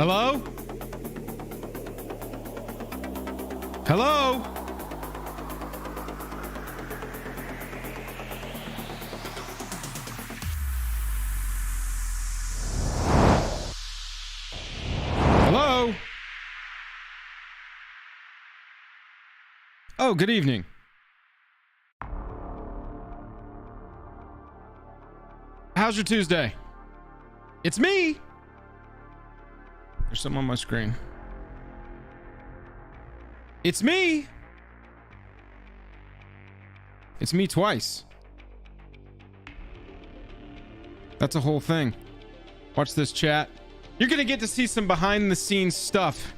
Hello? Hello? Hello? Oh, good evening. How's your Tuesday? It's me. There's something on my screen. It's me. It's me twice. That's a whole thing. Watch this, chat. You're gonna get to see some behind the scenes stuff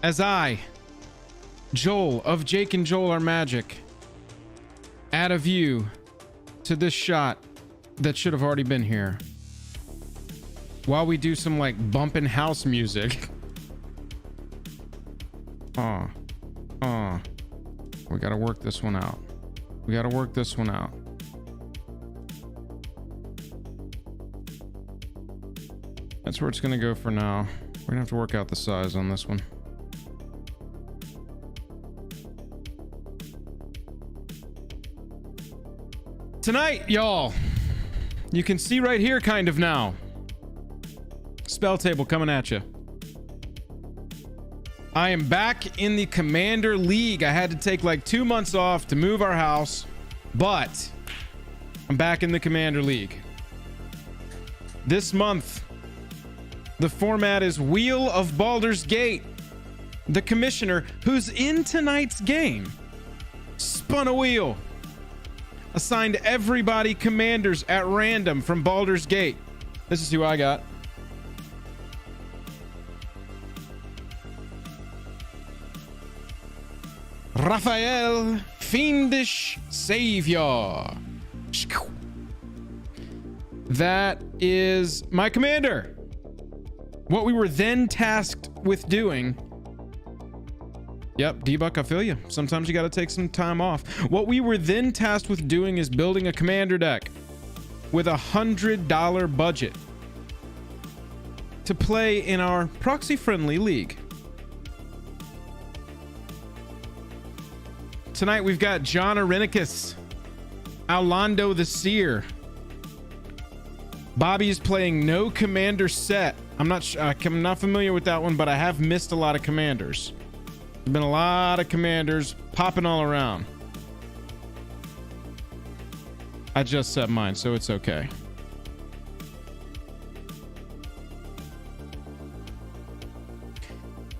as I, Joel of Jake and Joel Are Magic, add a view to this shot that should have already been here while we do some like bumping house music. We gotta work this one out. We gotta work this one out. That's where it's gonna go for now. We're gonna have to work out the size on this one. Tonight, y'all, you can see right here kind of now. Spelltable coming at you. I am back in the Commander League. I had to take like 2 months off to move our house, but I'm back in the Commander League. This month, the format is Wheel of Baldur's Gate. The commissioner, who's in tonight's game, spun a wheel, assigned everybody commanders at random from Baldur's Gate. This is who I got. Raphael, Fiendish Savior. That is my commander. What we were then tasked with doing. Yep, Debuck, I feel you. Sometimes you got to take some time off. What we were then tasked with doing is building a commander deck with $100 budget to play in our proxy-friendly league. Tonight we've got John Arenicus, Orlando the Seer. Bobby's playing no commander set. I'm not familiar with that one, but I have missed a lot of commanders. There's been a lot of commanders popping all around. I just set mine, so it's okay.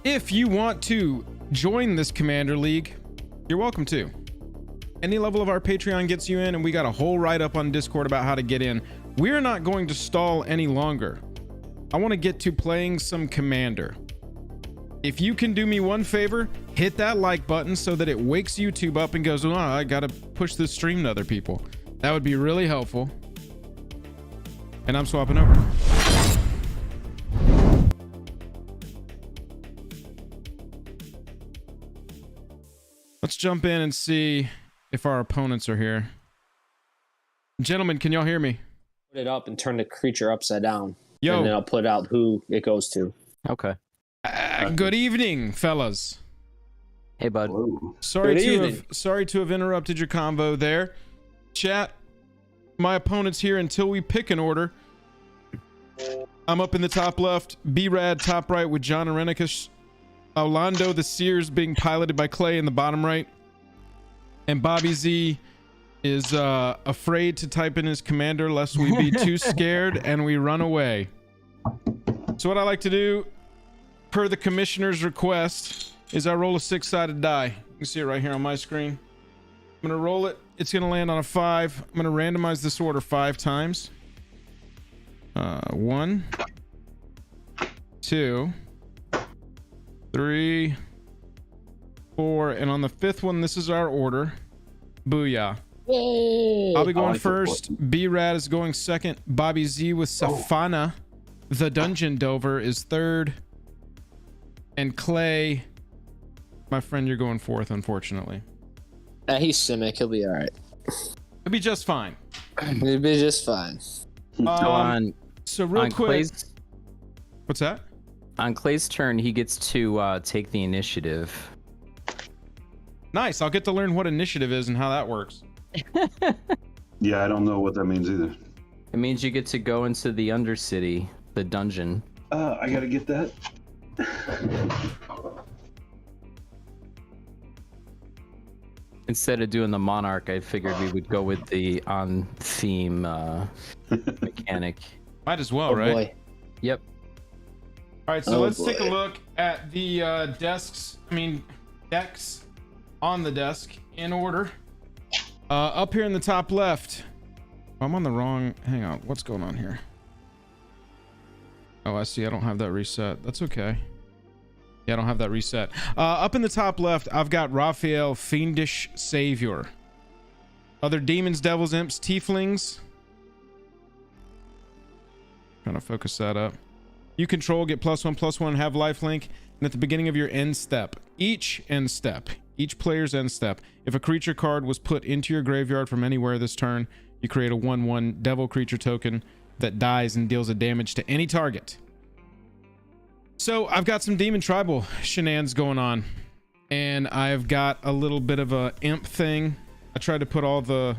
If you want to join this Commander League, you're welcome to. Any level of our Patreon gets you in, and we got a whole write-up on Discord about how to get in. We're not going to stall any longer. I want to get to playing some Commander. If you can do me one favor, hit that like button so that it wakes YouTube up and goes, oh, I gotta push this stream to other people. That would be really helpful. And I'm swapping over. Let's jump in and see if our opponents are here. Gentlemen, can y'all hear me? Put it up and turn the creature upside down. Yo. And then I'll put out who it goes to. Okay. Good evening, fellas. Hey, bud. Sorry to have interrupted your convo there. Chat, my opponent's here until we pick an order. I'm up in the top left, B-Rad top right with John Arenicus. Orlando the Sears being piloted by Clay in the bottom right. And Bobby Z is afraid to type in his commander lest we be too scared and we run away. So what I like to do, per the commissioner's request, is I roll a 6-sided die. You can see it right here on my screen. I'm gonna roll it. It's gonna land on a 5. I'm gonna randomize this order 5 times. 1, 2, 3, 4, and on the 5th one, this is our order. Booyah. Yay! I'll be going first. B-Rad is going second. Bobby Z with Safana, the Dungeon Dover, is third. And Clay, my friend, you're going fourth, unfortunately. He's Simic. He'll be all right. He'll be just fine. He'll be just fine. So real quick. Clay's, What's that? On Clay's turn, he gets to take the initiative. Nice. I'll get to learn what initiative is and how that works. Yeah, I don't know what that means either. It means you get to go into the Undercity, the dungeon. I gotta get that. Instead of doing the Monarch, I figured we would go with the on-theme mechanic. Might as well, Oh right? boy. Yep. All right, so Oh, let's boy. take a look at the decks on the desk in order. Up here in the top left. I'm on the wrong. Hang on. What's going on here? Oh, I see. I don't have that reset. That's okay. Yeah, I don't have that reset. Up in the top left, I've got Raphael, Fiendish Savior. Other demons, devils, imps, tieflings. Trying to focus that up. You control, get +1/+1, have lifelink, and at the beginning of your end step, each player's end step, if a creature card was put into your graveyard from anywhere this turn, you create a 1/1 devil creature token that dies and deals a damage to any target. So I've got some demon tribal shenanigans going on, and I've got a little bit of a imp thing. I tried to put all the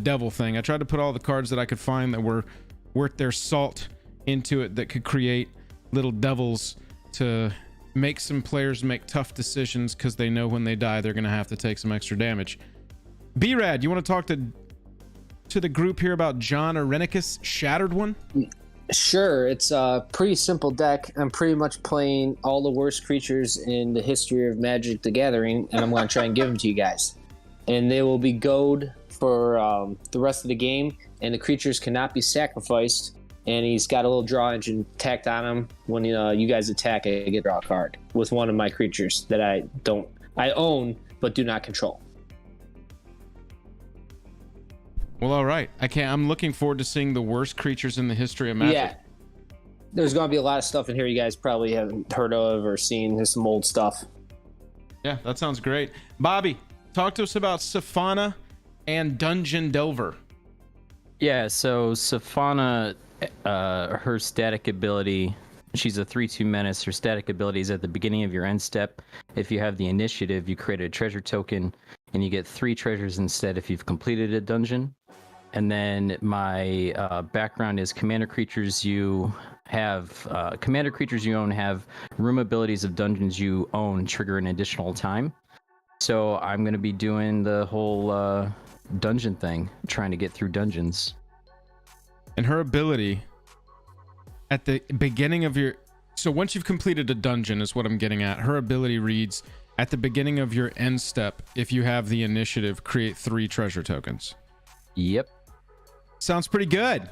devil thing. I tried to put all the cards that I could find that were worth their salt into it, that could create little devils to make some players make tough decisions because they know when they die they're gonna have to take some extra damage. B-Rad, you want to talk to the group here about John Arenicus Shattered One? Sure, it's a pretty simple deck. I'm pretty much playing all the worst creatures in the history of Magic the Gathering, and I'm going to try and give them to you guys. And they will be gold for the rest of the game, and the creatures cannot be sacrificed. And he's got a little draw engine tacked on him. When you guys attack, I get to draw a card with one of my creatures that I own but do not control. Well, all right. I'm looking forward to seeing the worst creatures in the history of Magic. Yeah. There's going to be a lot of stuff in here you guys probably haven't heard of or seen. There's some old stuff. Yeah, that sounds great. Bobby, talk to us about Safana and Dungeon Delver. Yeah, so Safana, her static ability, she's a 3/2 menace. Her static ability is at the beginning of your end step. If you have the initiative, you create a treasure token, and you get 3 treasures instead if you've completed a dungeon. And then my background is commander creatures you own have room abilities of dungeons you own trigger an additional time. So I'm going to be doing the whole dungeon thing, trying to get through dungeons. And her ability at the beginning of your... So once you've completed a dungeon is what I'm getting at. Her ability reads, at the beginning of your end step, if you have the initiative, create 3 treasure tokens. Yep. Sounds pretty good.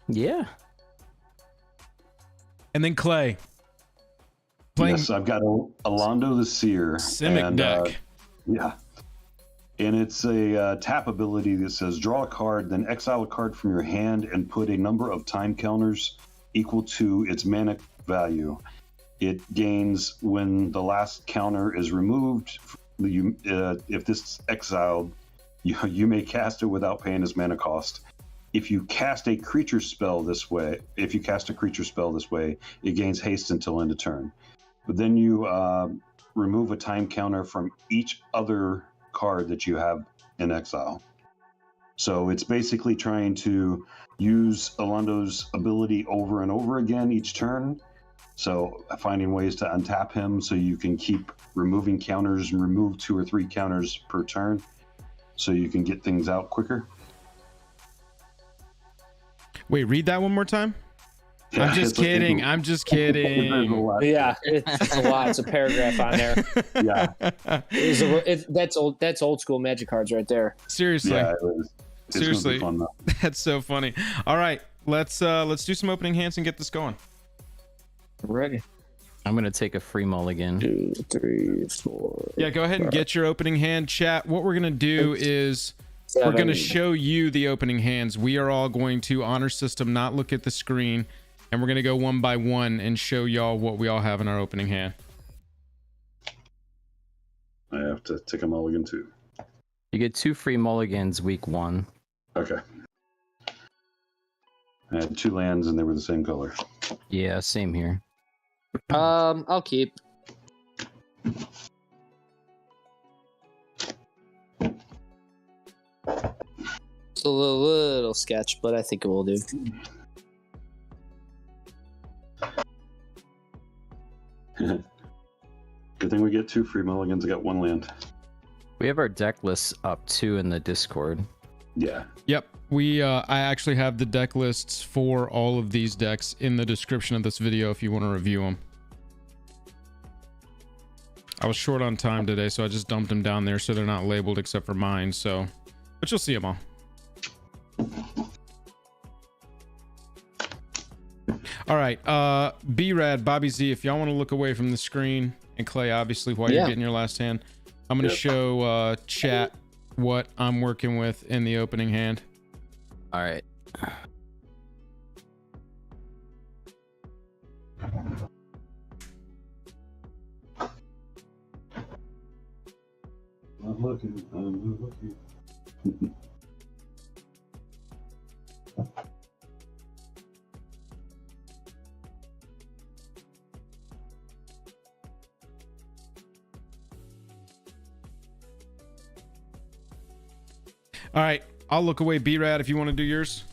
Yeah. And then Clay. Yes, I've got Alondo the Seer. Simic deck. Yeah. And it's a tap ability that says draw a card, then exile a card from your hand and put a number of time counters equal to its mana value. It gains when the last counter is removed. If this is exiled, you may cast it without paying its mana cost. If you cast a creature spell this way, it gains haste until end of turn. But then you remove a time counter from each other card that you have in exile. So it's basically trying to use Alondo's ability over and over again each turn. So finding ways to untap him so you can keep removing counters and remove 2 or 3 counters per turn so you can get things out quicker. Wait, read that one more time. Yeah, I'm just kidding. I'm just kidding. Yeah, it's a lot. It's a paragraph on there. Yeah, that's old school Magic cards right there. Seriously. Yeah, seriously. Fun, that's so funny. All right, let's do some opening hands and get this going. Ready. I'm gonna take a free mulligan. 2, 3, 4. Yeah, go ahead and get your opening hand, chat. What we're gonna do is we're gonna show you the opening hands. We are all going to honor system, not look at the screen, and we're gonna go one by one and show y'all what we all have in our opening hand. I have to take a mulligan too. You get 2 free mulligans week 1. Okay. I had 2 lands and they were the same color. Yeah, same here. I'll keep. It's a little sketch, but I think it will do. Good thing we get 2 free mulligans. I got 1 land. We have our deck lists up too in the Discord. Yeah. Yep. I actually have the deck lists for all of these decks in the description of this video if you want to review them. I was short on time today, so I just dumped them down there so they're not labeled except for mine, so... But you'll see them all. Alright, B-Rad, Bobby Z, if y'all want to look away from the screen, and Clay, obviously, while you're getting your last hand, I'm going to show chat what I'm working with in the opening hand. Alright. I'm looking. All right, I'll look away. B-Rad, if you want to do yours.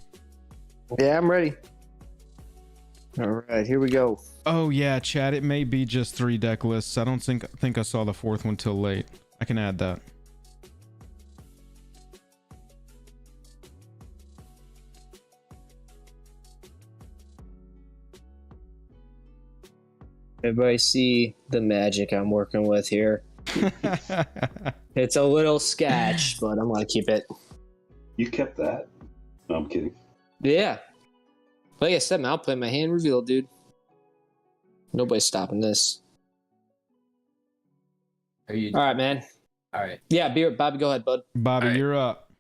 Yeah, I'm ready. All right, here we go. Oh yeah, chat. It may be just 3 deck lists. I don't think I saw the 4th one till late. I can add that. Everybody see the magic I'm working with here. It's a little sketch, but I'm gonna keep it. You kept that? No, I'm kidding. Yeah. Like I said, man, I'll play my hand reveal, dude. Nobody's stopping this. Are you? All right, man. All right. Yeah, Bobby, go ahead, bud. Bobby, All right. you're up.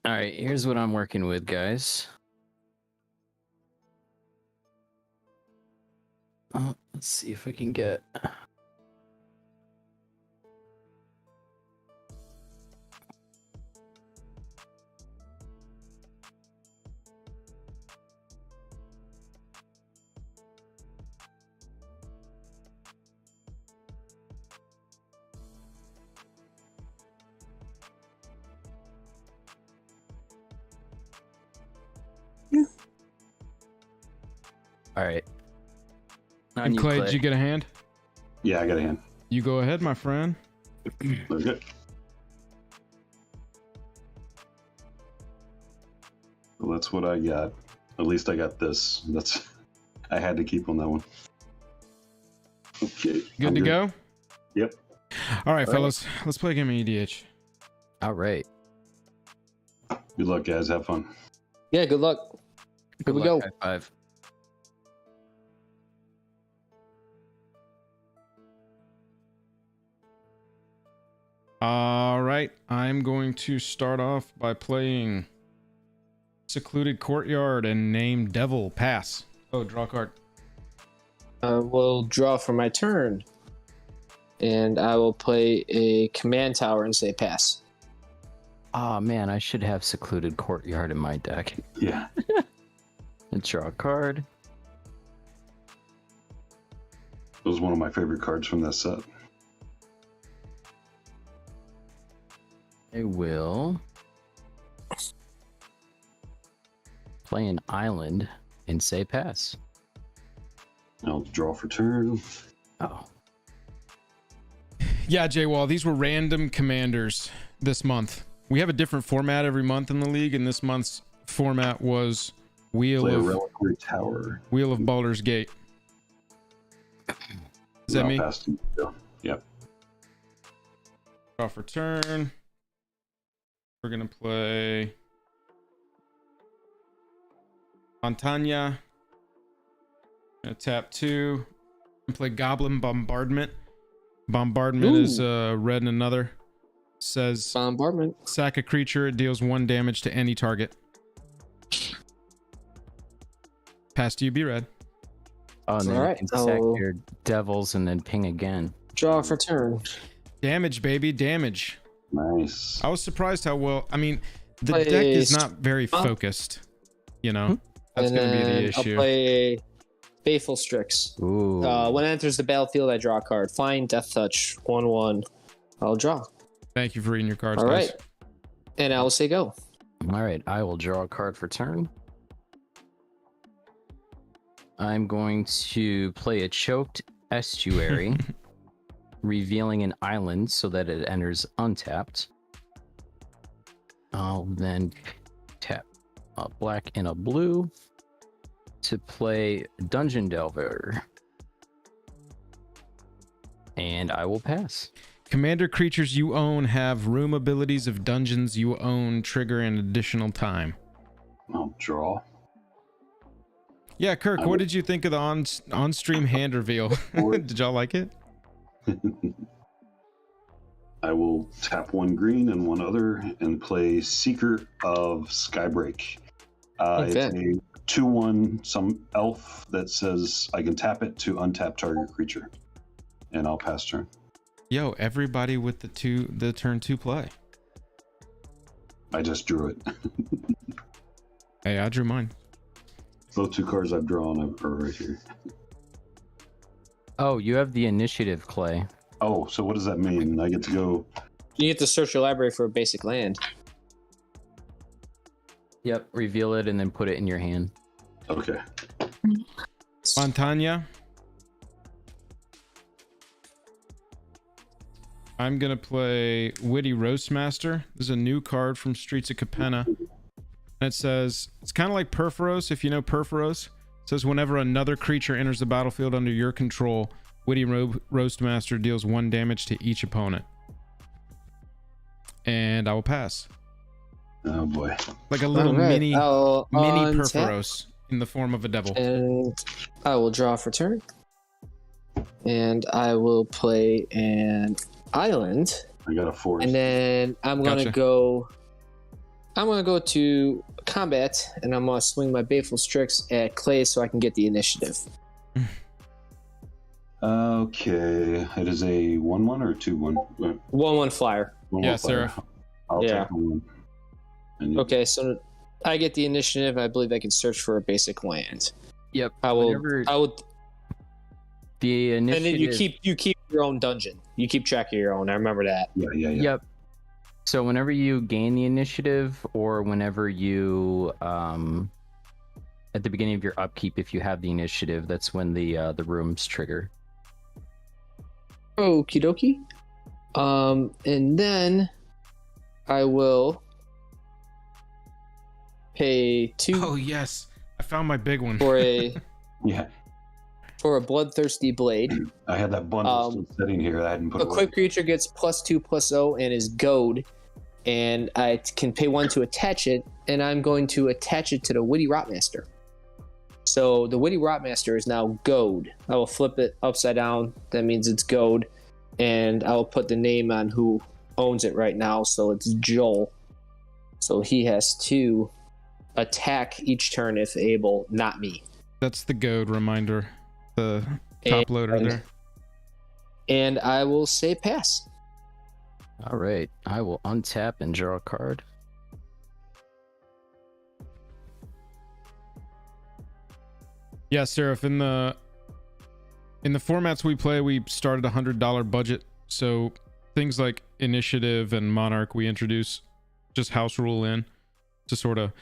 All right. Here's what I'm working with, guys. Let's see if I can get. All right. And Clay, did you get a hand? Yeah, I got a hand. You go ahead, my friend. Okay. Well, that's what I got. At least I got this. I had to keep on that one. Okay. Good to go? Yep. All right, fellas. Let's play a game of EDH. All right. Good luck, guys. Have fun. Yeah, good luck. Here we go. High five. All right, I'm going to start off by playing Secluded Courtyard and name Devil. Pass. Oh, draw a card. We'll draw for my turn. And I will play a command tower and say pass. Oh man, I should have Secluded Courtyard in my deck. Yeah. And draw a card. It was one of my favorite cards from that set. I will play an island and say pass. I'll draw for turn. Oh. Yeah, J-Wall, these were random commanders this month. We have a different format every month in the league, and this month's format was Wheel Play a of Reliquary Tower. Baldur's Gate. Is that me? Yep. Draw for turn. We're gonna play Montagna. Gonna tap 2 and play Goblin Bombardment. Bombardment is red and another. Says Bombardment. Sack a creature, it deals 1 damage to any target. Pass to you, B-Red. Oh, and then Alright, you can sack your devils and then ping again. Draw for turn. Damage, baby, damage. Nice. I was surprised how well. I mean, the Play deck is not very focused. You know, that's and going to be the then issue. I'll play Baleful Strix. Ooh. When it enters the battlefield, I draw a card. Fine, Death Touch, 1/1. I'll draw. Thank you for reading your cards, All guys. right. And I will say go. All right, I will draw a card for turn. I'm going to play a Choked Estuary, revealing an island so that it enters untapped. I'll then tap a black and a blue to play Dungeon Delver. And I will pass. Commander creatures you own have room abilities of dungeons you own trigger an additional time. I'll draw. Yeah, Kirk, what did you think of the on-stream hand reveal? Did y'all like it? I will tap 1 green and 1 other and play Seeker of Skybreak. It's a 2/1, some elf that says I can tap it to untap target creature. And I'll pass turn. Yo, everybody with the turn 2 play. I just drew it. Hey, I drew mine. Those 2 cards I've drawn are right here. Oh, you have the initiative, Clay. Oh, so what does that mean? I get to go. You get to search your library for a basic land. Yep, reveal it and then put it in your hand. Okay. Montagna. I'm going to play Witty Roastmaster. This is a new card from Streets of Capenna. And it says, it's kind of like Perforos, if you know Perforos. It says, whenever another creature enters the battlefield under your control, Witty Roastmaster deals 1 damage to each opponent. And I will pass. Oh boy. Like a little mini Perforos in the form of a devil. And I will draw for turn. And I will play an island. I got a forest. And then I'm gonna go to combat, and I'm gonna swing my Baleful Strix at Clay so I can get the initiative. Okay. It is a 1/1 or a 2/1? 1/1 flyer. Yeah, Sarah. I'll take 1. Okay, so I get the initiative. I believe I can search for a basic land. Yep. I will. The initiative. And then you keep your own dungeon. You keep track of your own. I remember that. Yeah. Yep. So whenever you gain the initiative, or whenever you at the beginning of your upkeep, if you have the initiative, that's when the rooms trigger. Okie dokie. And then I will pay 2 Oh, yes. I found my big one. for a Yeah. for a Bloodthirsty Blade. I had that bundle still sitting here. I hadn't put it away. Equipped creature gets +2/+0 and is goad, and I can pay 1 to attach it, and I'm going to attach it to the Witty Rotmaster. So the Witty Rotmaster is now goad. I will flip it upside down. That means it's goad, and I will put the name on who owns it right now. So it's Joel. So he has to attack each turn if able, not me. That's the goad reminder. The top loader there. And I will say pass. All right, I will untap and draw a card. Yeah, Seraph, in the formats we play, we started a $100 budget. So things like Initiative and Monarch, we introduce just house rule in to sort of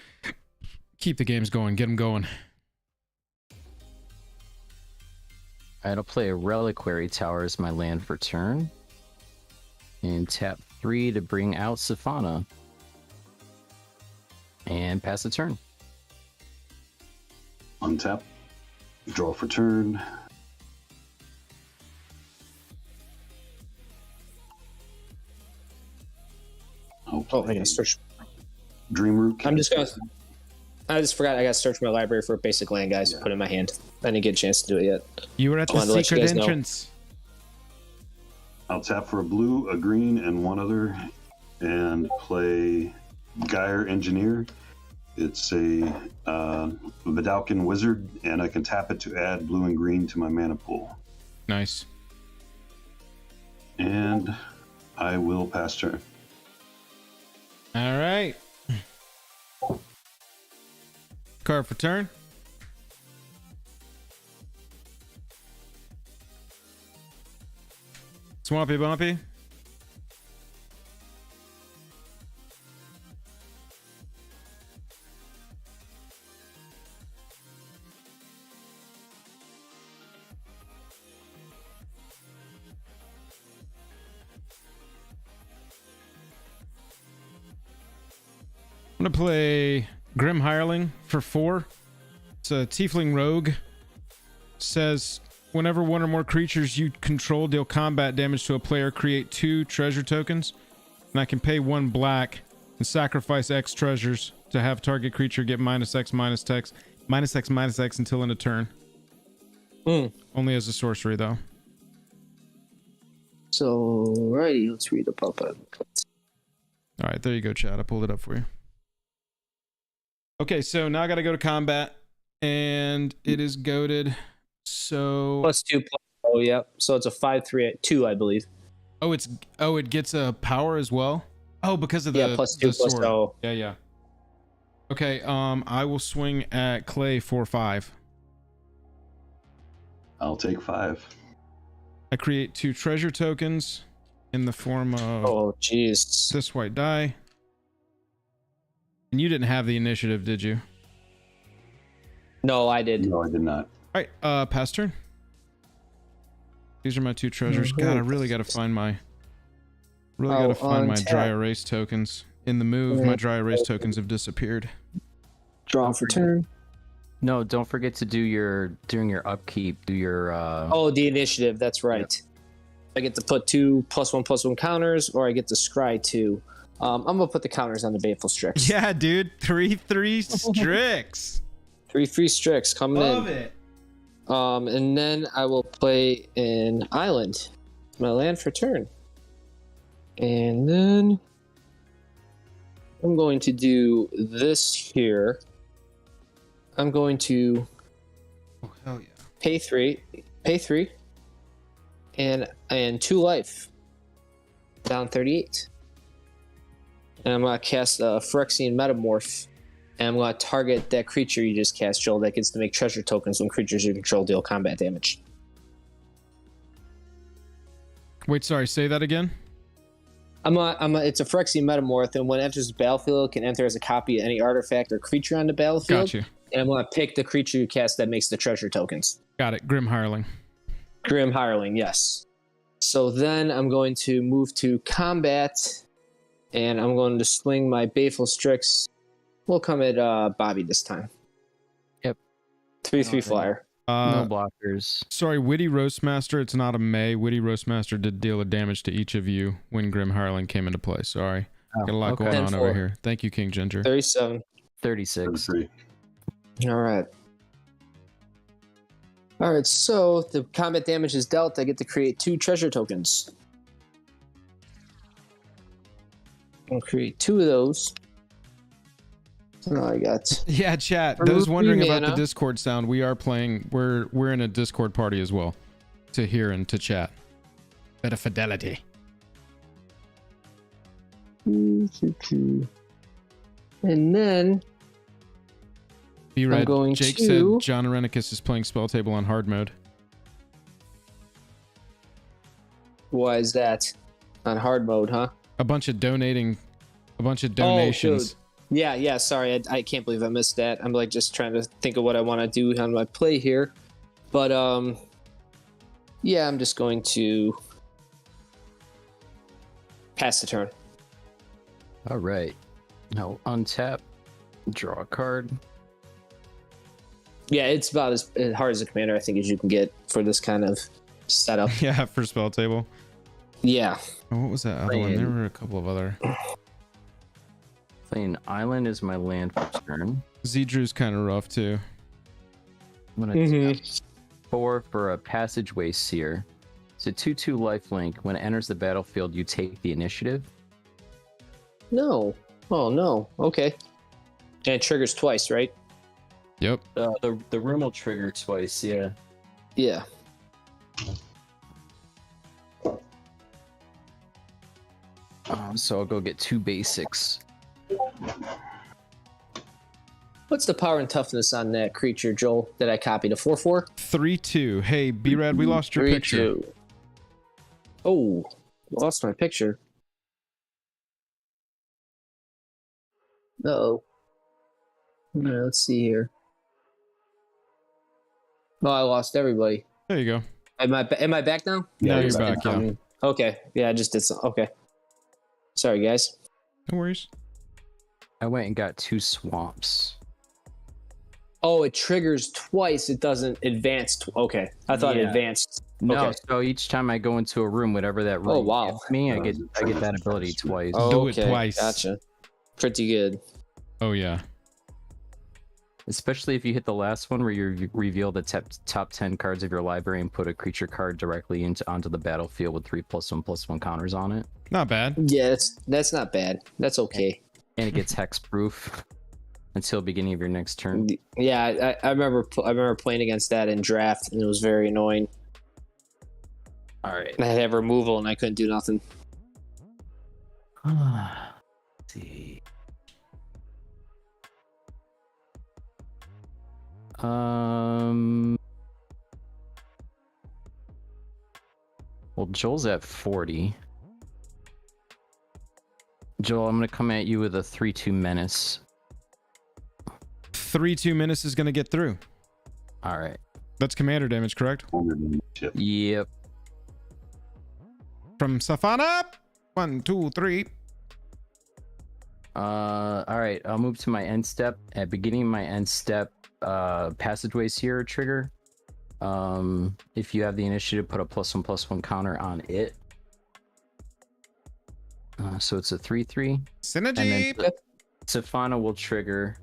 keep the games going, get them going. I'll play a Reliquary Tower as my land for turn. And tap 3 to bring out Safana. And pass the turn. Untap. Draw for turn. Oh, I gotta search. Dreamroot. I just forgot I gotta search my library for a basic land, guys. Put it in my hand. I didn't get a chance to do it yet. You were at the secret entrance. I'll tap for a blue, a green, and 1 other, and play Gyre Engineer. It's a Vidalcan Wizard, and I can tap it to add blue and green to my mana pool. Nice. And I will pass turn. All right. Card for turn. Swampy Bumpy. I'm gonna play Grim Hireling for 4. It's a Tiefling Rogue. Says whenever one or more creatures you control deal combat damage to a player, create 2 treasure tokens. And I can pay 1 black and sacrifice X treasures to have target creature get -X, -X, -X, -X until end of turn. Only as a sorcery though. So, righty, let's read the pop-up. All right, there you go, chat. I pulled it up for you. Okay, so now I got to go to combat, and it is goaded. So +2. Oh, yeah. So it's a 5/3/2, I believe. Oh, it gets a power as well. Oh, because of the +2 the sword. +0. Yeah. Okay, I will swing at Clay for 5. I'll take 5. I create 2 treasure tokens in the form of Oh, jeez. this white die. And you didn't have the initiative, did you? No, I did. No, I did not. All right, pass turn. These are my 2 treasures. God, I really got to find my dry erase tokens. In the move, my dry erase tokens have disappeared. Draw for turn. No, don't forget to during your upkeep, do your Oh, the initiative. That's right. I get to put 2 +1/+1 counters, or I get to scry 2. I'm gonna put the counters on the Baleful Strix. Yeah, dude, 3/3 Strix. 3 Strix coming Love in. it. And then I will play an island, my land for turn, and then I'm going to do this here. I'm going to Oh hell yeah. pay 3, and 2 life, down 38. And I'm going to cast a Phyrexian Metamorph, and I'm going to target that creature you just cast, Joel, that gets to make treasure tokens when creatures you control deal combat damage. Wait, sorry, say that again. It's a Phyrexian Metamorph, and when it enters the battlefield, it can enter as a copy of any artifact or creature on the battlefield. Got you. And I'm going to pick the creature you cast that makes the treasure tokens. Got it. Grim Hireling. Grim Hireling, yes. So then I'm going to move to combat, and I'm going to swing my Baleful Strix. We'll come at Bobby this time. Yep. 3/3 flyer. no blockers. Sorry, Witty Roastmaster. It's not a May. Witty Roastmaster did deal a damage to each of you when Grim Hireling came into play. Sorry. Got a lot going on 10-4. over here. Thank you, King Ginger. 37. 36. 33. All right. All right, so the combat damage is dealt. I get to create 2 treasure tokens. I'll create 2 of those. So now I got... Yeah, chat. Remove Those wondering 3 about the mana. Discord sound, we are playing. We're in a Discord party as well, to hear and to chat. Better fidelity. And then B-Red, going Jake to- said John Arenicus is playing Spelltable on hard mode. why is that? On hard mode, huh? A bunch of donations. shoot. Yeah, sorry. I can't believe I missed that. I'm like just trying to think of what I want to do on my play here. But yeah, I'm just going to pass the turn. All right. Now untap, draw a card. Yeah, it's about as hard as a commander I think as you can get for this kind of setup. Yeah, for Spelltable. Yeah. Oh, what was that other one? There were a couple of other. Playing island is my land for turn. Z-Drew's kind of rough too. I'm gonna tap 4 for a Passageway Seer. It's a 2/2 lifelink. When it enters the battlefield, you take the initiative. No. Oh no. Okay. And it triggers twice, right? Yep. The room will trigger twice. Yeah. Yeah. So I'll go get 2 basics. What's the power and toughness on that creature, Joel, that I copied? A 4/4? 3-2. Hey, B-Rad, we lost your picture. 3/2. Oh, lost my picture. Uh-oh. Let's see here. Oh, I lost everybody. There you go. Am I back now? Now you're It's back, yeah. coming. Okay. Yeah, I just did some. Okay. Sorry, guys. No worries. I went and got 2 swamps. Oh, it triggers twice. It doesn't advance. Okay. I thought it Yeah. advanced. No, Okay. so each time I go into a room, whatever that room Oh, wow. gives me, I get that ability twice. Oh, Do it okay. twice. Gotcha. Pretty good. Oh yeah. Especially if you hit the last one where you reveal the top 10 cards of your library and put a creature card directly onto the battlefield with 3+1/+1 counters on it. Not bad. Yeah, that's not bad. That's okay. And it gets hexproof until beginning of your next turn. Yeah, I remember playing against that in draft, and it was very annoying. All right. I had to have removal, and I couldn't do nothing. Let's see. Well, Joel's at 40. Joel, I'm gonna come at you with a 3/2 menace. 3/2 menace is gonna get through. All right. That's commander damage, correct? Yep. From Safana. 1, 2, 3. All right. I'll move to my end step. At beginning of my end step, passageways here trigger. If you have the initiative, put a +1/+1 counter on it. So it's a 3/3. Synergy. And then Safana will trigger,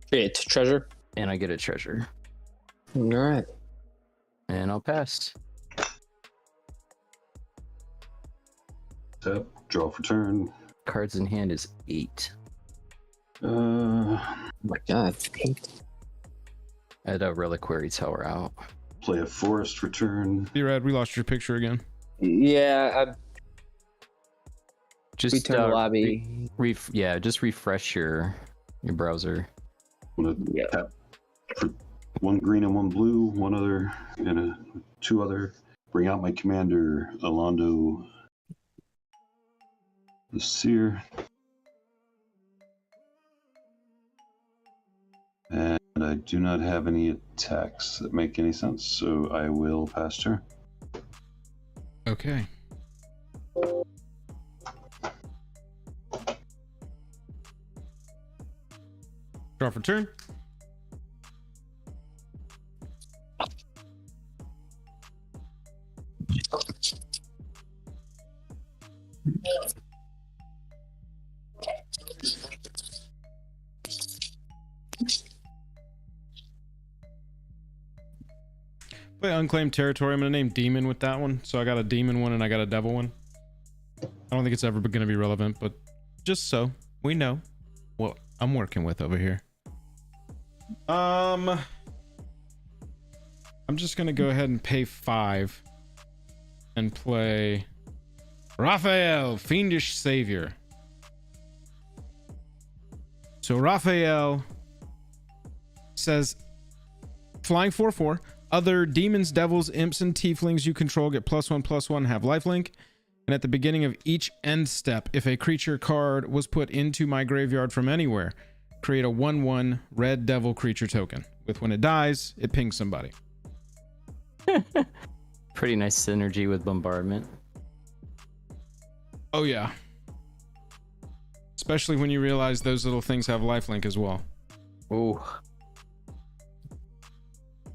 Create treasure. and I get a treasure. All right. And I'll pass. Tap, draw for turn. Cards in hand is 8. Oh my god. I had a Reliquary Tower out. Play a forest for turn. B-Rad, we lost your picture again. Yeah, Just return to lobby. Just refresh your browser. I'm gonna tap for 1 green and 1 blue, 1 other and 2 other. Bring out my commander, Alondo the Seer. And I do not have any attacks that make any sense, so I will pass turn. Okay. Draw for turn. Play Unclaimed Territory. I'm going to name Demon with that one. So I got a Demon one and I got a Devil one. I don't think it's ever going to be relevant, but just so we know what I'm working with over here. I'm just going to go ahead and pay 5 and play Raphael, Fiendish Savior. So Raphael says flying 4/4. Other demons, devils, imps, and tieflings you control get +1/+1, have lifelink. And at the beginning of each end step, if a creature card was put into my graveyard from anywhere, create a 1/1 red devil creature token. With when it dies, it pings somebody. Pretty nice synergy with bombardment. Oh yeah. Especially when you realize those little things have lifelink as well. Ooh.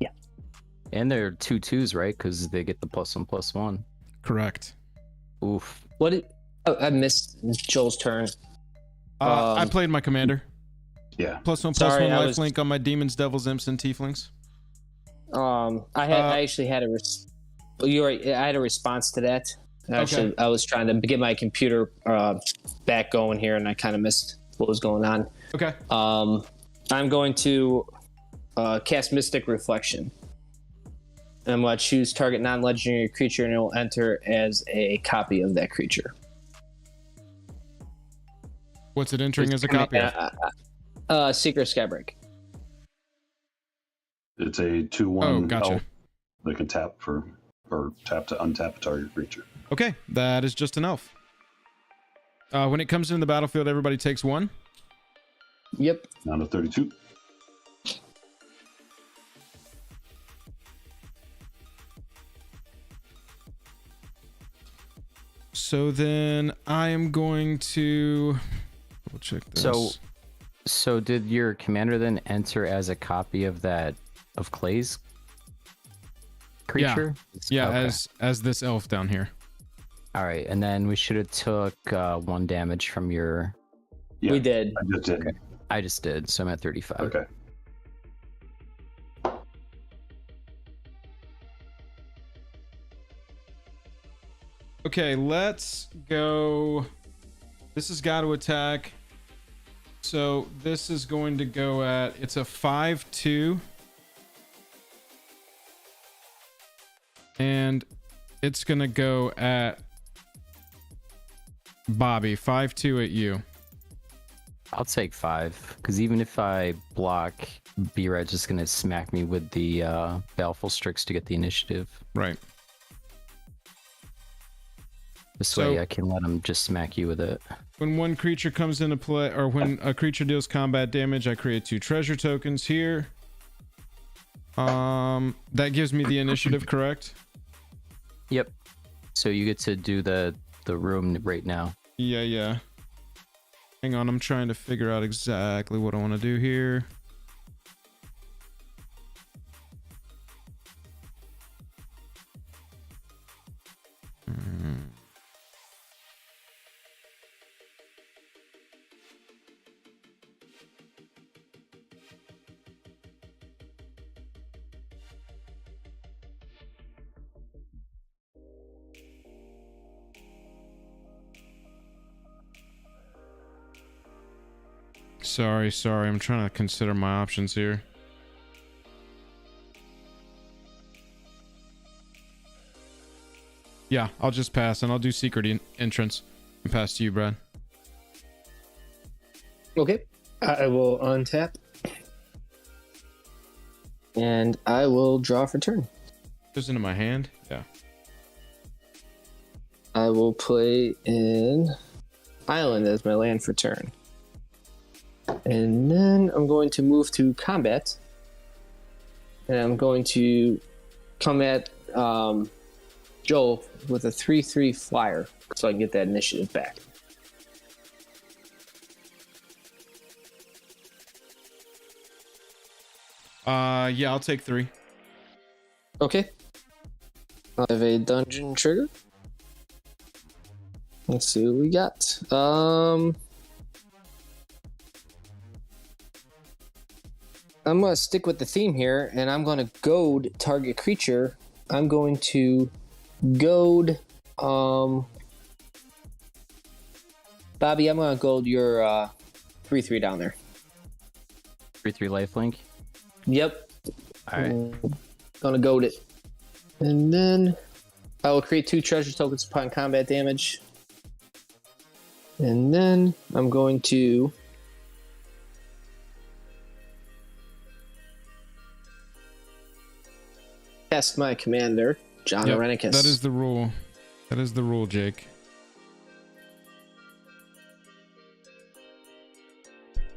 Yeah. And they're 2/2s, right? Because they get the +1/+1. Correct. Oof. I missed Joel's turn. I played my commander. Yeah. +1/+1 Sorry, I was- lifelink on my demons, devils, imps, and tieflings. I actually had I had a response to that. Actually, I was trying to get my computer back going here, and I kind of missed what was going on. Okay. I'm going to cast Mystic Reflection. And I'm going to choose target non-legendary creature, and it will enter as a copy of that creature. What's it entering as a copy of? Secret Skybrick. It's a 2/1. Oh, gotcha. They can tap for or tap to untap a target creature. Okay, that is just an elf. When it comes into the battlefield, everybody takes 1. Yep. Down to 32. So then I am going to double check this. So did your commander then enter as a copy of Clay's creature? Yeah, Okay. as this elf down here. All right, and then we should have took 1 damage from your. Yeah, We did. I just did. Okay. I just did, so I'm at 35. Okay. Okay, let's go. This has got to attack. So this is going to go at, it's a 5-2. And it's going to go at Bobby. 5-2 at you. I'll take 5, because even if I block, B-Red's just going to smack me with the Baleful Strix to get the initiative. Right. This So- way I can let him just smack you with it. When one creature comes into play, or when a creature deals combat damage, I create 2 treasure tokens here. That gives me the initiative, correct? Yep. So you get to do the room right now. Yeah. Hang on, I'm trying to figure out exactly what I want to do here. Sorry. I'm trying to consider my options here. Yeah, I'll just pass and I'll do secret entrance and pass to you, Brad. Okay. I will untap. And I will draw for turn. Goes into my hand. Yeah. I will play in Island as my land for turn. And then I'm going to move to combat. And I'm going to come at Joel with a 3/3 flyer so I can get that initiative back. Yeah, I'll take 3. Okay. I have a dungeon trigger. Let's see what we got. I'm going to stick with the theme here, and I'm going to goad target creature. I'm going to goad... Bobby, I'm going to goad your 3/3 down there. 3/3 lifelink. Yep. All right. Gonna goad it. And then I will create 2 treasure tokens upon combat damage. And then I'm going to cast my commander, John Arenicus. That is the rule. That is the rule, Jake.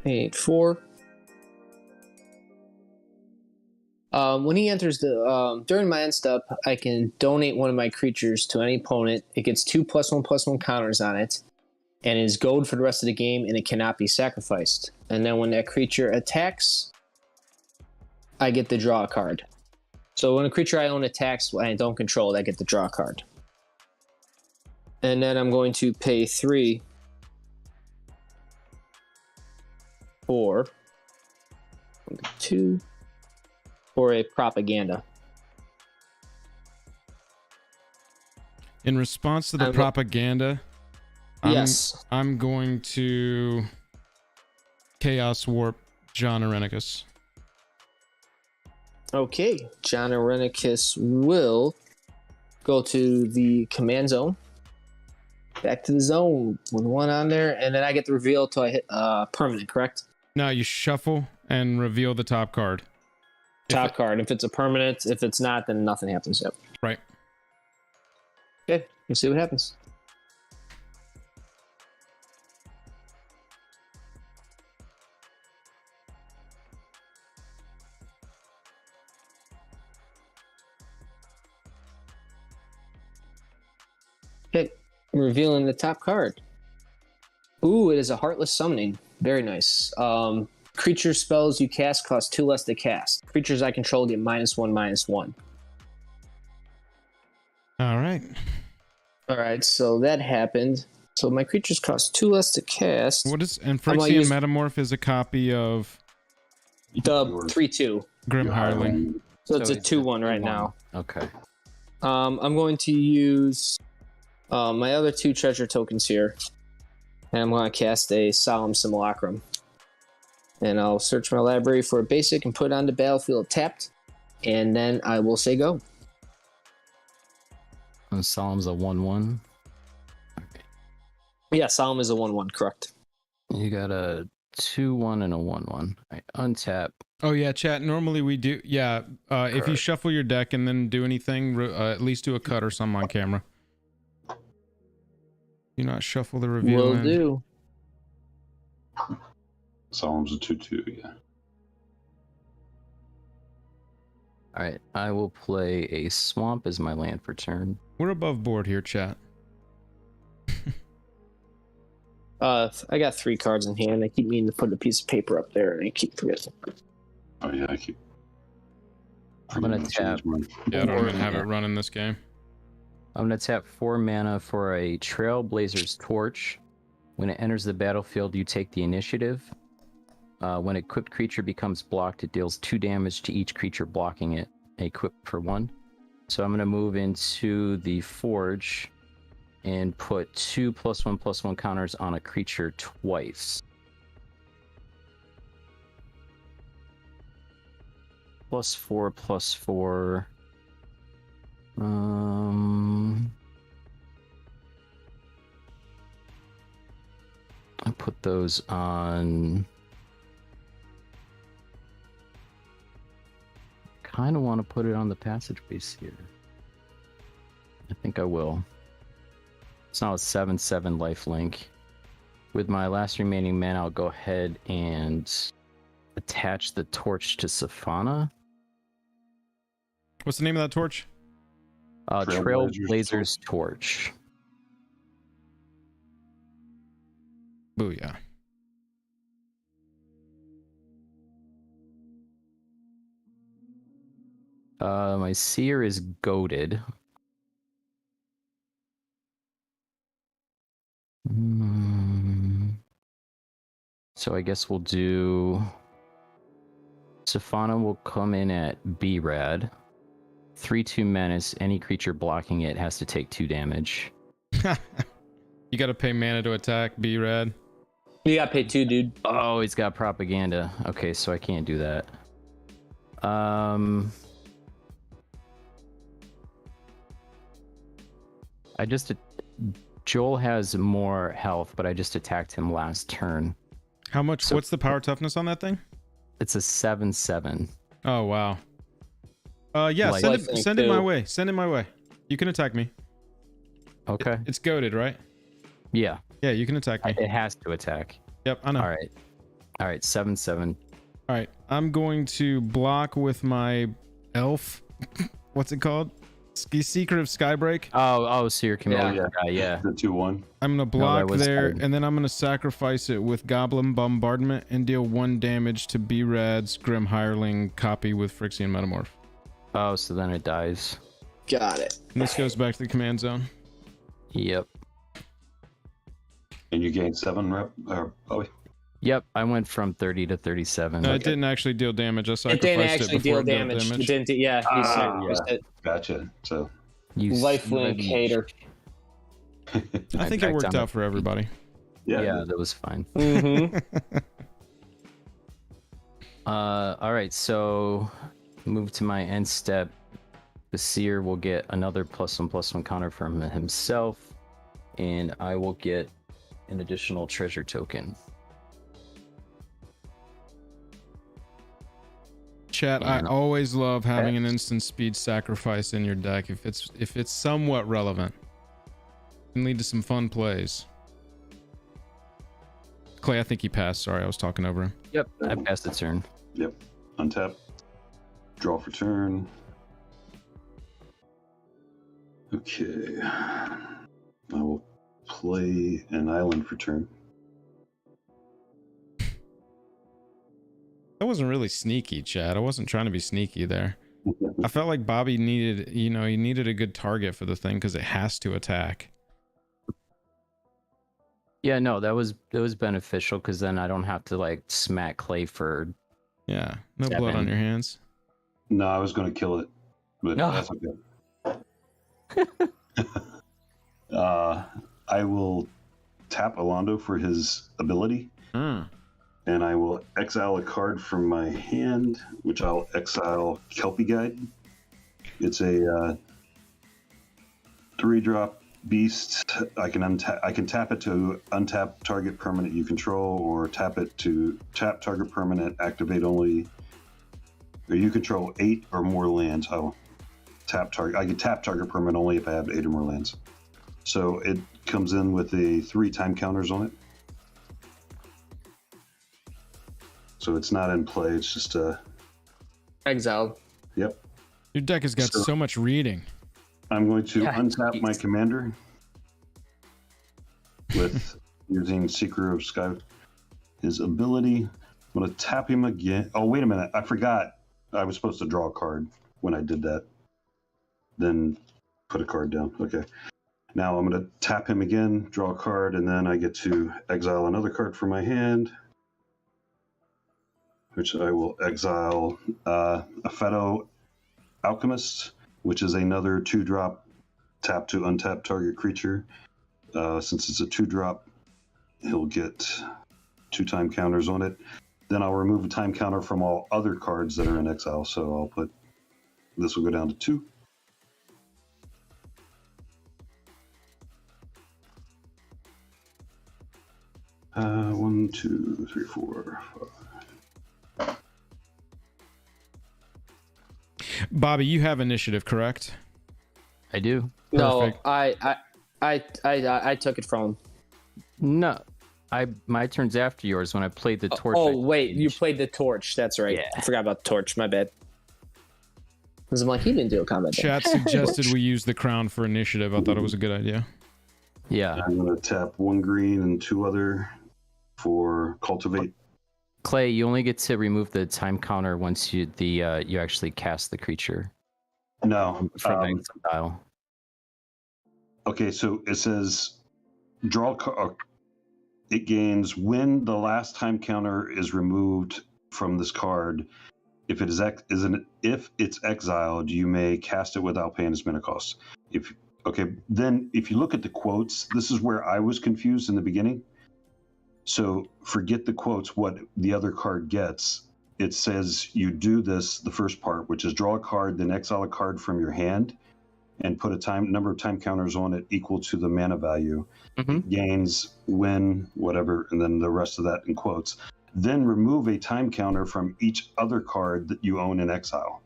8/4. When he enters the during my end step, I can donate one of my creatures to any opponent. It gets 2+1/+1 counters on it, and is gold for the rest of the game, and it cannot be sacrificed. And then when that creature attacks, I get to draw a card. So when a creature I own attacks and I don't control, I get to draw a card. And then I'm going to pay 3 for 2 for a propaganda. In response to the I'm- propaganda, Yes. I'm going to Chaos Warp John Arenicus. Okay. John Arenicus will go to the command zone. Back to the zone with 1 on there, and then I get the reveal till I hit permanent, correct? Now you shuffle and reveal the top card. Top card. If it's a permanent, if it's not, then nothing happens. Yep. Right. Okay, we'll see what happens. Okay, revealing the top card. Ooh, it is a Heartless Summoning. Very nice. Creature spells you cast cost 2 less to cast. Creatures I control get -1/-1. All right. All right, so that happened. So my creatures cost 2 less to cast. What is and Phyrexian Metamorph is a copy of the 3/2 Grim Hireling. So it's a 2/1 right now. Okay. I'm going to use my other 2 treasure tokens here, and I'm going to cast a Solemn Simulacrum. And I'll search my library for a basic and put it on the battlefield tapped, and then I will say go. And Solemn's a 1/1. Okay. Yeah, Solemn is a 1/1, correct. You got a 2/1 and a 1/1. Right, untap. Oh yeah, chat. Normally we do. Yeah, if you shuffle your deck and then do anything, at least do a cut or something on camera. Do not shuffle the reveal. Will do. Solemn's a 2/2, yeah. All right, I will play a Swamp as my land for turn. We're above board here, chat. I got 3 cards in hand. I keep meaning to put a piece of paper up there, and I keep forgetting. Oh yeah, I keep. I'm gonna tap. Yeah, I don't even have it running this game. I'm gonna tap 4 mana for a Trailblazer's Torch. When it enters the battlefield, you take the initiative. When an equipped creature becomes blocked, it deals 2 damage to each creature blocking it. Equipped for 1. So I'm gonna move into the Forge and put 2 +1/+1 counters on a creature twice. +4/+4. I put those on. Kind of want to put it on the passage base here. I think I will. It's now a 7/7 lifelink. With my last remaining mana, I'll go ahead and attach the torch to Safana. What's the name of that torch? Trailblazer's Torch. Booyah. My Seer is goaded. So I guess we'll do... Safana will come in at B-Rad. 3/2 menace. Any creature blocking it has to take 2 damage. You gotta pay mana to attack, B-Rad. You got paid 2, dude. Oh, he's got propaganda. Okay, so I can't do that. Joel has more health, but I just attacked him last turn. How much? So, what's the power toughness on that thing? It's a 7/7. Oh wow. Yeah, Like, send it my way. Send it my way. You can attack me. Okay. It's goaded, right? Yeah. Yeah, you can attack me. It has to attack. Yep, I know. All right. 7/7. All right, I'm going to block with my elf. What's it called? Secret of Skybreak. Oh, so you're Chameleon guy, yeah. The 2/1. I'm gonna block there, good. and then I'm gonna sacrifice it with Goblin Bombardment and deal 1 damage to B-Rad's Grim Hireling copy with Phyrexian Metamorph. Oh, so then it dies. Got it. And this goes back to the command zone. Yep. And you gain 7 rep. Oh, Yep, I went from 30 to 37. No, it didn't actually deal damage. I sacrificed It didn't actually before deal damage. It didn't. Yeah, you sacrificed it. gotcha. So You Lifelink hater. I think it worked out for everybody. Yeah, that was fine. Mm-hmm. All right, so move to my end step. The Seer will get another +1/+1 counter from himself, and I will get an additional treasure token. Chat, I always love having an instant speed sacrifice in your deck if it's somewhat relevant. Can lead to some fun plays. Clay, I think he passed. Sorry, I was talking over him. Yep, I passed the turn. Yep. Untap. Draw for turn. Okay. I will play an island for turn. That wasn't really sneaky, Chad. I wasn't trying to be sneaky there. I felt like Bobby needed, he needed a good target for the thing because it has to attack. Yeah, no, that was beneficial because then I don't have to like smack Clay for. Yeah, no blood on your hands. No, I was going to kill it, but No. that's okay. I will tap Alondo for his ability, and I will exile a card from my hand, which I'll exile Kelpie Guide. It's a 3-drop beast. I can tap it to untap target permanent you control, or tap it to tap target permanent, activate only. Or you control 8 or more lands. I'll tap target. I can tap target permanent only if I have 8 or more lands. So it comes in with a 3 time counters on it. So it's not in play. It's just Exiled. Yep. Your deck has got so much reading. I'm going to Yeah, untap my commander with using Seeker of Sky. His ability. I'm going to tap him again. Oh, wait a minute. I forgot. I was supposed to draw a card when I did that. Then put a card down. Okay. Now I'm going to tap him again, draw a card, and then I get to exile another card from my hand, which I will exile a Feto Alchemist, which is another 2-drop tap to untap target creature. Since it's a 2-drop, he'll get 2 time counters on it. Then I'll remove a time counter from all other cards that are in exile. So I'll put, this will go down to 2. One, 2, 3, 4, 5. Bobby, you have initiative, correct? I do. No, Perfect. I took it from him. No, my turn's after yours when I played the torch. Oh wait, you played the torch. That's right. Yeah. I forgot about the torch. My bad. Because I'm like, he didn't do a combat. Chat suggested we use the crown for initiative. I thought it was a good idea. Yeah, I'm going to tap 1 green and 2 other for cultivate. Clay, you only get to remove the time counter once you actually cast the creature No. from exile. Okay, so it says draw. It gains when the last time counter is removed from this card. If it is if it's exiled, you may cast it without paying its mana cost. Then if you look at the quotes, this is where I was confused in the beginning. So forget the quotes. What the other card gets, it says you do this. The first part, which is draw a card, then exile a card from your hand, and put a number of time counters on it equal to the mana value. It gains when whatever, and then the rest of that in quotes. Then remove a time counter from each other card that you own in exile.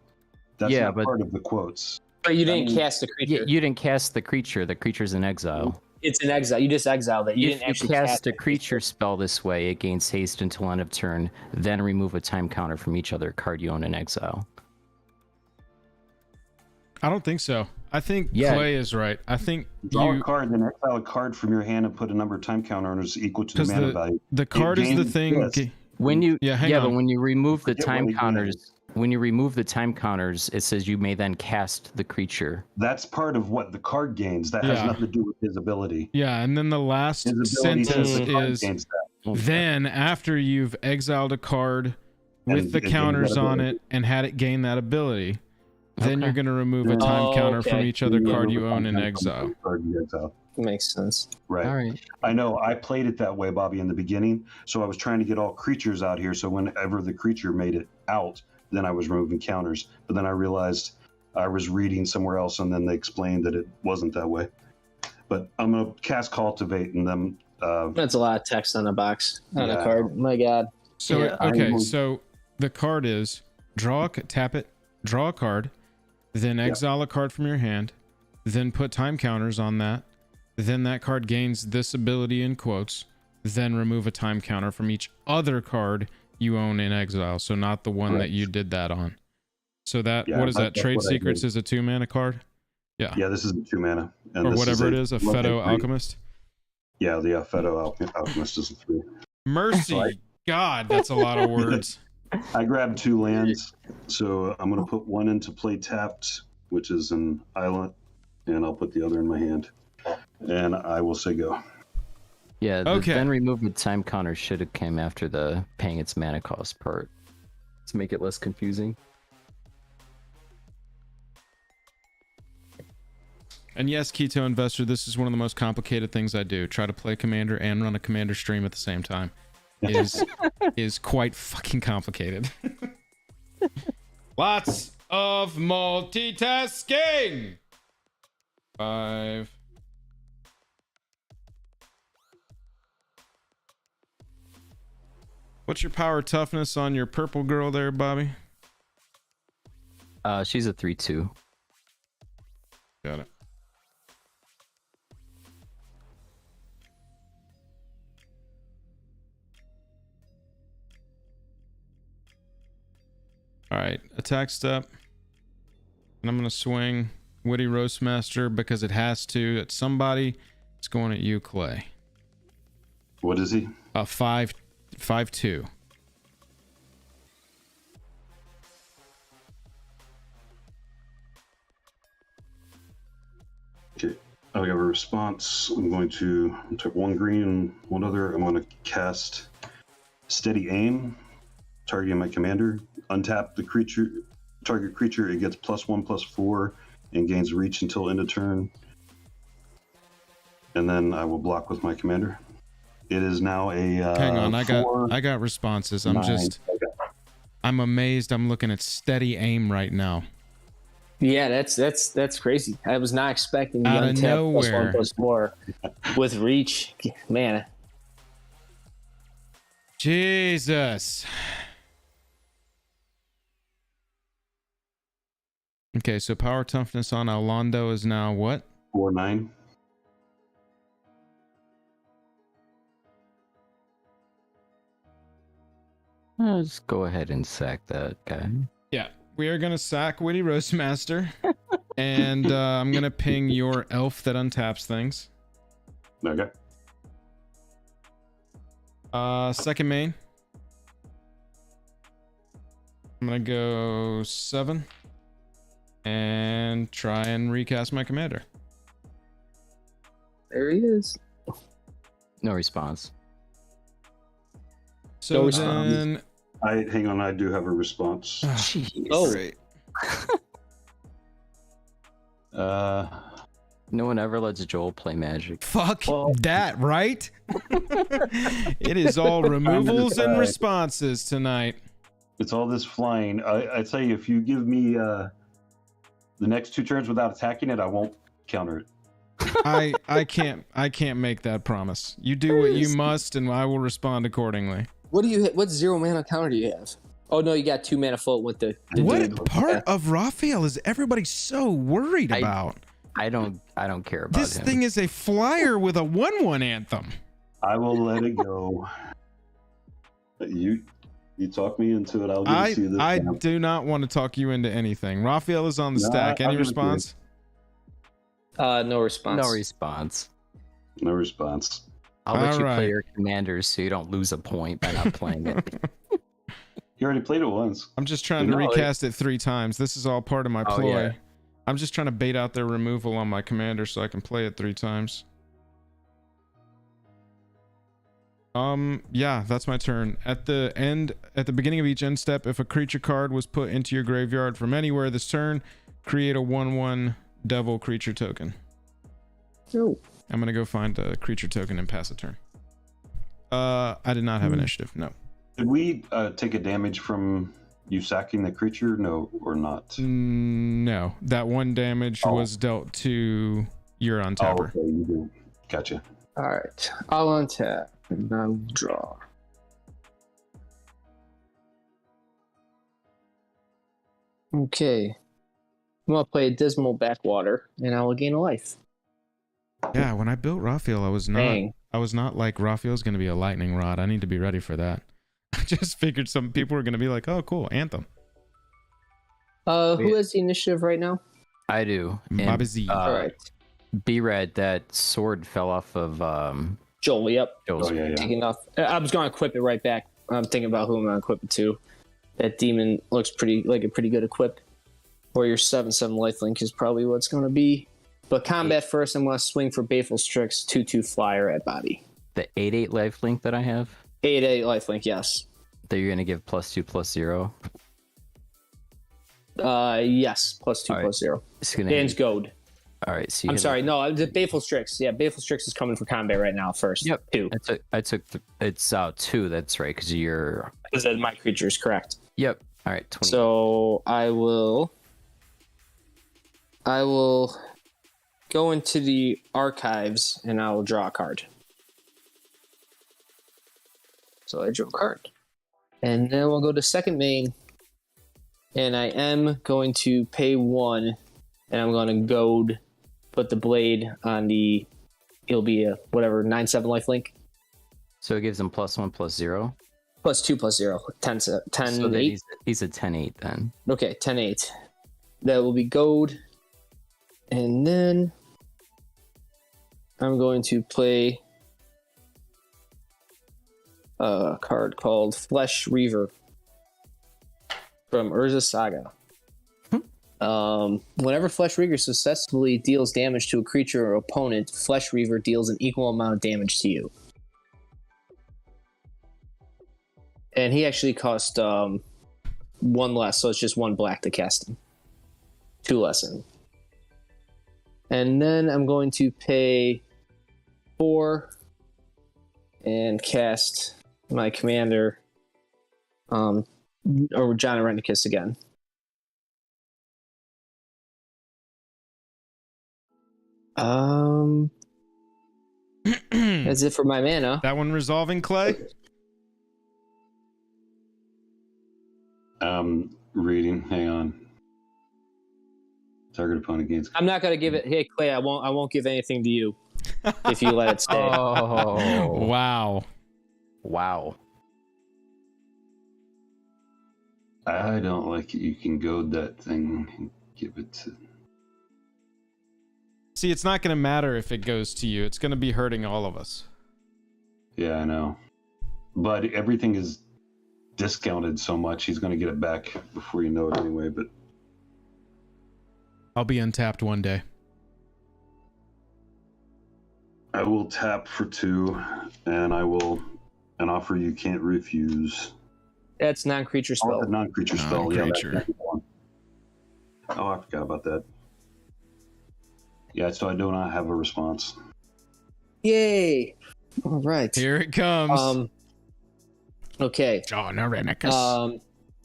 That's not part of the quotes. But you didn't cast the creature. You didn't cast the creature. The creature's in exile. It's an exile. You just exiled it. You If didn't you actually cast a it. creature spell this way, it gains haste until end of turn. Then remove a time counter from each other card you own in exile. I don't think so. I think Clay is right. I think draw a card, then exile a card from your hand and put a number of time counters equal to the mana value. The card is the thing. When you but when you remove the time counters, it says you may then cast the creature. That's part of what the card gains. That has nothing to do with his ability. Yeah, and then the last sentence is then after you've exiled a card with the counters on it and had it gain that ability, then you're going to remove a time counter from each other card you own in exile. Makes sense. Right. All right. I know. I played it that way, Bobby, in the beginning. So I was trying to get all creatures out here. So whenever the creature made it out, then I was removing counters. But then I realized I was reading somewhere else, and then they explained that it wasn't that way. But I'm going to cast Cultivate, and then... That's a lot of text on a box, on a card. My God. So, so the card is tap it, draw a card, then exile a card from your hand, then put time counters on that, then that card gains this ability in quotes, then remove a time counter from each other card you own in exile, so not the one that you did that on. So that, what is that? Trade Secrets is a 2-mana card? Yeah. Yeah, this is a 2 mana. And or whatever it is, a Feto Alchemist? Yeah, the Feto Alchemist is a 3. Mercy! God, that's a lot of words. I grabbed 2 lands, so I'm going to put one into play tapped, which is an island, and I'll put the other in my hand. And I will say go. Yeah, the Okay. then remove the time counter should have came after the paying its mana cost part to make it less confusing. And yes, Keto Investor, this is one of the most complicated things I do. Try to play Commander and run a Commander stream at the same time. Is quite fucking complicated. Lots of multitasking. 5. What's your power toughness on your purple girl there, Bobby? She's a 3/2. Got it. All right, attack step. And I'm going to swing Witty Roastmaster because it has to. It's somebody. It's going at you, Clay. What is he? 5/2. Okay, I have a response. I'm going to take 1 green and 1 other. I'm going to cast Steady Aim, targeting my commander. Untap the creature, target creature. It gets +1/+4 and gains reach until end of turn. And then I will block with my commander. It is now a. Hang on, I 4, got responses. I'm 9. just, I'm amazed. I'm looking at Steady Aim right now. Yeah, that's crazy. I was not expecting the Out of untap nowhere. +1/+4 with reach. Man, Jesus. Okay, so power toughness on Alando is now what? 4/9. Let's go ahead and sack that guy. Yeah, we are gonna sack Witty Roastmaster, and I'm gonna ping your elf that untaps things. Okay. Second main. I'm gonna go 7 and try and recast my commander. there he is. No response. So No then, Hang on. I do have a response. Jeez. Oh. great. No one ever lets Joel play Magic. Fuck Well- that, right? It is all removals and responses tonight. It's all this flying. I tell you, if you give me the next 2 turns without attacking it, I won't counter it. I can't make that promise. You do what you must, and I will respond accordingly. What 0 mana counter do you have? Oh no, you got 2 mana float with the What dude. part of Raphael is everybody so worried about? I don't care about This him. thing is a flyer with a 1/1 anthem. I will let it go. You talk me into it. I'll give it to you this I time. do not want to talk you into anything. Raphael is on the No, stack. I'll Any give it to you. response? No response. No response. No response. I'll let All you right. play your commanders so you don't lose a point by not playing it. You already played it once. I'm just trying to No, recast it 3 times. This is all part of my Oh, ploy. yeah. I'm just trying to bait out their removal on my commander so I can play it 3 times. Yeah, that's my turn. At the beginning of each end step, if a creature card was put into your graveyard from anywhere this turn, create a 1/1 devil creature token. Oh. I'm gonna go find a creature token and pass a turn. I did not have initiative. No. Did we take a damage from you sacking the creature? No, or not? No, that 1 damage Oh. was dealt to your Oh, untapper. okay, you do. Gotcha. All right, I'll untap and I'll draw. Okay, I'm gonna play Dismal Backwater, and I will gain a life. Yeah, when I built Raphael, I was not like Raphael's going to be a lightning rod. I need to be ready for that. I just figured some people were going to be like, "Oh, cool, Anthem." Who has the initiative right now? I do. Bobby Z. All right. B-Red, that sword fell off of Joel, yep. Joel's. Oh, yeah. Taking off. I was going to equip it right back. I'm thinking about who I'm going to equip it to. That demon looks like a pretty good equip. Or your 7/7 lifelink is probably what's going to be. But combat first, I'm going to swing for Baleful Strix 2/2 flyer at Bobby. The 8/8 lifelink that I have. 8/8 lifelink, yes. That you're gonna give +2/+0. Yes, +2/+0. Right. It's gonna Dan's goad. All right. So I'm sorry, no, the Baleful Strix. Yeah, Baleful Strix is coming for combat right now first. Yep. 2. It's 2. That's right, because you're. Because my creature is correct. Yep. All right. 20. So I will go into the archives and I will draw a card. So I drew a card. And then we'll go to second main. And I am going to pay 1. And I'm going to goad, put the blade on the, it'll be a whatever, 9/7 lifelink. So it gives him +1/+0. +2/+0. 10, So 8. he's a 10/8 then. Okay, 10/8. That will be goad. And then I'm going to play a card called Flesh Reaver from Urza Saga. Whenever Flesh Reaver successfully deals damage to a creature or opponent, Flesh Reaver deals an equal amount of damage to you. And he actually cost 1 less, so it's just 1 black to cast him. 2 less in. And then I'm going to pay 4 and cast my commander, or John Arenicus again. That's it for my mana. That one resolving, Clay? Reading. Hang on. Target opponent gains. I'm not gonna give it. Hey Clay, I won't give anything to you if you let it stay. Oh Wow. wow! I don't like it. You can goad that thing and give it to. See, it's not going to matter if it goes to you. It's going to be hurting all of us. Yeah, I know. But everything is discounted so much, he's going to get it back before you know it anyway. But I'll be untapped one day. I will tap for 2, and I will an offer you can't refuse. That's non-creature spell. Oh, non-creature spell. Non-creature. Yeah, that's one. Oh, I forgot about that. Yeah, so I do not have a response. Yay! All right. Here it comes. Okay. John Arenicus.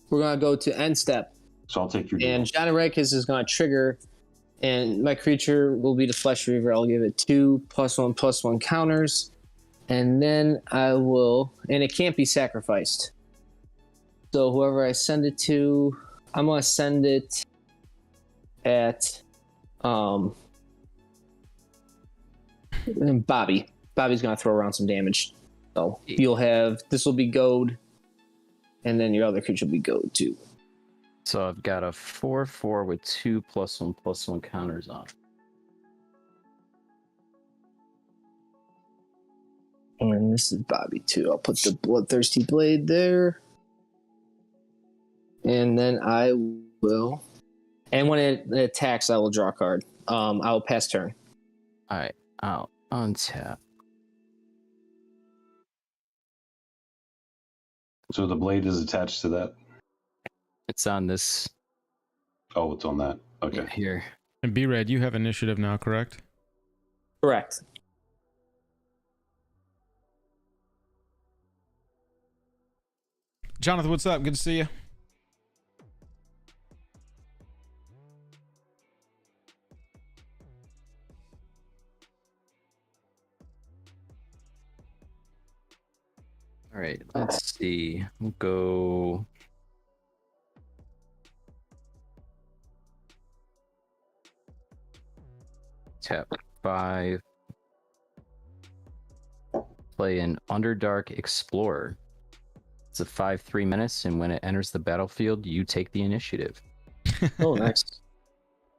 We're gonna go to end step, So I'll take your and John Arenicus is gonna trigger, and my creature will be the Flesh Reaver. I'll give it 2 +1/+1 counters, and then I will, and it can't be sacrificed. So whoever I send it to, I'm gonna send it at Bobby. Bobby's gonna throw around some damage. So you'll have, this will be goad, and then your other creature will be goad too. So I've got a 4/4 with 2 +1/+1 counters on. And this is Bobby too. I'll put the Bloodthirsty Blade there. And then I will, and when it attacks, I will draw a card. I will pass turn. All right, I'll untap. So the blade is attached to that? It's on this. Oh, it's on that. Okay. Here. And B-Red, you have initiative now, correct? Correct. Jonathan, what's up? Good to see you. All right, let's see. We'll go. Tap 5, play an Underdark Explorer. It's a 5/3 menace, and when it enters the battlefield, you take the initiative. Oh, nice.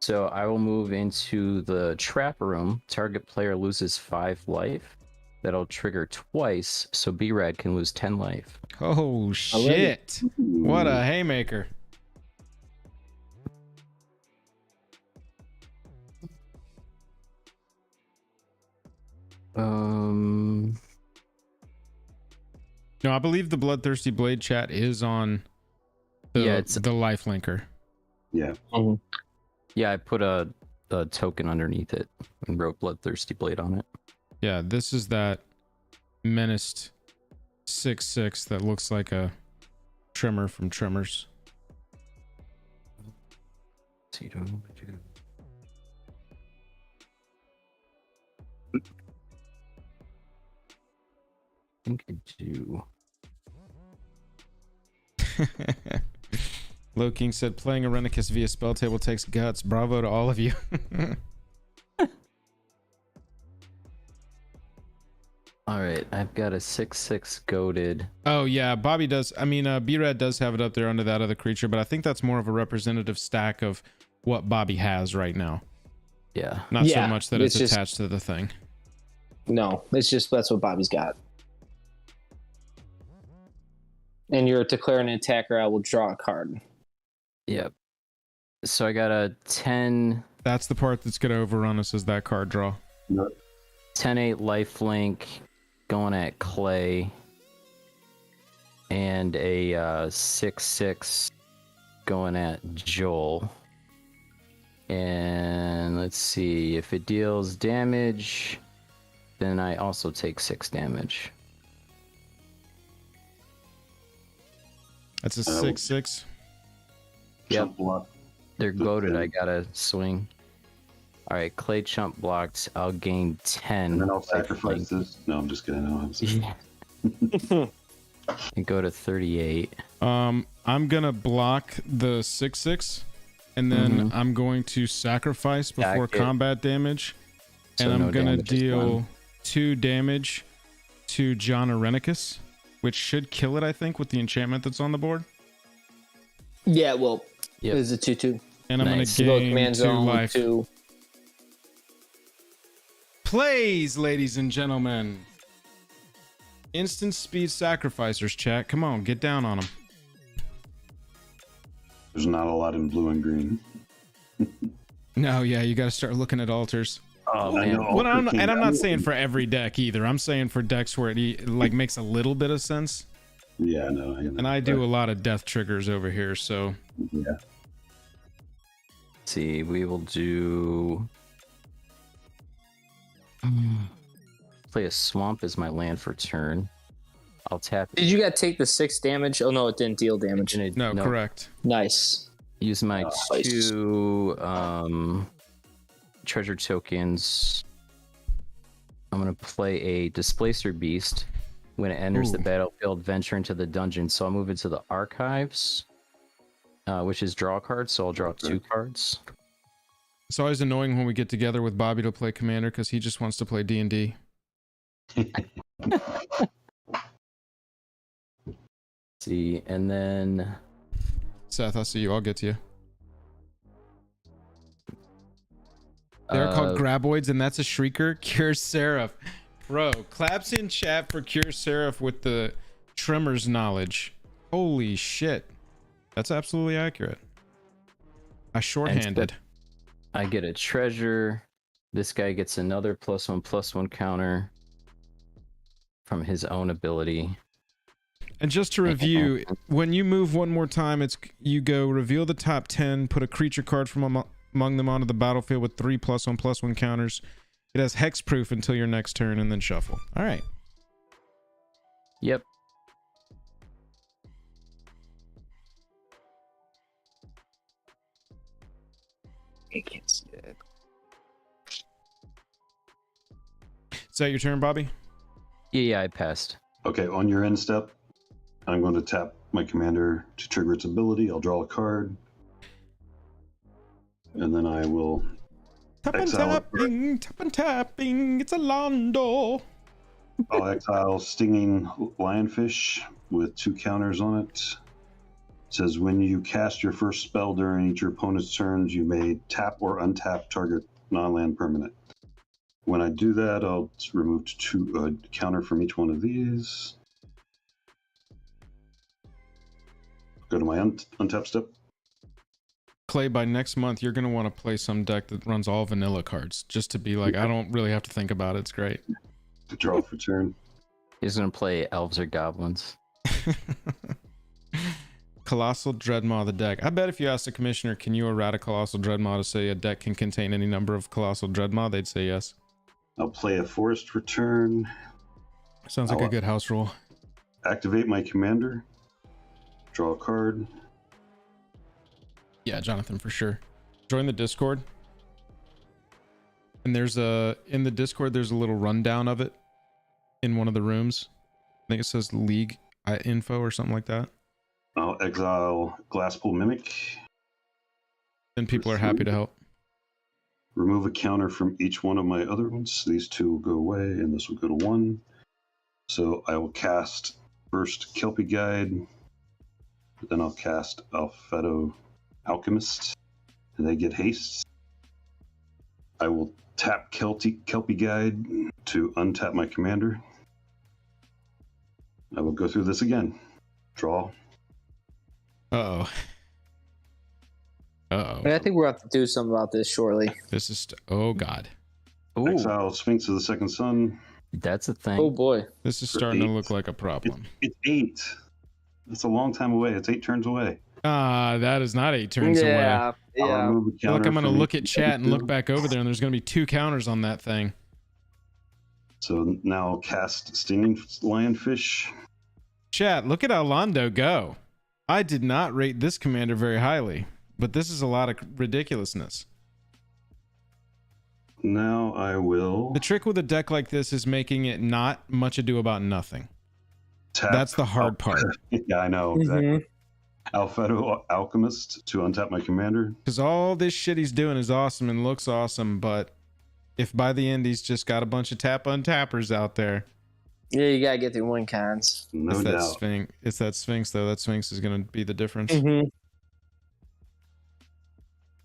So I will move into the trap room. Target player loses 5 life. That'll trigger twice, so B-Rad can lose 10 life. Oh shit! What a haymaker! No, I believe the Bloodthirsty Blade chat is on the, it's the life linker. Yeah. Yeah, I put a token underneath it and wrote Bloodthirsty Blade on it. Yeah, this is that menaced 6/6 that looks like a Tremor from Tremors. I think I do. Low King said playing Arenicus via Spelltable takes guts. Bravo to all of you. All right, I've got a 6/6 goaded. Oh yeah, Bobby does. I mean, B-Rad does have it up there under that other creature, but I think that's more of a representative stack of what Bobby has right now. Yeah. Not so Yeah, much that it's attached to the thing. No, it's just that's what Bobby's got. And you're declaring an attacker, I will draw a card. Yep. So I got a 10. That's the part that's gonna overrun us, is that card draw. 10/8 lifelink going at Clay, and a 6/6 going at Joel. And let's see, if it deals damage, then I also take 6 damage. That's a 6/6. Yep. Block. They're goaded. I gotta swing. All right, Clay chump blocked. I'll gain 10. And then I'll sacrifice this. No, I'm just kidding. No, I'm sorry. And go to 38. I'm gonna block the 6/6, and then I'm going to sacrifice before combat damage, and I'm gonna deal 2 damage to John Arenicus, which should kill it, I think, with the enchantment that's on the board. Yeah, well, Yep. it's a 2/2. And I'm Nice. gonna gain Command 2 zone life. 2. Plays, ladies and gentlemen. Instant speed sacrificers, chat. Come on, get down on them. There's not a lot in blue and green. No, yeah, you got to start looking at altars. Oh I man. know. Well, I'm not saying for every deck either. I'm saying for decks where it like makes a little bit of sense. Yeah, I know. And I do a lot of death triggers over here, so Yeah. Let's see, we will do. Play a swamp as my land for turn. I'll tap. Did you guys take the 6 damage? Oh no, it didn't deal damage. no, correct. Nice. Use my Nice. 2 treasure tokens. I'm gonna play a Displacer Beast. When it enters the battlefield, venture into the dungeon. So I'll move into the archives, which is draw cards. So I'll draw 2 cards. It's always annoying when we get together with Bobby to play Commander because he just wants to play D&D. See, and then Seth, I see you. I'll get to you. They're called Graboids, and that's a Shrieker. Cure Seraph. Bro, claps in chat for Cure Seraph with the Tremors knowledge. Holy shit. That's absolutely accurate. I shorthanded. I get a treasure. This guy gets another +1/+1 counter from his own ability. And just to review, when you move one more time, it's you go reveal the top 10, put a creature card from among them onto the battlefield with 3 +1/+1 counters. It has hexproof until your next turn, and then shuffle. All right. Yep. I can't see it. Is that your turn, Bobby? Yeah, I passed. Okay, on your end step, I'm going to tap my commander to trigger its ability. I'll draw a card. And then I will Tap and exile it. tapping, tap and tapping. It's a Londo. I'll exile Stinging Lionfish with 2 counters on it. It says when you cast your first spell during each of your opponent's turns, you may tap or untap target non-land permanent. When I do that, I'll remove 2 counter from each one of these. Go to my untap step. Clay, by next month, you're going to want to play some deck that runs all vanilla cards, just to be like, I don't really have to think about it. It's great. Draw for turn. He's gonna play elves or goblins. Colossal Dreadmaw the deck. I bet if you asked the commissioner, can you errata Colossal Dreadmaw to say a deck can contain any number of Colossal Dreadmaw, they'd say yes. I'll play a Forest for turn. Sounds like a good house rule. Activate my commander. Draw a card. Yeah, Jonathan, for sure. Join the Discord. And there's in the Discord, there's a little rundown of it in one of the rooms. I think it says league info or something like that. I'll exile Glasspool Mimic. And people are happy to help. Remove a counter from each one of my other ones. These 2 will go away, and this will go to 1. So I will cast first Kelpie Guide. Then I'll cast Alphato Alchemist, and they get haste. I will tap Kelpie Guide to untap my commander. I will go through this again. Draw. Uh-oh. I think we're going to have to do something about this shortly. This is... oh, God. Ooh, Exile Sphinx of the Second Sun. that's a thing. Oh, boy. This is starting to look like a problem. It's 8. It's a long time away. It's 8 turns away. That is not 8 turns away. Yeah. I'll I feel like I'm going to look at chat and look back over there, and there's going to be 2 counters on that thing. So now I'll cast Stinging Lionfish. Chat, look at Alando go. I did not rate this commander very highly, but this is a lot of ridiculousness. Now I will... The trick with a deck like this is making it not much ado about nothing. tap. That's the hard part. Yeah, I know. Exactly. Alphato Alchemist to untap my commander. Because all this shit he's doing is awesome and looks awesome, but if by the end he's just got a bunch of tap-untappers out there... Yeah, you gotta get through 1 cons. No doubt. Sphinx. It's that Sphinx, though. That Sphinx is going to be the difference.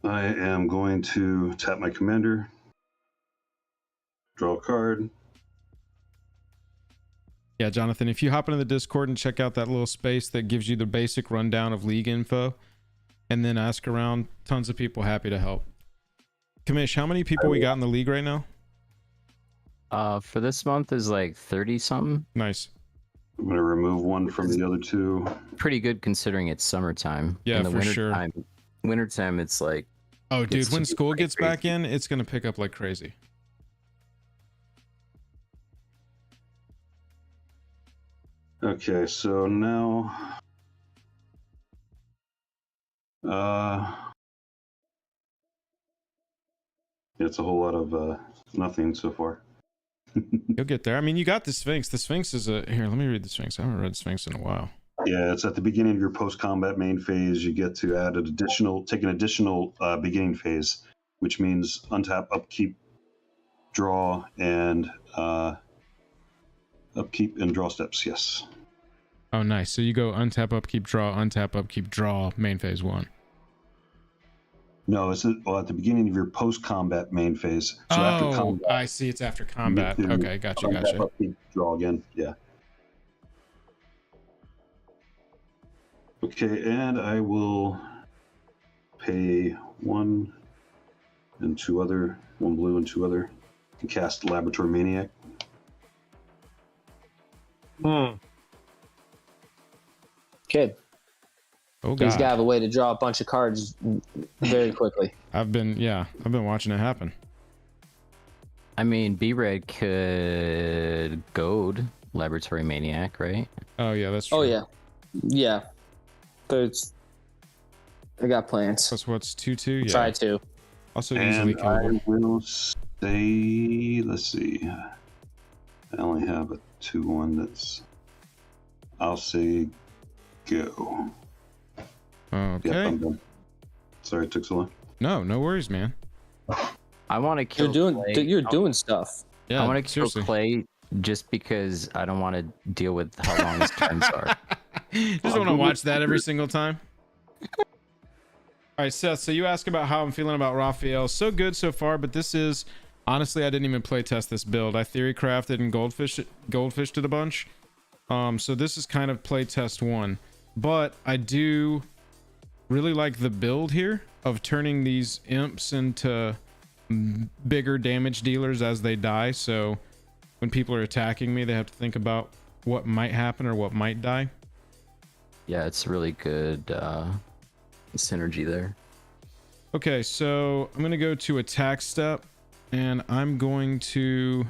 I am going to tap my commander. Draw a card. Yeah, Jonathan, if you hop into the Discord and check out that little space that gives you the basic rundown of league info, and then ask around, tons of people happy to help. Kamish, how many people we got in the league right now? For this month is like 30 something. Nice. I'm going to remove 1 from the other 2. Pretty good considering it's summertime. Yeah, in the for sure. Wintertime, it's like... Oh, dude, when school gets crazy. back in, it's going to pick up like crazy. Okay, so now... it's a whole lot of nothing so far. You'll get there. I mean, you got the Sphinx. The Sphinx is a... Here, let me read the Sphinx. I haven't read Sphinx in a while. Yeah, it's at the beginning of your post-combat main phase. You get to add take an additional beginning phase, which means untap, upkeep, draw, and upkeep and draw steps. Yes. Oh, nice. So you go untap, upkeep, draw, main phase 1. No, it's at the beginning of your post-combat main phase. So after combat, I see. It's after combat. Okay, gotcha. Upkeep, draw again. Yeah. Okay, and I will pay 1 and 2 other, 1 blue and 2 other, and cast Laboratory Maniac. Good. Oh, God. He's got a way to draw a bunch of cards very quickly. I've been watching it happen. I mean, B-Red could goad Laboratory Maniac, right? Oh, yeah, that's true. Oh, yeah. Yeah. But I got plans. Plus what's 2/2? Yeah. Try to. Also easily And I killable. will say, let's see. I only have a 2/1 that's, I'll say go. Okay. Yep, I'm done. Sorry it took so long. No worries, man. I want to kill You're Clay. doing stuff. Yeah, I want to kill seriously. Clay just because I don't want to deal with how long his turns are. Just want to watch that every single time. All right, Seth, so you ask about how I'm feeling about Raphael. So good so far, but this is honestly, I didn't even play test this build. I theory crafted and goldfished it a bunch. So this is kind of play test 1, but I do really like the build here of turning these imps into bigger damage dealers as they die. So when people are attacking me, they have to think about what might happen or what might die. Yeah, it's really good synergy there. Okay, so I'm gonna go to attack step, and I'm going to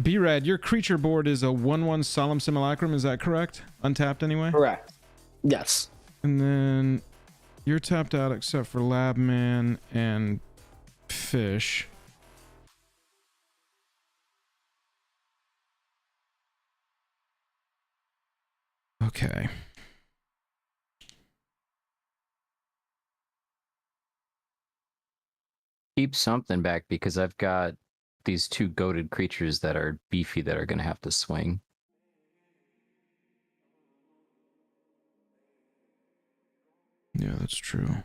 B-Rad. Your creature board is a 1/1 Solemn Simulacrum, is that correct? Untapped anyway? Correct. Yes. And then you're tapped out except for Labman and Fish. Okay. Keep something back because I've got these 2 goated creatures that are beefy that are going to have to swing. Yeah, that's true.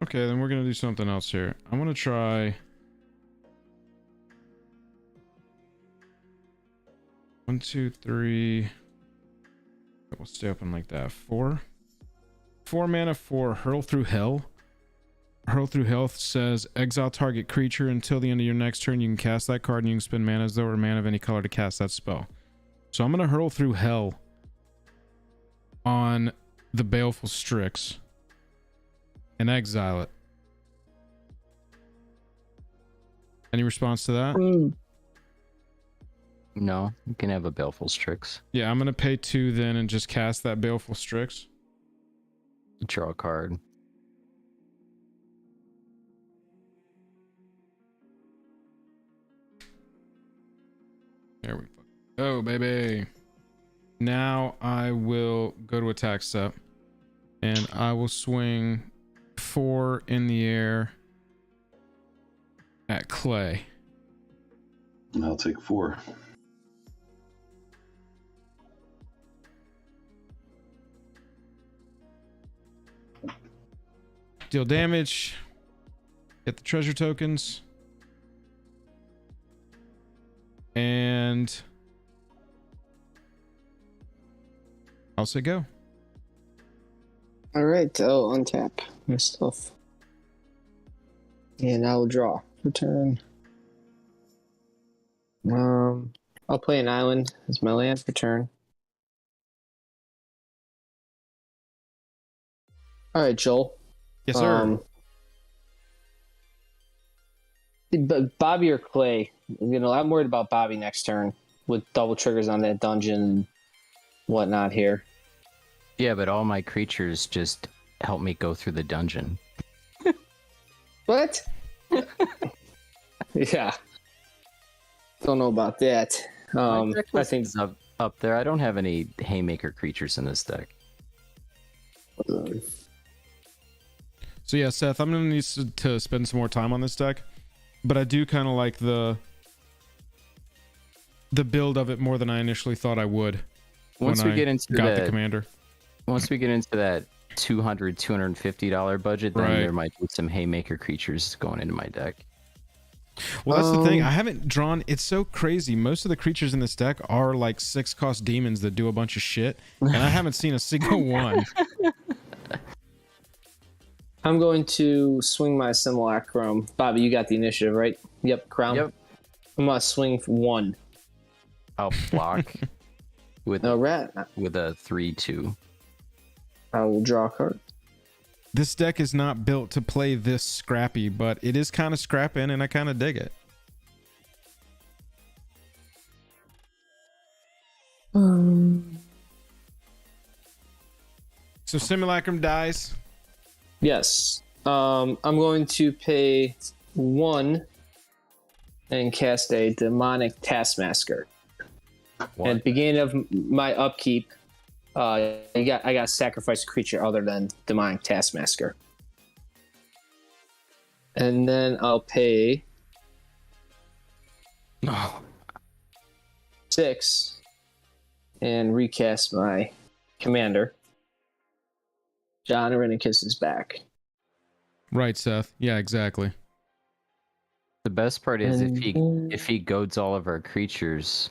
Okay, then we're gonna do something else here. I'm gonna try 1, 2, 3. We'll stay open like that. 4 mana for Hurl Through Hell. Hurl Through Hell says exile target creature until the end of your next turn. You can cast that card and you can spend mana as though or mana of any color to cast that spell. So I'm gonna Hurl Through Hell on the Baleful Strix and exile it. Any response to that? No, you can have a Baleful Strix. Yeah, I'm gonna pay 2 then and just cast that Baleful Strix. Draw a card. There we go, baby. Now I will go to attack step, and I will swing 4 in the air at Clay. And I'll take 4. Deal damage. Get the treasure tokens. And I'll say go. All right, I'll untap my stuff. And I'll draw. Return. I'll play an island as my land for turn. All right, Joel. Yes, sir. But Bobby or Clay? You know, I'm worried about Bobby next turn with double triggers on that dungeon and whatnot here. Yeah, but all my creatures just help me go through the dungeon. What? Yeah. Don't know about that. I think It's up there. I don't have any Haymaker creatures in this deck. So yeah, Seth, I'm gonna need to spend some more time on this deck, but I do kind of like the build of it more than I initially thought I would. Once we get into the commander. Once we get into that $250 budget, then there might be some Haymaker creatures going into my deck. Well, that's the thing. I haven't drawn. It's so crazy. Most of the creatures in this deck are like 6-cost demons that do a bunch of shit, and I haven't seen a single one. I'm going to swing my Simulacrum. Bobby, you got the initiative, right? Yep, Crown. Yep. I'm going to swing for 1. I'll block with No rat. with a 3/2. I will draw a card. This deck is not built to play this scrappy, but it is kind of scrapping, and I kind of dig it. So Simulacrum dies. Yes. I'm going to pay 1 and cast a demonic taskmaster. What? At the beginning of my upkeep, I got to sacrifice a creature other than demonic taskmaster. And then I'll pay No. 6 and recast my commander. John Irenicus is back. Right, Seth. Yeah, exactly. The best part is And if he goads all of our creatures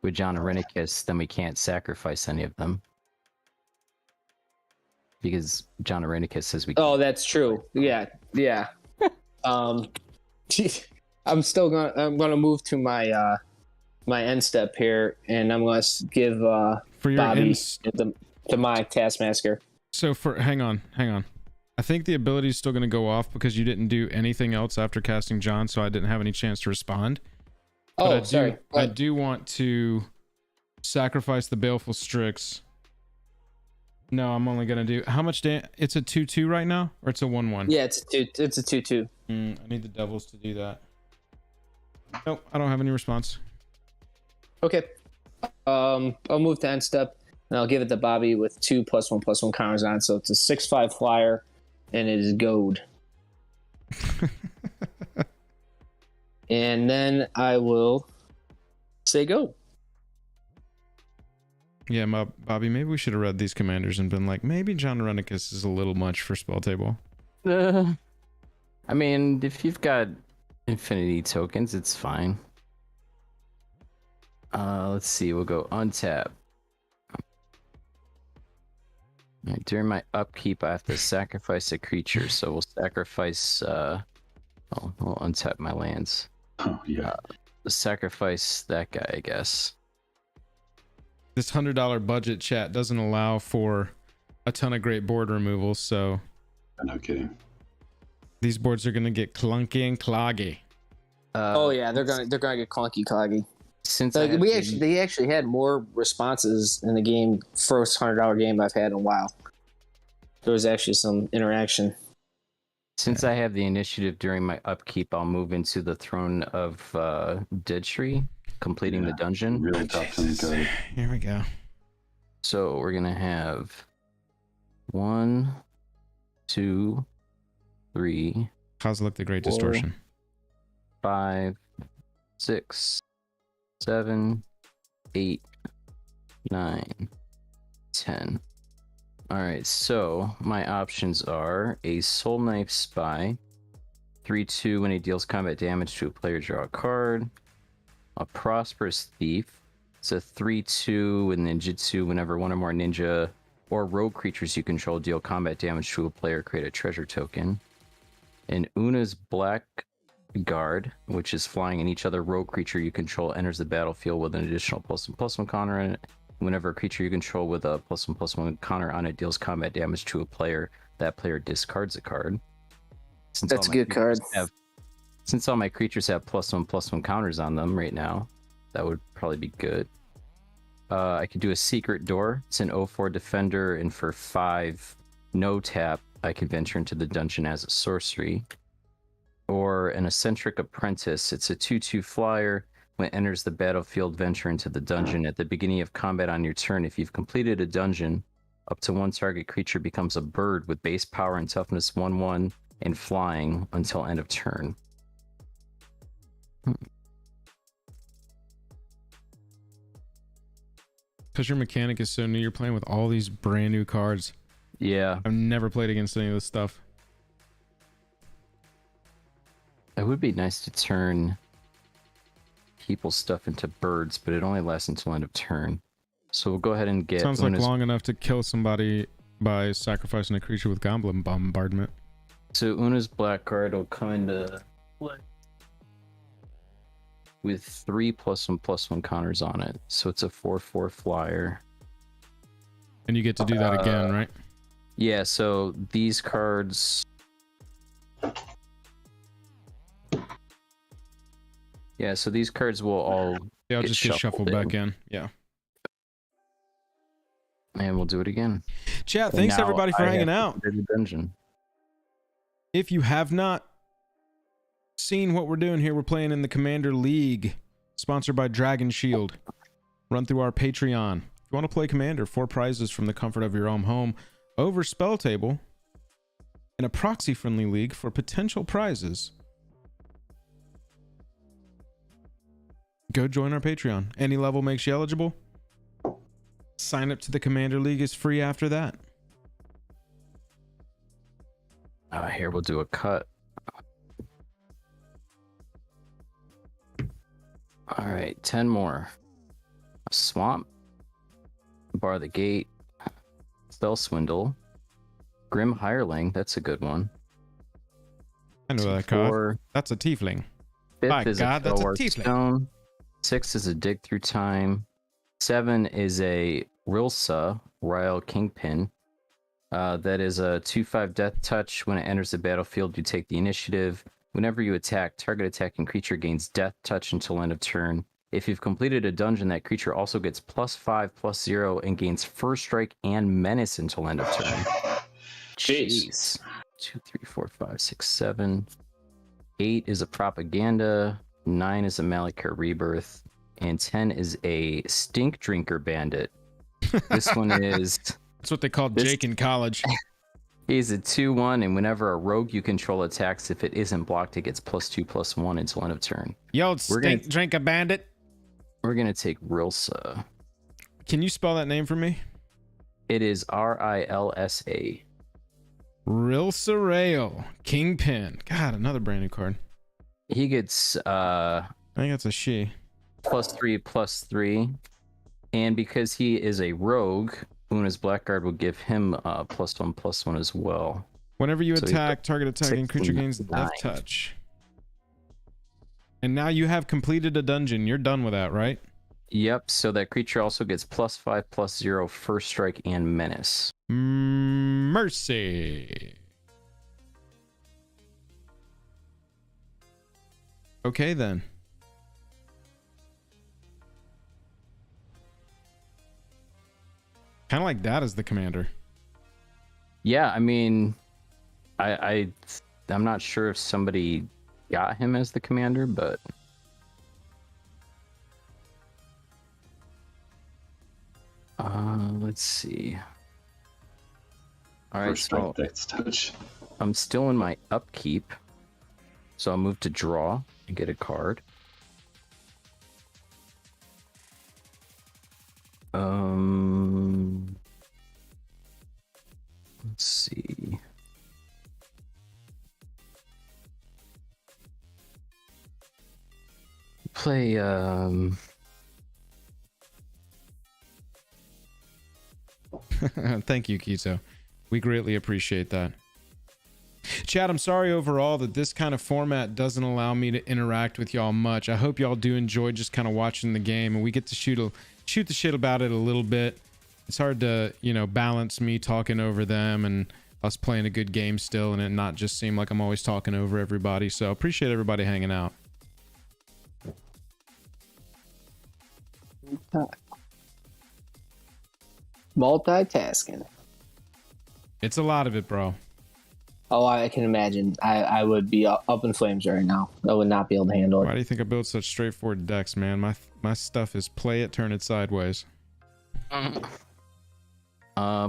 with John Irenicus, then we can't sacrifice any of them. Because John Irenicus says we can't. Oh, that's true. Yeah. I'm gonna move to my my end step here, and I'm gonna give For your Bobby the my taskmaster. So hang on. I think the ability is still going to go off because you didn't do anything else after casting John, so I didn't have any chance to respond. But Sorry. I do want to sacrifice the Baleful Strix. No, I'm only going to do how much damage? It's a 2/2 right now, or it's a 1/1? Yeah, it's a 2/2. I need the Devils to do that. Nope, I don't have any response. Okay. I'll move to end step, and I'll give it to Bobby with 2 +1/+1 counters on. So it's a 6/5 flyer, and it is gold. And then I will say go. Yeah, Bobby, maybe we should have read these commanders and been like, maybe John Irenicus is a little much for Spelltable. I mean, if you've got infinity tokens, it's fine. Let's see, we'll go untap. Right, during my upkeep, I have to sacrifice a creature, so we'll sacrifice, we'll untap my lands. Oh, yeah. Sacrifice that guy, I guess. This $100 budget, chat, doesn't allow for a ton of great board removals, so No kidding. these boards are gonna get clunky and cloggy. Oh yeah, they're gonna get clunky cloggy. Since Like, they actually had more responses in the game, first $100 game I've had in a while. There was actually some interaction. Since I have the initiative during my upkeep, I'll move into the Throne of Deadtree, completing the dungeon. Really tough to code. Here we go. So we're gonna have 1, 2, 3, Kozilek the Great 4, Distortion. 5, 6, 7, 8, 9, 10. Alright, so my options are a Soul Knife Spy, 3/2 when it deals combat damage to a player, draw a card. A Prosperous Thief, it's a 3/2 with ninjutsu. Whenever one or more ninja or rogue creatures you control deal combat damage to a player, create a treasure token. And Una's Blackguard, which is flying, and each other rogue creature you control enters the battlefield with an additional +1/+1 counter on it. Whenever a creature you control with a +1/+1 counter on it deals combat damage to a player, that player discards a card. That's a good card. Since all my creatures have +1/+1 counters on them right now, that would probably be good. I could do a Secret Door. It's an 0/4 defender, and for 5 no tap, I can venture into the dungeon as a sorcery. Or an Eccentric Apprentice. It's a 2/2 flyer. When it enters the battlefield, venture into the dungeon. At the beginning of combat on your turn, if you've completed a dungeon, up to 1 target creature becomes a bird with base power and toughness 1/1 and flying until end of turn. Because your mechanic is so new, you're playing with all these brand new cards. Yeah. I've never played against any of this stuff. It would be nice to turn people's stuff into birds, but it only lasts until end of turn. So we'll go ahead and get... Sounds like long enough to kill somebody by sacrificing a creature with Goblin Bombardment. So Una's Blackguard will come into play with 3 +1/+1 counters on it. So it's a 4/4 flyer. And you get to do that again, right? Yeah, so these cards... Yeah, so these cards will all They'll just get shuffled back in. Yeah. And we'll do it again. Chat, thanks everybody for hanging out. The dungeon. If you have not seen what we're doing here, we're playing in the Commander League, sponsored by Dragon Shield. Run through our Patreon. If you want to play Commander, 4 prizes from the comfort of your own home over Spelltable in a proxy-friendly league for potential prizes. Go join our Patreon. Any level makes you eligible. Sign up to the Commander League is free after that. Here we'll do a cut. All right, 10 more. Swamp, Bar the Gate, Spell Swindle, Grim Hireling. That's a good one. I know that card. That's a tiefling. 5th My is God, a that's a Forward tiefling. Stone. 6 is a Dig Through Time. 7 is a Rilsa, Royal Kingpin. That is a 2/5 Death Touch. When it enters the battlefield, you take the initiative. Whenever you attack, target attacking creature gains Death Touch until end of turn. If you've completed a dungeon, that creature also gets +5/+0 and gains First Strike and Menace until end of turn. Jeez. 2, 3, 4, 5, 6, 7. 8 is a Propaganda. 9 is a Malachir Rebirth. And 10 is a Stink Drinker Bandit. This one is... That's what they called Jake in college. He's a 2/1, and whenever a rogue you control attacks, if it isn't blocked, it gets +2/+1 until end of turn. Yo, Stink Drinker Bandit. We're gonna take Rilsa. Can you spell that name for me? It is Rilsa. Rilsa Rail. Kingpin. God, another brand new card. He gets I think that's a she. +3/+3, and because he is a rogue, Una's Blackguard will give him +1/+1 as well. Whenever you So attack, target attacking 6 creature and gains Death 9. Touch. And now you have completed a dungeon. You're done with that, right? Yep, so that creature also gets +5/+0 First Strike and Menace. Mercy. Okay, then. Kind of like that as the commander. Yeah, I mean, I'm not sure if somebody got him as the commander, but let's see. All right, so Death Touch. I'm still in my upkeep, so I'll move to draw and get a card. Let's see. Play Thank you, Kito. We greatly appreciate that. Chat, I'm sorry overall that this kind of format doesn't allow me to interact with y'all much. I hope y'all do enjoy just kind of watching the game, and we get to shoot the shit about it a little bit. It's hard to, you know, balance me talking over them and us playing a good game still, and it not just seem like I'm always talking over everybody. So appreciate everybody hanging out. Multitasking. It's a lot of it, bro. Oh, I can imagine. I would be up in flames right now. I would not be able to handle Why it. do you think I build such straightforward decks, man? My stuff is play it, turn it sideways.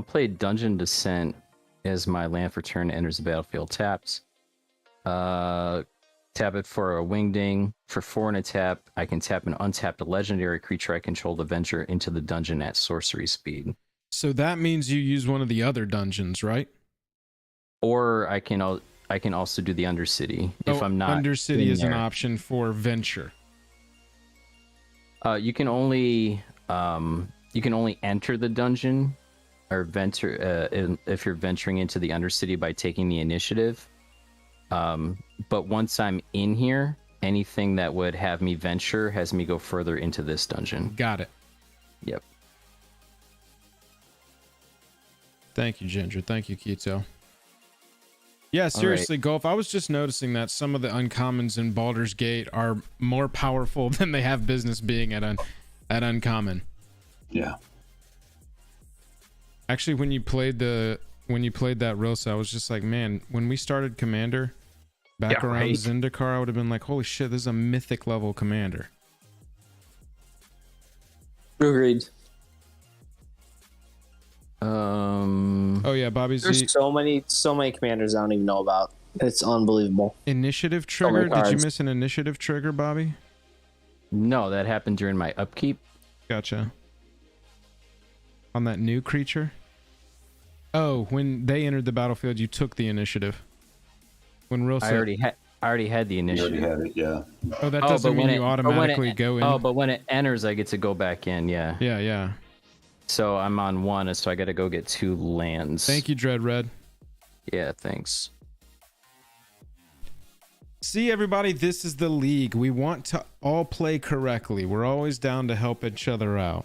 play Dungeon Descent as my land for turn enters the battlefield taps. Tap it for a Wingding. For 4 and a tap, I can tap an untapped legendary creature I control to venture into the dungeon at sorcery speed. So that means you use one of the other dungeons, right? Or I can also do the Undercity if I'm not. Undercity is an option for venture. You can only enter the dungeon or venture if you're venturing into the Undercity by taking the initiative. But once I'm in here, anything that would have me venture has me go further into this dungeon. Got it. Yep. Thank you, Ginger. Thank you, Kito. Yeah, seriously, Golf. I was just noticing that some of the uncommons in Baldur's Gate are more powerful than they have business being at uncommon. Yeah. Actually, when when you played that Rosa, I was just like, man, when we started Commander back around Zendikar, I would have been like, holy shit, this is a mythic level Commander. Agreed. Oh yeah, Bobby Z. There's so many commanders I don't even know about. It's unbelievable. Initiative trigger. Did you miss an initiative trigger, Bobby? No, that happened during my upkeep. Gotcha. On that new creature? Oh, when they entered the battlefield, you took the initiative. When Rosa... I already had the initiative. You already had it, yeah. Oh, that doesn't mean you automatically go in. Oh, but when it enters, I get to go back in, yeah. Yeah. So I'm on 1, so I got to go get 2 lands. Thank you, Dread Red. Yeah, thanks. See, everybody, this is the league. We want to all play correctly. We're always down to help each other out.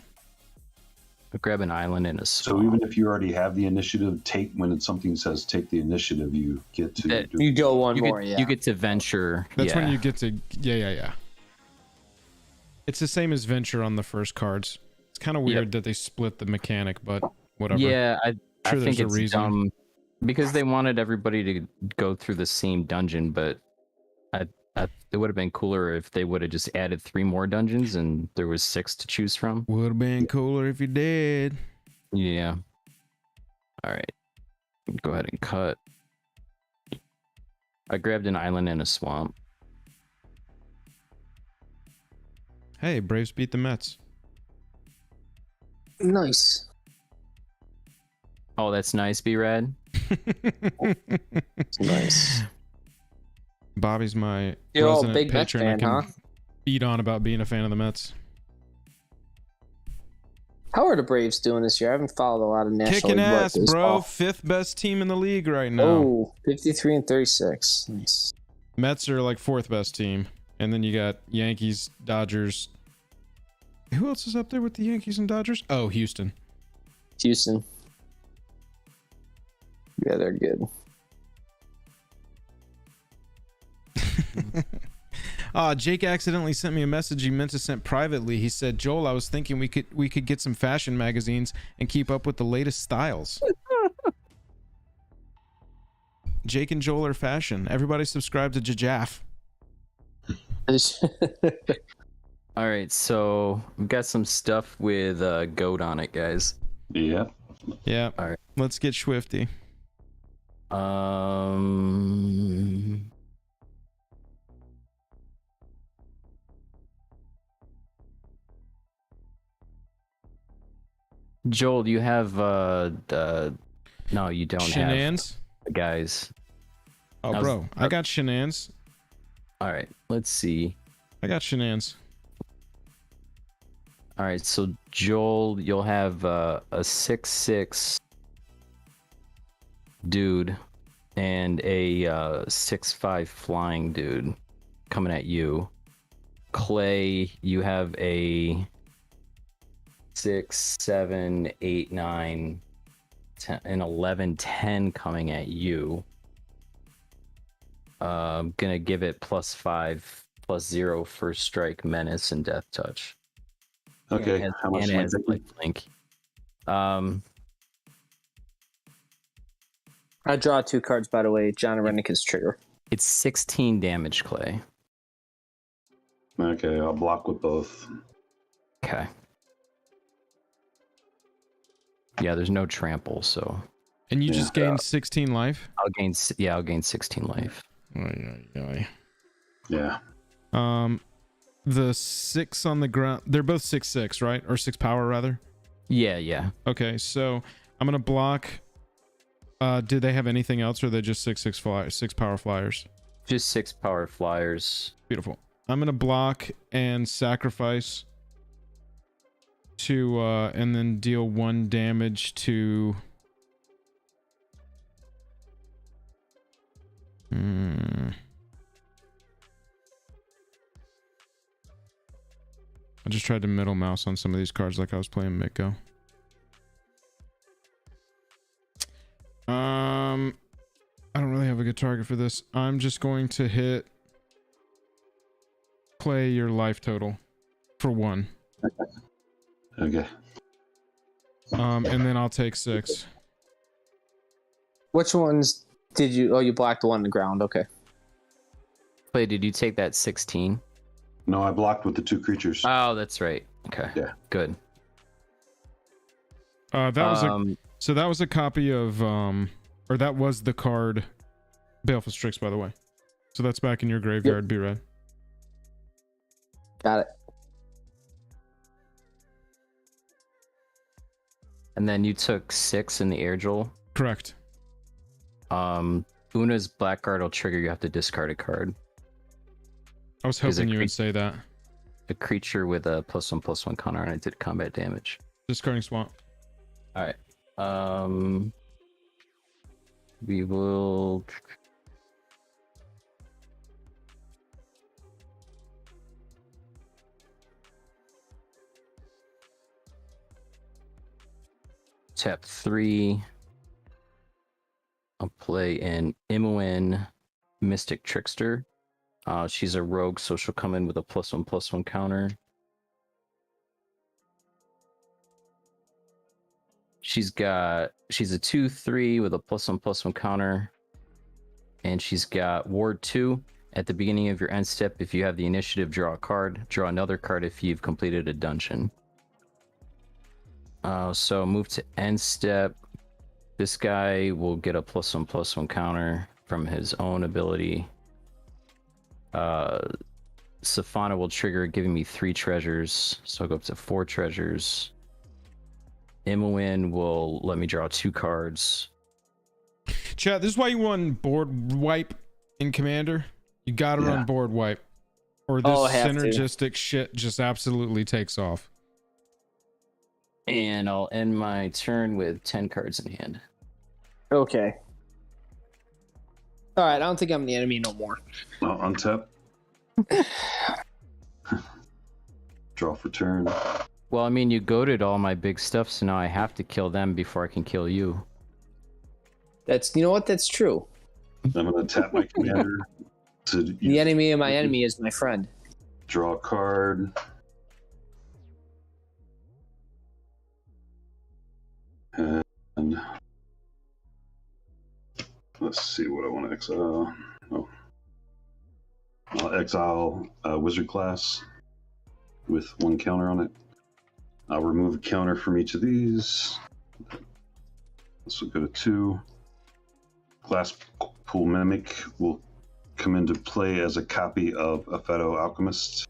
I'll grab an island and a swamp. So even if you already have the initiative, when something says take the initiative, you get to You go one more, yeah. You get to venture. That's when you get to... Yeah. It's the same as venture on the first cards. It's kind of weird that they split the mechanic, but whatever. Yeah, I think it's a reason. dumb because they wanted everybody to go through the same dungeon, but it would have been cooler if they would have just added 3 more dungeons and there was 6 to choose from. Would have been cooler if you did. Yeah. All right. Go ahead and cut. I grabbed an island and a swamp. Hey, Braves beat the Mets. Nice. Oh, that's nice, B-Rad. Nice. Bobby's my You're all resident big Mets patron. fan, I can huh? beat on about being a fan of the Mets. How are the Braves doing this year? I haven't followed a lot of National Kicking League ass, baseball. bro. 5th best team in the league right now. Oh, 53-36. Nice. Mets are like 4th best team. And then you got Yankees, Dodgers. Who else is up there with the Yankees and Dodgers? Oh, Houston. Houston. Yeah, they're good. Jake accidentally sent me a message he meant to send privately. He said, Joel, I was thinking we could get some fashion magazines and keep up with the latest styles. Jake and Joel are fashion. Everybody subscribe to Jajaff. All right, so we've got some stuff with goat on it, guys. Yeah. Yeah. All right. Let's get swifty. Joel, do you have no, you don't Shenanigans? have guys. Oh, bro, I got Shenanigans. All right, let's see. I got Shenanigans. All right, so Joel, you'll have a 6/6 dude and a 6/5 flying dude coming at you. Clay, you have a 6, 7, 8, 9, 10, and 11, 10 coming at you. I'm gonna give it +5, +0 first strike, menace, and death touch. Okay. And How much it am I has taking? lifelink. I draw 2 cards, by the way. John Rennick's trigger. It's 16 damage, Clay. Okay, I'll block with both. Okay. Yeah, there's no trample, so And you just gained 16 life? I'll gain 16 life. Yeah. The 6 on the ground, they're both 6/6, right? Or 6 power, rather? Yeah. Okay, so I'm gonna block. Did they have anything else, or are they just 6 power flyers? Just 6 power flyers. Beautiful. I'm gonna block and sacrifice to and then deal 1 damage to I just tried to middle mouse on some of these cards like I was playing Mitko. I don't really have a good target for this. I'm just going to hit play your life total for 1. Okay. And then I'll take 6. Which ones did you? Oh, you blocked the one on the ground. Okay. Wait, did you take that 16? No, I blocked with the 2 creatures. Oh, that's right. Okay. Yeah. Good. That was so that was a copy of or that was the card Baleful Strix, by the way. So that's back in your graveyard, B-Red. Got it. And then you took 6 in the air jewel. Correct. Una's black card will trigger. You have to discard a card. I was hoping you would say that. A creature with a +1/+1 counter and it did combat damage. Discarding swamp. All right. We will. Tap 3. I'll play an Imoen Mystic Trickster. She's a rogue, so she'll come in with a +1/+1 counter. She's a 2/3 with a +1/+1 counter. And she's got Ward 2. At the beginning of your end step, if you have the initiative, draw a card. Draw another card if you've completed a dungeon. So move to end step. This guy will get a +1/+1 counter from his own ability. Safana will trigger, giving me 3 treasures, so I'll go up to 4 treasures. Imoen will let me draw 2 cards. Chat, this is why you won board wipe in Commander. You gotta run board wipe, or this synergistic shit just absolutely takes off. And I'll end my turn with 10 cards in hand. Okay. All right, I don't think I'm the enemy no more. Untap. Draw for turn. Well, I mean, you goaded all my big stuff, so now I have to kill them before I can kill you. You know what? That's true. I'm going to tap my commander. The enemy of my enemy is my friend. Draw a card. And let's see what I want to exile. Oh. I'll exile Wizard class with 1 counter on it. I'll remove a counter from each of these. This will go to 2. Glass Pool Mimic will come into play as a copy of Apheto Alchemist.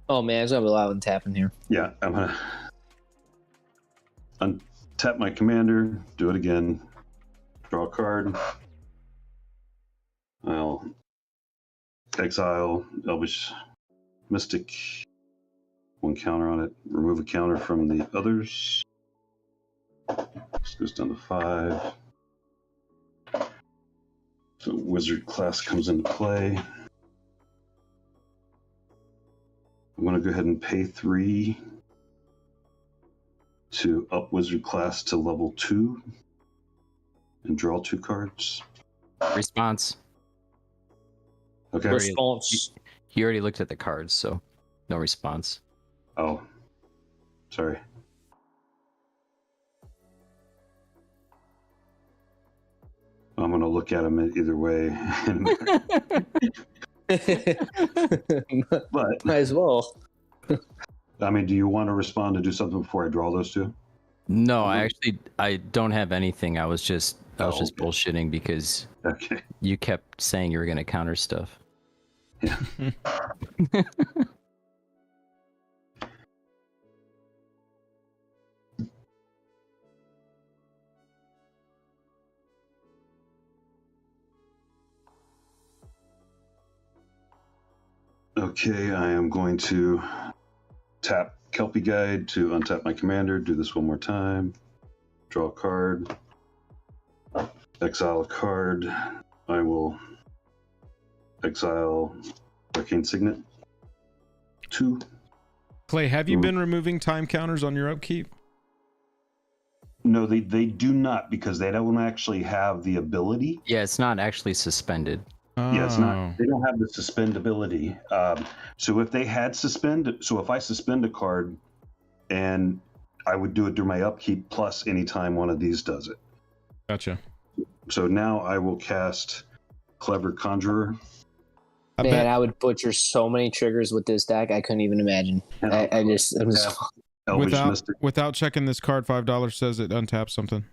Oh man, there's gonna be a lot of tapping here. Yeah, I'm gonna untap my commander, do it again, draw a card. I'll exile Elvish Mystic, 1 counter on it, remove a counter from the others. This goes down to 5. So Wizard class comes into play. I'm going to go ahead and pay 3 to up Wizard class to level 2 and draw 2 cards. Response. Okay. Response. You already looked at the cards, so no response. Oh, sorry. I'm going to look at them either way. But might as well. I mean, do you want to respond to do something before I draw those 2? No, I don't have anything. I was just bullshitting because you kept saying you were going to counter stuff. Yeah. Okay, I am going to tap Kelpie Guide to untap my commander. Do this one more time. Draw a card. Exile a card. I will exile Arcane Signet. 2. Clay, have you been removing time counters on your upkeep? No, they do not, because they don't actually have the ability. Yeah, it's not actually suspended. Yeah, it's not. They don't have the suspend ability. So if they had suspend, so if I suspend a card and I would do it during my upkeep plus anytime one of these does it. Gotcha. So now I will cast Clever Conjurer. I would butcher so many triggers with this deck. I couldn't even imagine. I'm just Elvish Mystic. Without checking this card, $5 says it untaps something.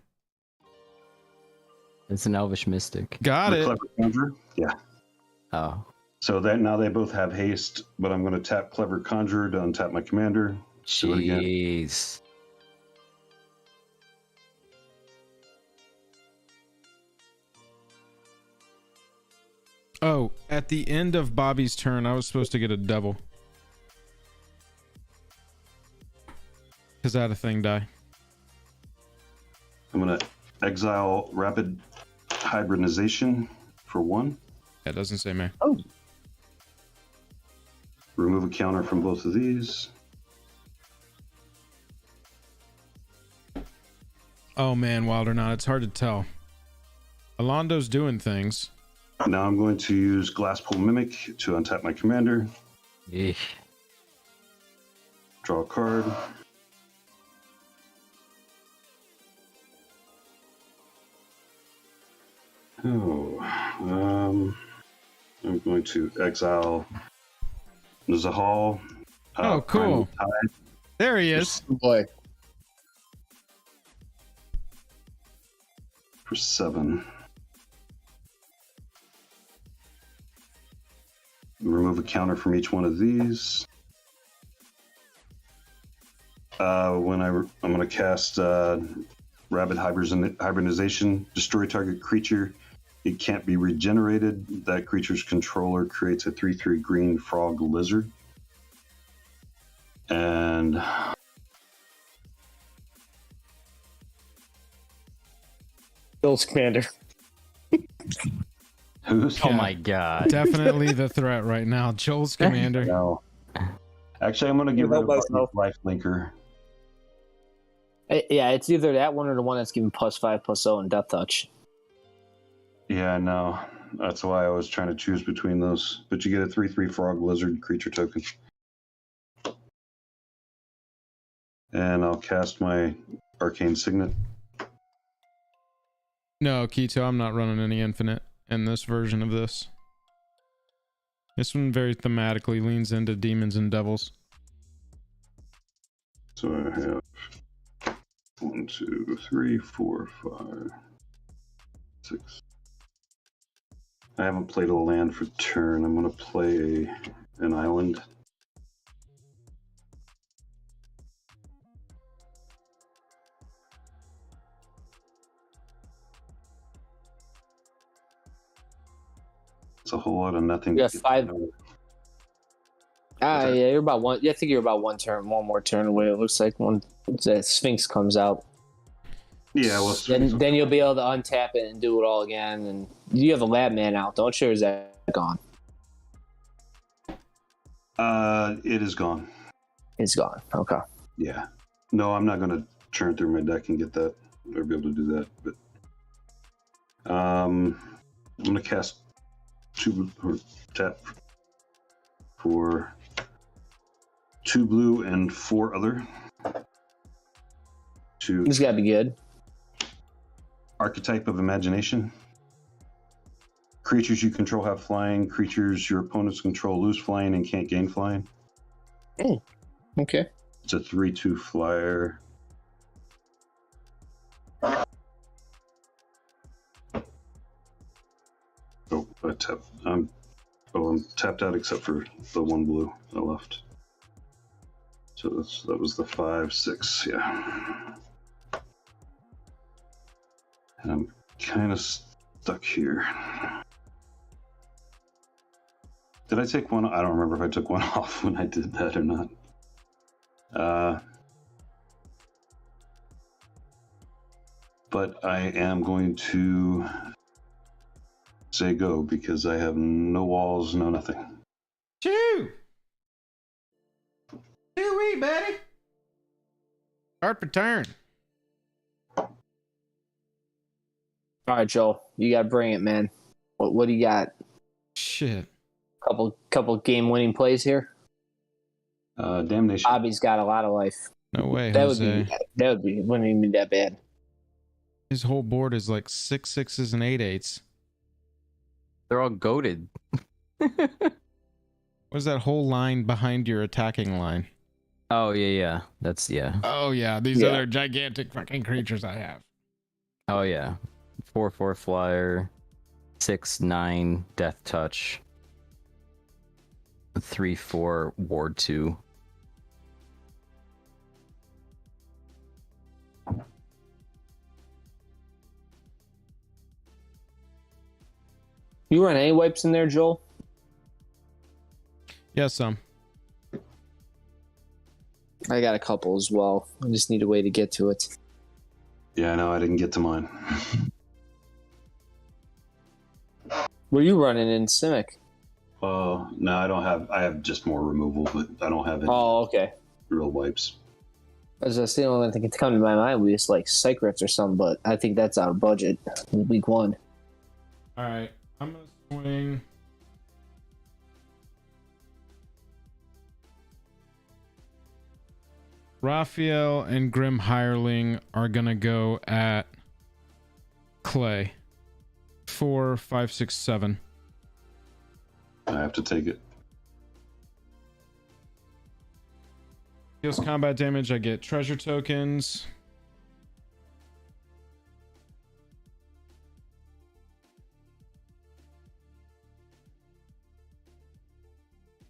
It's an Elvish Mystic. Got it. Clever Conjurer? Yeah. Oh. So that now they both have haste, but I'm going to tap Clever Conjurer to untap my commander. Do it again. Jeez. Oh, at the end of Bobby's turn, I was supposed to get a devil. Because I had a thing die. I'm going to exile Rapid Hybridization for 1. That doesn't say me. Oh. Remove a counter from both of these. Oh man, wild or not, it's hard to tell. Alondo's doing things. Now I'm going to use Glasspool Mimic to untap my commander. Eesh. Draw a card. Oh, I'm going to exile Zahal. Oh, cool. There he is. boy. For 7. Remove a counter from each one of these. I'm going to cast Rabid Hybridization. Destroy target creature. It can't be regenerated. That creature's controller creates a 3/3 green frog lizard. And Bill's commander. who's? Oh my god. Definitely the threat right now. Joel's commander. No. Actually, I'm going to get rid of myself. Life Linker. Yeah, it's either that one or the one that's giving +5/+0 and Death Touch. Yeah, no. That's why I was trying to choose between those. But you get a 3/3 frog lizard creature token. And I'll cast my Arcane Signet. No, Keto, I'm not running any infinite in this version of this. This one very thematically leans into demons and devils. So I have 1, 2, 3, 4, 5, 6. I haven't played a land for turn. I'm going to play an island. It's a whole lot of nothing. You got 5. Yeah, you're about one. Yeah, I think you're about one more turn away. It looks like when the Sphinx comes out. Yeah, well, then you'll be able to untap it and do it all again. And you have a lab man out, don't you? Or is that gone? It is gone. It's gone. Okay. Yeah. No, I'm not going to churn through my deck and get that or be able to do that. But I'm going to cast 2 or tap for 2 blue and 4 other. This gotta be good. Archetype of Imagination. Creatures you control have flying. Creatures your opponents control lose flying and can't gain flying. Oh, okay. It's a 3/2 flyer. Oh, I'm tapped out except for the 1 blue I left. So that was the 5, 6, yeah. And I'm kind of stuck here. Did I take one? I don't remember if I took one off when I did that or not. But I am going to say go because I have no walls, no nothing. Chew! Chew-wee, buddy! Start per turn. All right, Joel, you gotta bring it, man. What do you got? Shit. Couple game winning plays here. Damnation. Bobby's got a lot of life. No way, That Jose. wouldn't even be that bad. His whole board is like 6 6s and 8 8s. They're all goated. What's that whole line behind your attacking line? Oh yeah. That's Oh yeah, these other gigantic fucking creatures I have. Oh yeah. 4/4 flyer, 6/9 death touch, 3/4 ward 2. You run any wipes in there, Joel? Yeah, some. I got a couple as well. I just need a way to get to it. Yeah, no, I didn't get to mine. What are you running in Simic? No, I don't have. I have just more removal, but I don't have any Oh, okay. real wipes. As I was the only thing that come to my mind was like Psych Rifts or something, but I think that's out of budget. Week 1. All right, I'm gonna swing. Raphael and Grim Hireling are gonna go at Clay. 4, 5, 6, 7. I have to take it. Deals combat damage. I get treasure tokens.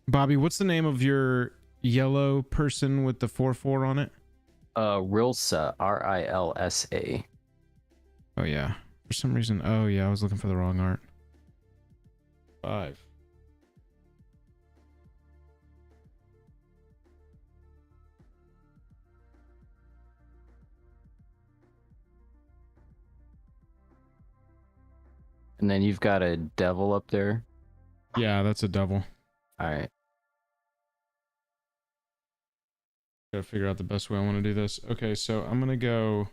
Bobby, what's the name of your yellow person with the 4/4 on it? Rilsa, Rilsa. Oh yeah. For some reason. Oh yeah, I was looking for the wrong art. 5. And then you've got a devil up there. Yeah, that's a devil. All right. Gotta figure out the best way I want to do this. Okay, so I'm gonna go.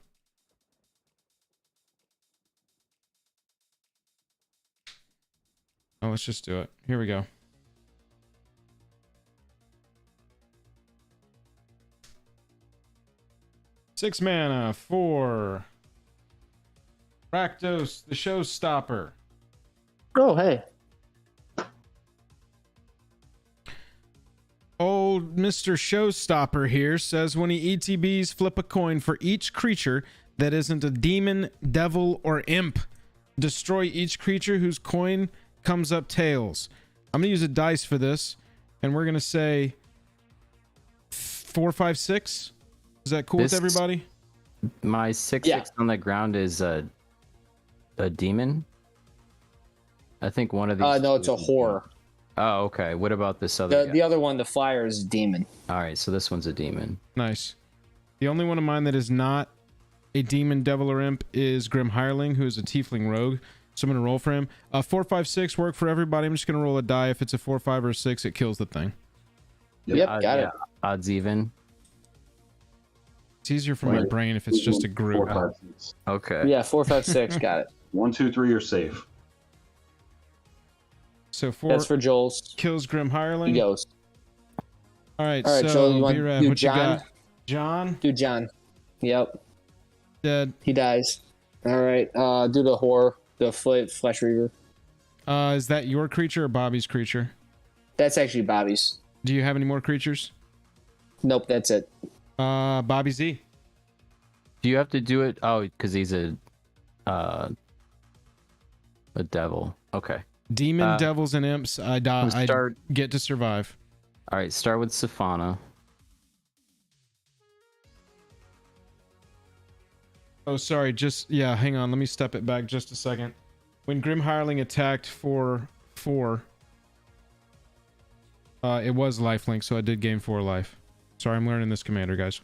Oh, let's just do it. Here we go. Six mana for Rakdos, the Showstopper. Oh, hey. Old Mr. Showstopper here says when he ETBs, flip a coin for each creature that isn't a demon, devil, or imp. Destroy each creature whose coin comes up tails. I'm going to use a dice for this, and we're going to say 4, 5, 6. Is that cool with everybody? My 6/6 on the ground is a demon. I think one of these. No, it's a horror. Oh, okay. What about this other guy? The other one, the flyer, is a demon. All right, so this one's a demon. Nice. The only one of mine that is not a demon, devil, or imp is Grim Hireling, who is a tiefling rogue. So I'm going to roll for him. 4, 5, 6 work for everybody. I'm just going to roll a die. If it's a 4, 5, or 6, it kills the thing. Yep, got it. Odds even. It's easier for my brain if it's just a group. 4, 5, 6. Okay. Yeah, 4, 5, 6. Got it. 1, 2, 3 are safe. So 4 That's for Joel's. kills Grim Hireling. He goes. All right, All right, so Joel, you want B-Rad, do what John? you got? John? Do John. Yep. Dead. He dies. All right. Do the horror, the flesh reaver. Is that your creature or Bobby's creature? That's actually Bobby's. Do you have any more creatures? Nope, that's it. Bobby Z. Do you have to do it? Oh, because he's a devil. Okay. Demon, devils, and imps. I get to survive. All right. Start with Safana. Oh, sorry. Yeah, hang on. Let me step it back just a second. When Grim Hireling attacked for 4, it was lifelink, so I did gain 4 life. Sorry, I'm learning this commander, guys.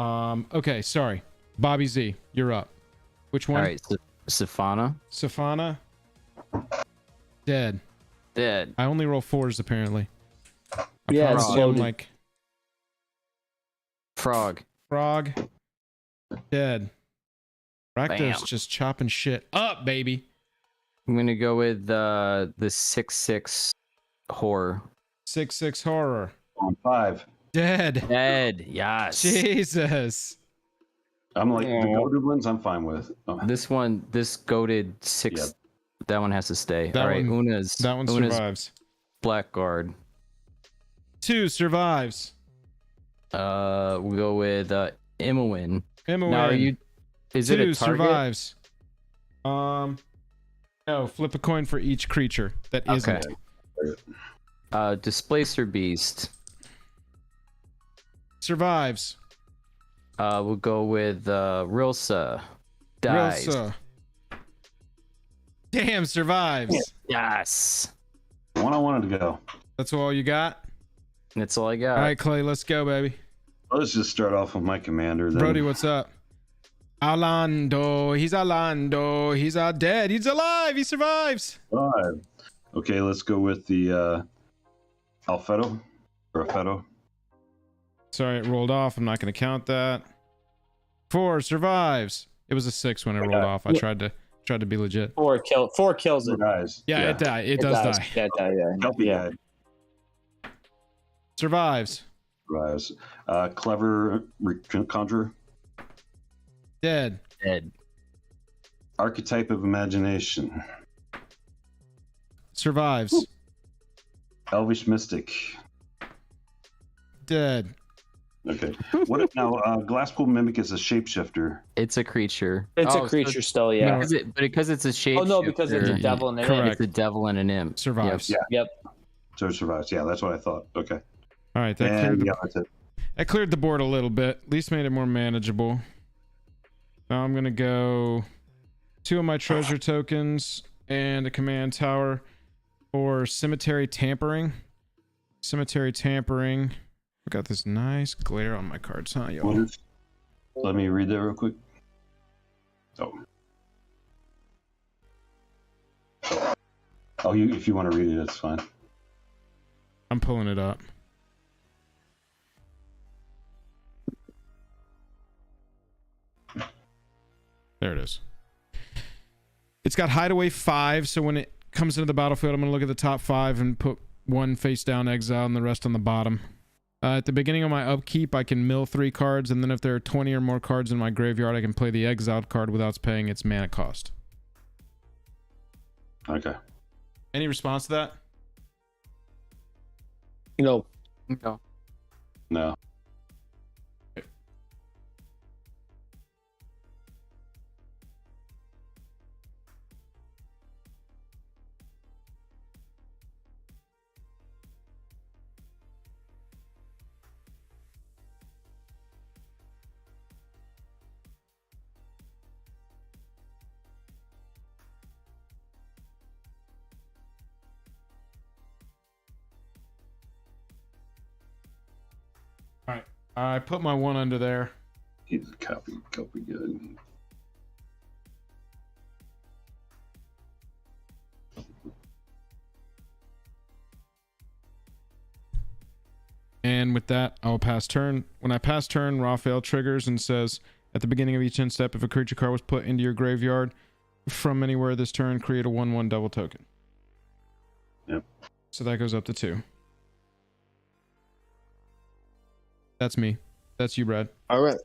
Okay, sorry. Bobby Z, you're up. Which one? All right. Safana. Safana. Dead. Dead. I only roll 4s, apparently. Yeah, Frog. it's I'm loaded. like Frog. Frog. Dead. Bam. Rakdos just chopping shit up, baby. I'm gonna go with the 6/6 horror. 6/6 horror. On 5. Dead. Dead. Yes. Jesus. I'm like, the goaded ones I'm fine with. Oh, This goaded 6. Yep. That one has to stay. That All right, one- Una's. That one Una's survives. Blackguard. 2 survives. We'll go with Imoen. Imoen. Now, is it 2 a target? survives. No, flip a coin for each creature that isn't. Displacer Beast. Survives. We'll go with Rilsa. Dies. Rilsa. Damn, survives. Yes. the one I wanted to go. That's all you got? That's all I got. All right, Clay, let's go, baby. Let's just start off with my commander. Then. Brody, what's up? Orlando. He's Orlando. He's dead. He's alive. He survives. 5. Okay, let's go with the Alfedo or Alfedo. Sorry, it rolled off. I'm not going to count that. 4 survives. It was a 6 when it rolled off. I tried to be legit. 4 kills it. Guys. Yeah, it died. It does die. Yeah, it died, yeah. Kelpie Yeah. died. Survives. Survives. Clever Conjurer. Dead. Dead. Archetype of Imagination. Survives. Elvish Mystic. Dead. Okay. What if now Glasspool Mimic is a shapeshifter? It's a creature. It's Oh, a creature still, yeah. Because it's a shape. Oh, no, because it's a devil and an imp. It's a devil and an imp. Survives. Yep. Yep. So it survives. Yeah, that's what I thought. Okay. All right, that That's it. cleared the board a little bit. At least made it more manageable. Now I'm going to go 2 of my treasure tokens and a command tower for Cemetery Tampering. Cemetery Tampering. I got this nice glare on my cards, huh, y'all? Let me read that real quick. If you want to read it, that's fine. I'm pulling it up. There it is. It's got Hideaway 5, so when it comes into the battlefield, I'm going to look at the top 5 and put 1 face down exile and the rest on the bottom. At the beginning of my upkeep, I can mill 3 cards, and then if there are 20 or more cards in my graveyard, I can play the exiled card without paying its mana cost. Okay. Any response to that? No. No. No. All right. I put my 1 under there. He's a copy good. And with that, I'll pass turn. When I pass turn, Raphael triggers and says, at the beginning of each end step, if a creature card was put into your graveyard from anywhere this turn, create a 1/1 double token. Yep. So that goes up to 2. That's me. That's you, Brad. All right.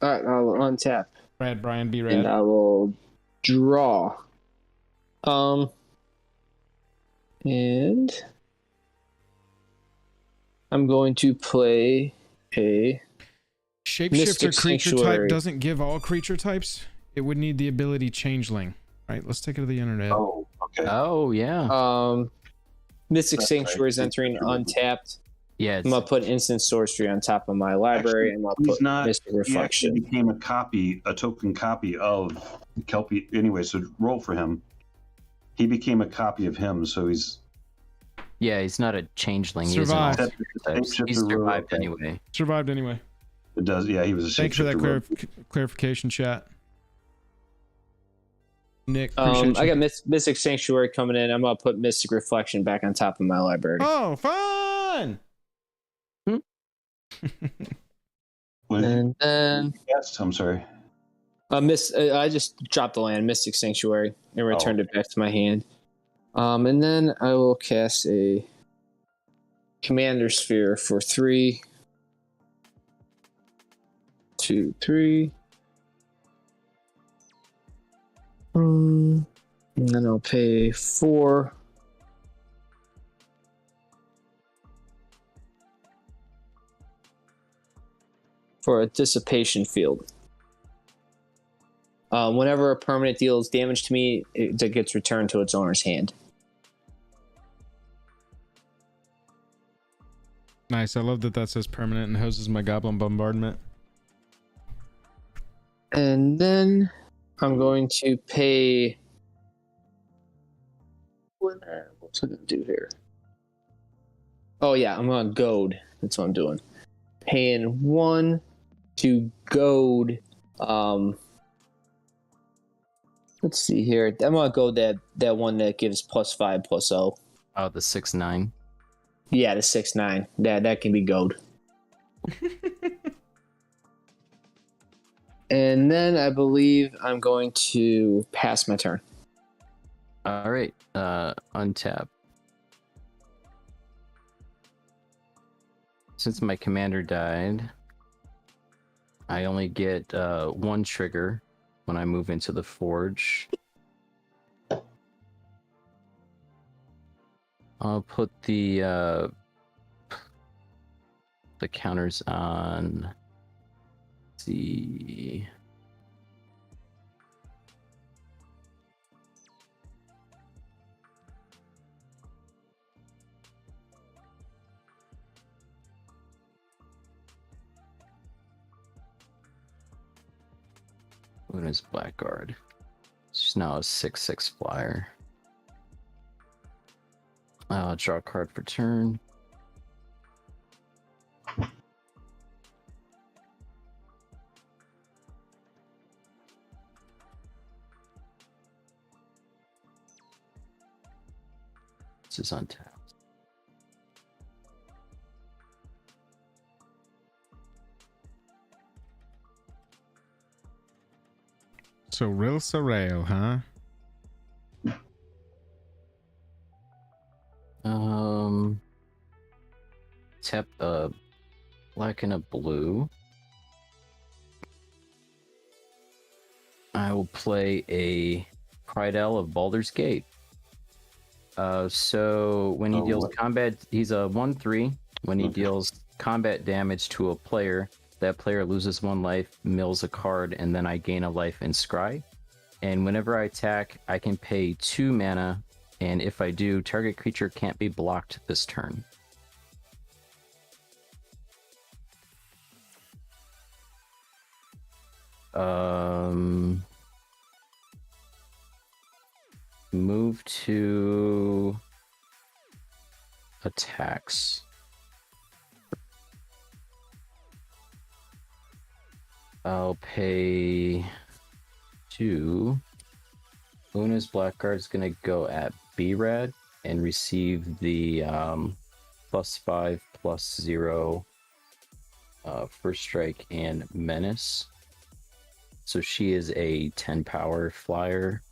All right, I'll untap. Brad, Brian, B. And Rad. I will draw. And I'm going to play a Shapeshifter Mystic creature Sanctuary. type doesn't give all creature types. It would need the ability Changeling. All right, let's take it to the internet. Oh, okay. Oh yeah. Mystic That's Sanctuary is right. entering untapped. Yeah. I'm gonna put instant sorcery on top of my library, and I'll He's put not. Mystic He actually Reflection. became a token copy of Kelpie. Anyway, so roll for him. He became a copy of him, so he's Yeah, he's not a changeling. Survived. He He's survived anyway. Survived anyway. It does. Yeah, he was a Thanks for that shapeshifter. clarification, chat. Nick, I appreciate you. got Mystic Sanctuary coming in. I'm gonna put Mystic Reflection back on top of my library. Oh, fun! And then Yes, I'm sorry. I just dropped the land, Mystic Sanctuary, and returned it back to my hand. And then I will cast a Commander Sphere for 3 2, 3. And then I'll pay 4. For a dissipation field. Whenever a permanent deals damage to me, it gets returned to its owner's hand. Nice. I love that says permanent and houses my goblin bombardment. And then I'm going to pay. What's I going to do here? Oh, yeah, I'm going to goad. That's what I'm doing. Paying 1 to goad. Let's see here. I'm going to go that one that gives +5/+0. Oh, the 6/9. Yeah, the 6/9. That can be goad. And then I believe I'm going to pass my turn. All right. Untap. Since my commander died, I only get 1 trigger when I move into the forge. I'll put the counters on. Let's see. What is Blackguard? She's now a 6/6 flyer. I'll draw a card for turn. This is untapped. So real surreal, huh? Tap a black and a blue. I will play a Prydell of Baldur's Gate. So when he deals combat, he's a 1/3. When he deals combat damage to a player, that player loses 1 life, mills a card, and then I gain a life in Scry. And whenever I attack, I can pay 2 mana, and if I do, target creature can't be blocked this turn. Move to attacks. I'll pay 2. Una's Blackguard is going to go at B-Rad and receive the +5/+0 first strike and menace. So she is a 10 power flyer.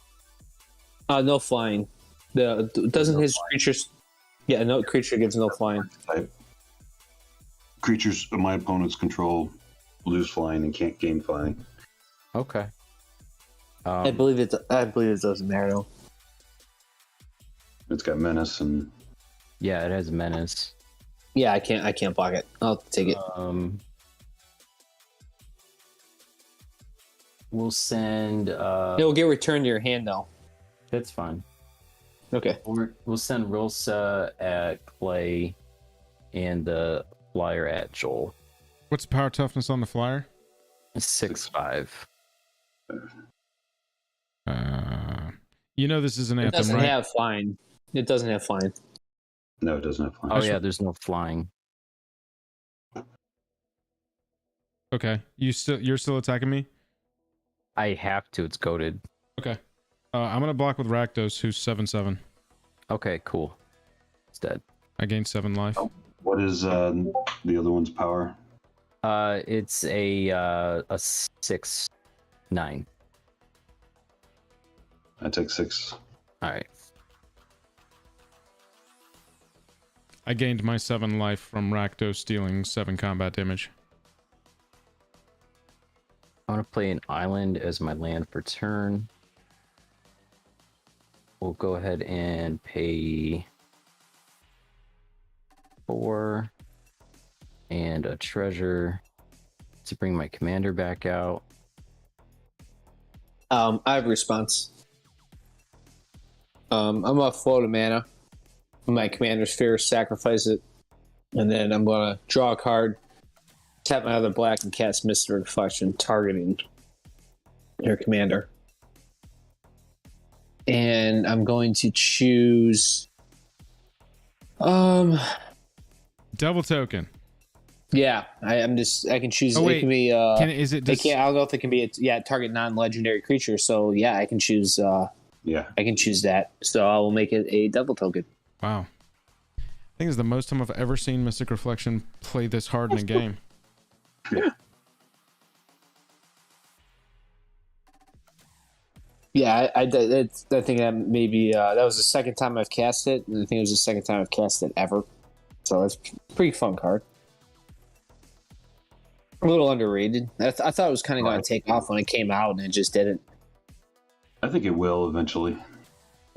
No flying. Doesn't his creatures? Yeah, no creature gives no flying. Creatures of my opponent's control lose flying and can't gain flying. Okay. I believe it doesn't matter though. It's got menace and Yeah, it has menace. Yeah, I can't block it. I'll take it. We'll send. It will get returned to your hand though. That's fine. Okay. We'll send Rilsa at Clay and the flyer at Joel. What's the power toughness on the flyer? 6/5. You know this is an It anthem, doesn't right? have flying. It doesn't have flying. no, it doesn't have flying. Oh yeah, there's no flying. Okay. You're still attacking me? I have to. It's goaded. Okay. I'm gonna block with Rakdos, who's 7/7. Okay, cool. It's dead. I gained 7 life. What is the other one's power? It's a 6/9. I take 6. All right. I gained my 7 life from Rakdos dealing 7 combat damage. I want to play an island as my land for turn. We'll go ahead and pay 4 and a treasure to bring my commander back out. I have a response. I'm gonna float a mana. My commander's fear, sacrifice it, and then I'm gonna draw a card, tap my other black, and cast Mystic Reflection, targeting your commander. And I'm going to choose. Devil token. Yeah, I can choose. Oh, wait. It can be. Is it? I don't know if it can be. Target non-legendary creature. So yeah, I can choose. Yeah. I can choose that. So I will make it a devil token. Wow. I think it's the most time I've ever seen Mystic Reflection play this hard in a game. Yeah. Yeah, I think that maybe that was the second time I've cast it, and I think it was the second time I've cast it ever. So it's a pretty fun card. A little underrated. I thought it was kind of going to take off when it came out, and it just didn't. I think it will eventually.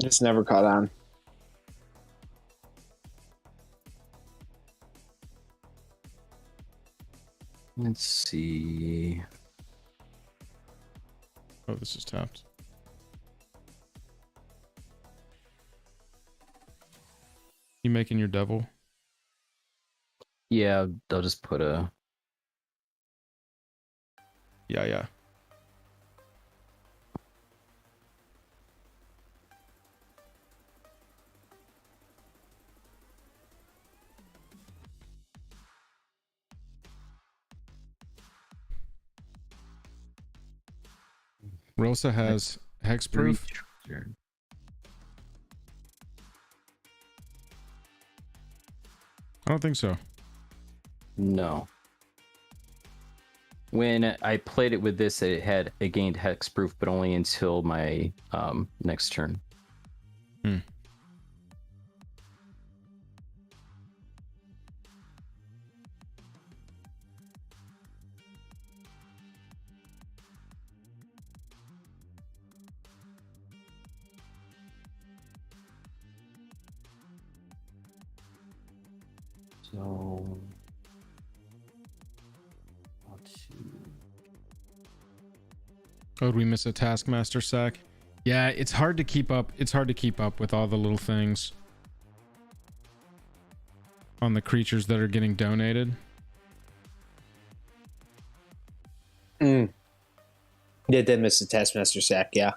It's never caught on. Let's see. Oh, this is tapped. You making your devil? Yeah, I'll just put a. Yeah. Rosa has hexproof. I don't think so. No. When I played it with this, it gained hexproof, but only until my next turn. So, Oh, did we miss a Taskmaster sack? Yeah, it's hard to keep up. It's hard to keep up with all the little things on the creatures that are getting donated. Yeah, did miss the Taskmaster sack. Yeah,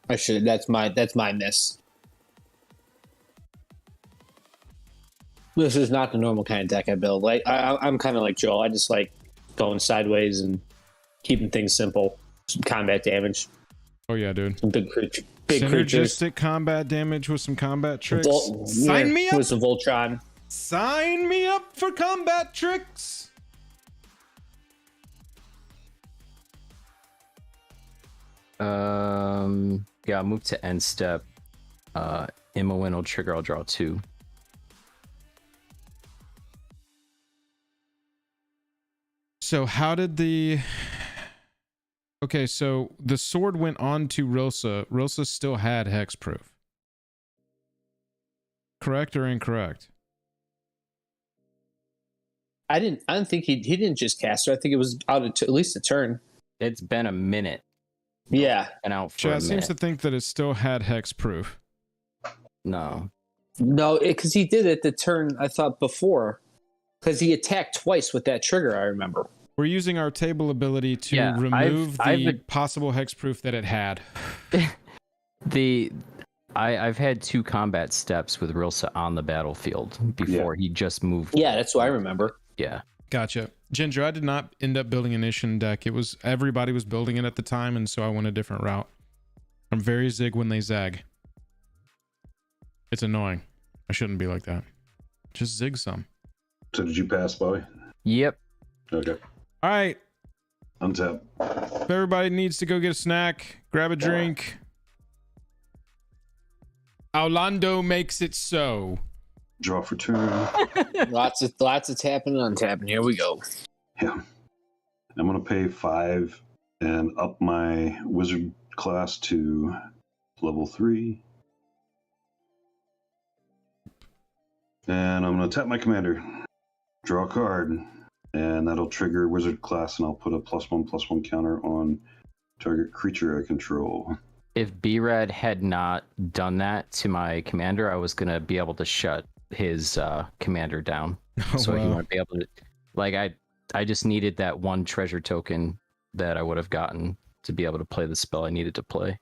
I should. That's my miss. This is not the normal kind of deck I build. Like I'm kind of like Joel. I just like going sideways and keeping things simple. Some combat damage. Oh yeah, dude. Some big creatures. Synergistic combat damage with some combat tricks. Sign me up with the Voltron. Sign me up for combat tricks. Yeah, I'll move to end step. Imoen will trigger. I'll draw 2. So how did the... Okay, so the sword went on to Rosa. Rosa still had hexproof. Correct or incorrect? I don't think he didn't just cast her. I think it was out of at least a turn. It's been a minute. Yeah. And out for Chad a minute. seems to think that it still had hexproof. No, because he did it the turn I thought before. Because he attacked twice with that trigger, I remember. We're using our table ability to remove the possible hexproof that it had. I've had 2 combat steps with Rilsa on the battlefield before he just moved. Yeah, that's what I remember. Yeah. Gotcha. Ginger, I did not end up building an Ishin deck. It was everybody was building it at the time, and so I went a different route. I'm very zig when they zag. It's annoying. I shouldn't be like that. Just zig some. So did you pass, Bobby? Yep. Okay. All right. Untap. If everybody needs to go get a snack, grab a drink. Orlando makes it so. Draw for turn. Lots of tapping and untapping. Here we go. Yeah. I'm going to pay 5 and up my wizard class to level 3. And I'm going to tap my commander, draw a card, and that'll trigger wizard class, and I'll put a +1/+1 counter on target creature I control. If B-Rad had not done that to my commander, I was going to be able to shut his commander down. He wouldn't be able to... Like, I just needed that one treasure token that I would have gotten to be able to play the spell I needed to play.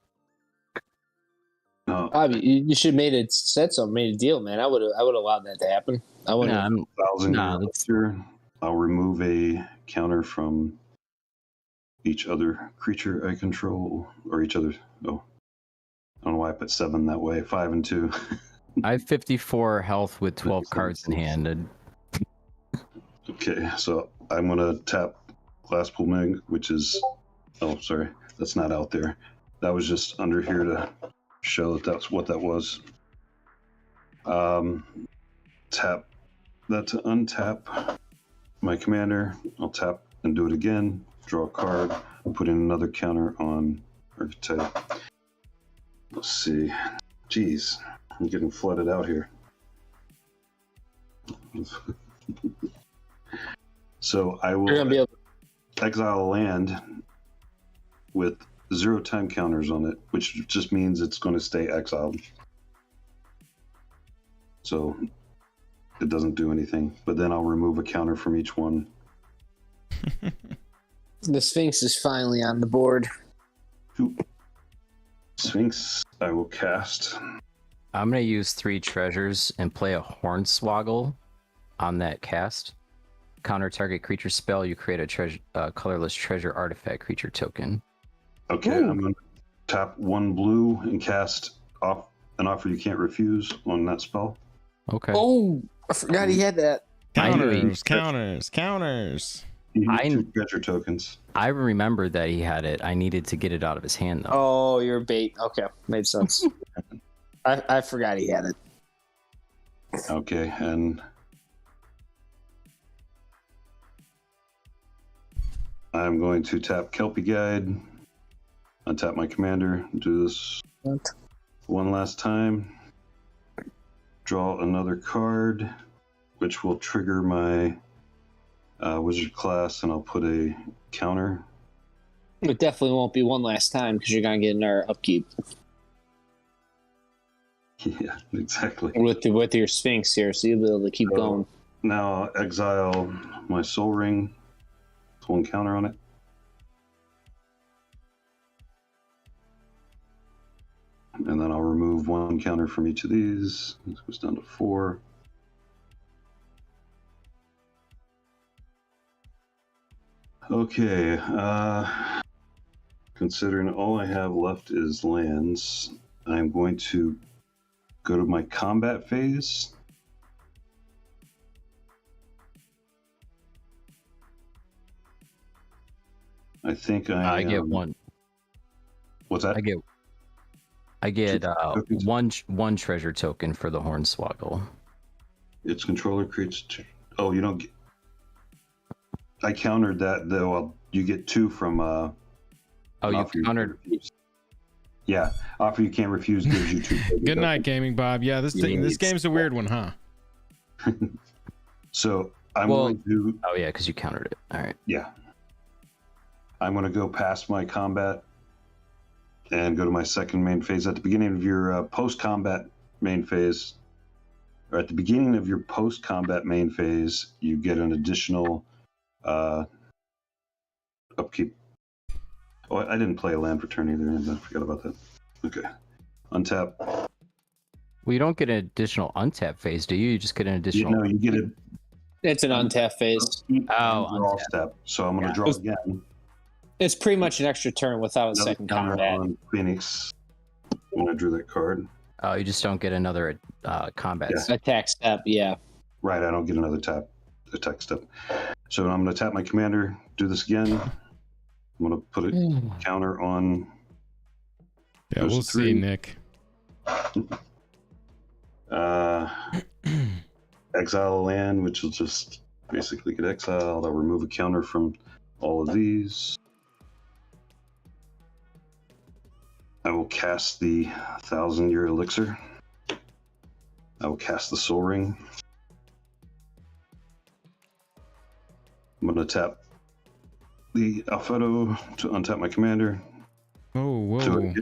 Bobby, you should have said something, made a deal, man. I would have allowed that to happen. I would have. I'll remove a counter from each other creature I control, or each other. Oh, I don't know why I put 7 that way. 5 and 2. I have 54 health with 12 cards in hand. And... Okay, so I'm gonna tap Glasspool Meg, which is... Oh, sorry, that's not out there. That was just under here to show that that's what that was. Tap that to untap my commander. I'll tap and do it again. Draw a card. Put in another counter on Archetype. Let's see. Jeez, I'm getting flooded out here. So I will exile a land with 0 time counters on it, which just means it's going to stay exiled. So it doesn't do anything. But then I'll remove a counter from each one. The Sphinx is finally on the board. Sphinx, I will cast. I'm going to use 3 treasures and play a Hornswoggle on that cast. Counter target creature spell, you create a colorless treasure artifact creature token. Okay, I'm going to tap 1 blue and cast off an offer you can't refuse on that spell. Okay. Oh, I forgot he had that. Counters. You need 2 treasure tokens. I remember that he had it. I needed to get it out of his hand, though. Oh, you're a bait. Okay, made sense. I forgot he had it. Okay, and I'm going to tap Kelpie Guide, untap my commander, do this one last time, draw another card, which will trigger my wizard class, and I'll put a counter. It definitely won't be one last time because you're gonna get another upkeep. Yeah, exactly. With your Sphinx here, so you'll be able to keep going. Now I'll exile my Soul Ring. With 1 counter on it. And then I'll remove 1 counter from each of these. This goes down to 4. Okay, considering all I have left is lands, I'm going to go to my combat phase. I think I get 1. What's that? I get one treasure token for the Hornswoggle. Its controller creates 2. Oh, you don't get... I countered that, though. You get 2 from... Oh, you countered... Yeah, offer you can't refuse gives you 2. Good night, Gaming Bob. Yeah, this game's a weird one, huh? So I'm going to... Oh, yeah, because you countered it. All right. Yeah. I'm going to go past my combat and go to my second main phase. At the beginning of your post-combat main phase, or at the beginning of your post-combat main phase, you get an additional upkeep. Oh, I didn't play a land return either. I forgot about that. Okay. Untap. Well, you don't get an additional untap phase, do you? You just get an additional... No, you get it. It's an untap phase. Draw step. So I'm going to draw again. It's pretty much an extra turn without a second combat. On Phoenix when I drew that card. Oh, you just don't get another combat. Yeah. Attack step, yeah. Right, I don't get another attack step. So I'm going to tap my commander, do this again. I'm going to put a counter on. Yeah, we'll 3. see, Nick. Exile a land, which will just basically get exiled. I'll remove a counter from all of these. I will cast the 1,000-year elixir. I will cast the Soul Ring. I'm going to tap the Alphato to untap my commander. Oh, whoa.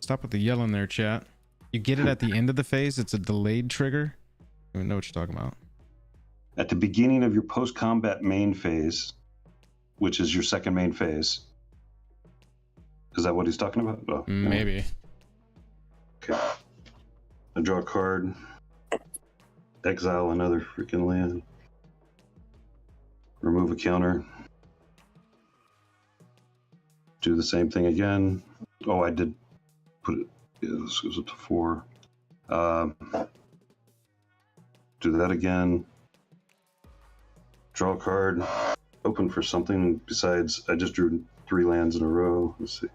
Stop with the yelling there, chat. You get it at the end of the phase. It's a delayed trigger. I don't even know what you're talking about. At the beginning of your post-combat main phase, which is your second main phase. Is that what he's talking about? Oh, maybe. Okay. I draw a card. Exile another freaking land. Remove a counter. Do the same thing again. Oh, I did put it. Yeah, this goes up to 4. Do that again. Draw a card. Open for something besides. I just drew 3 lands in a row. Let's see.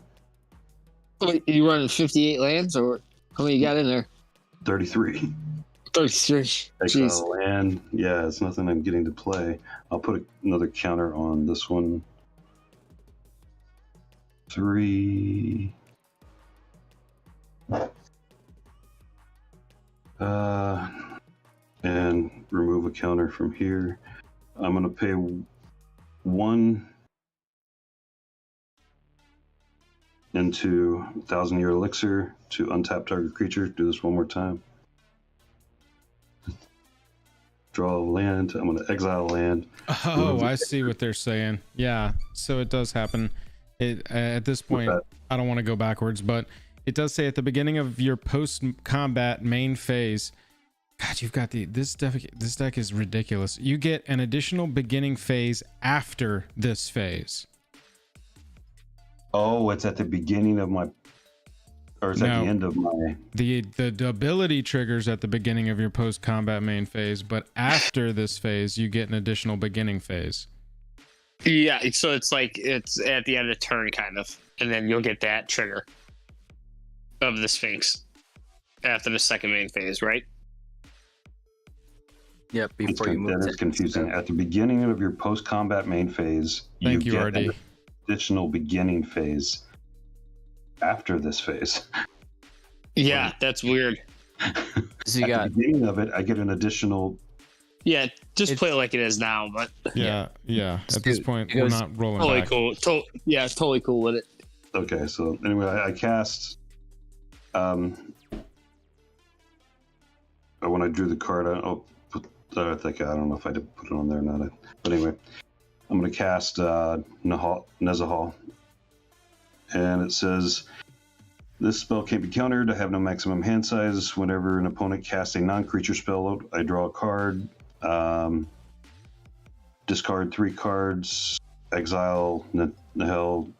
Wait, you running 58 lands, or how many you got in there? 33. 33. Exile land. Yeah, it's nothing I'm getting to play. I'll put another counter on this one. 3. And remove a counter from here. I'm going to pay 1 into 1,000-year elixir to untap target creature. Do this one more time. Draw a land. I'm going to exile land. Oh, I see what they're saying. Yeah, so it does happen. At this point, I don't want to go backwards, but it does say at the beginning of your post-combat main phase. God, you've got this deck is ridiculous. You get an additional beginning phase after this phase. Oh, it's at the beginning of my, or it's at the end of my. The ability triggers at the beginning of your post-combat main phase, but after this phase, you get an additional beginning phase. Yeah, so it's like it's at the end of the turn, kind of, and then you'll get that trigger of the Sphinx after the second main phase, right? Yep. Before you move. That is confusing. At the beginning of your post-combat main phase, Thank you, get RD. an additional beginning phase after this phase. Yeah, that's weird. So you got at the beginning of it, I get an additional. Yeah, just play it like it is now, but Yeah. At this point, we're not rolling totally back. cool. Totally cool with it. Okay, so anyway, I cast. When I drew the card, I'll put. I don't know if I did put it on there or not. But anyway, I'm going to cast Nezahal, and it says. This spell can't be countered. I have no maximum hand size. Whenever an opponent casts a non-creature spell, I draw a card. Discard 3 cards. Exile Nahel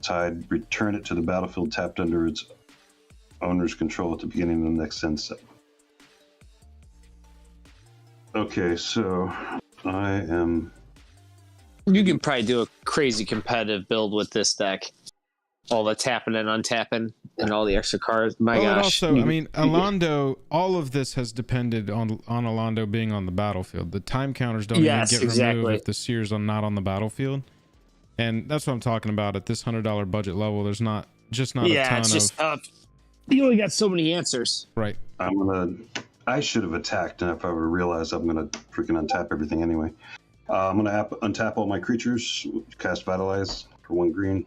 Tide. Return it to the battlefield tapped under its owner's control at the beginning of the next end step. Okay, so I am. You can probably do a crazy competitive build with this deck. All the tapping and untapping and all the extra cards. My gosh. Also, I mean, Alondo, all of this has depended on Alondo being on the battlefield. The time counters don't even get removed if the Seers are not on the battlefield. And that's what I'm talking about. At this $100 budget level, there's not a ton it's just of... you only got so many answers. Right. I should have attacked, and if I would have realized I'm going to freaking untap everything anyway. I'm going to untap all my creatures, cast Vitalize for 1 green.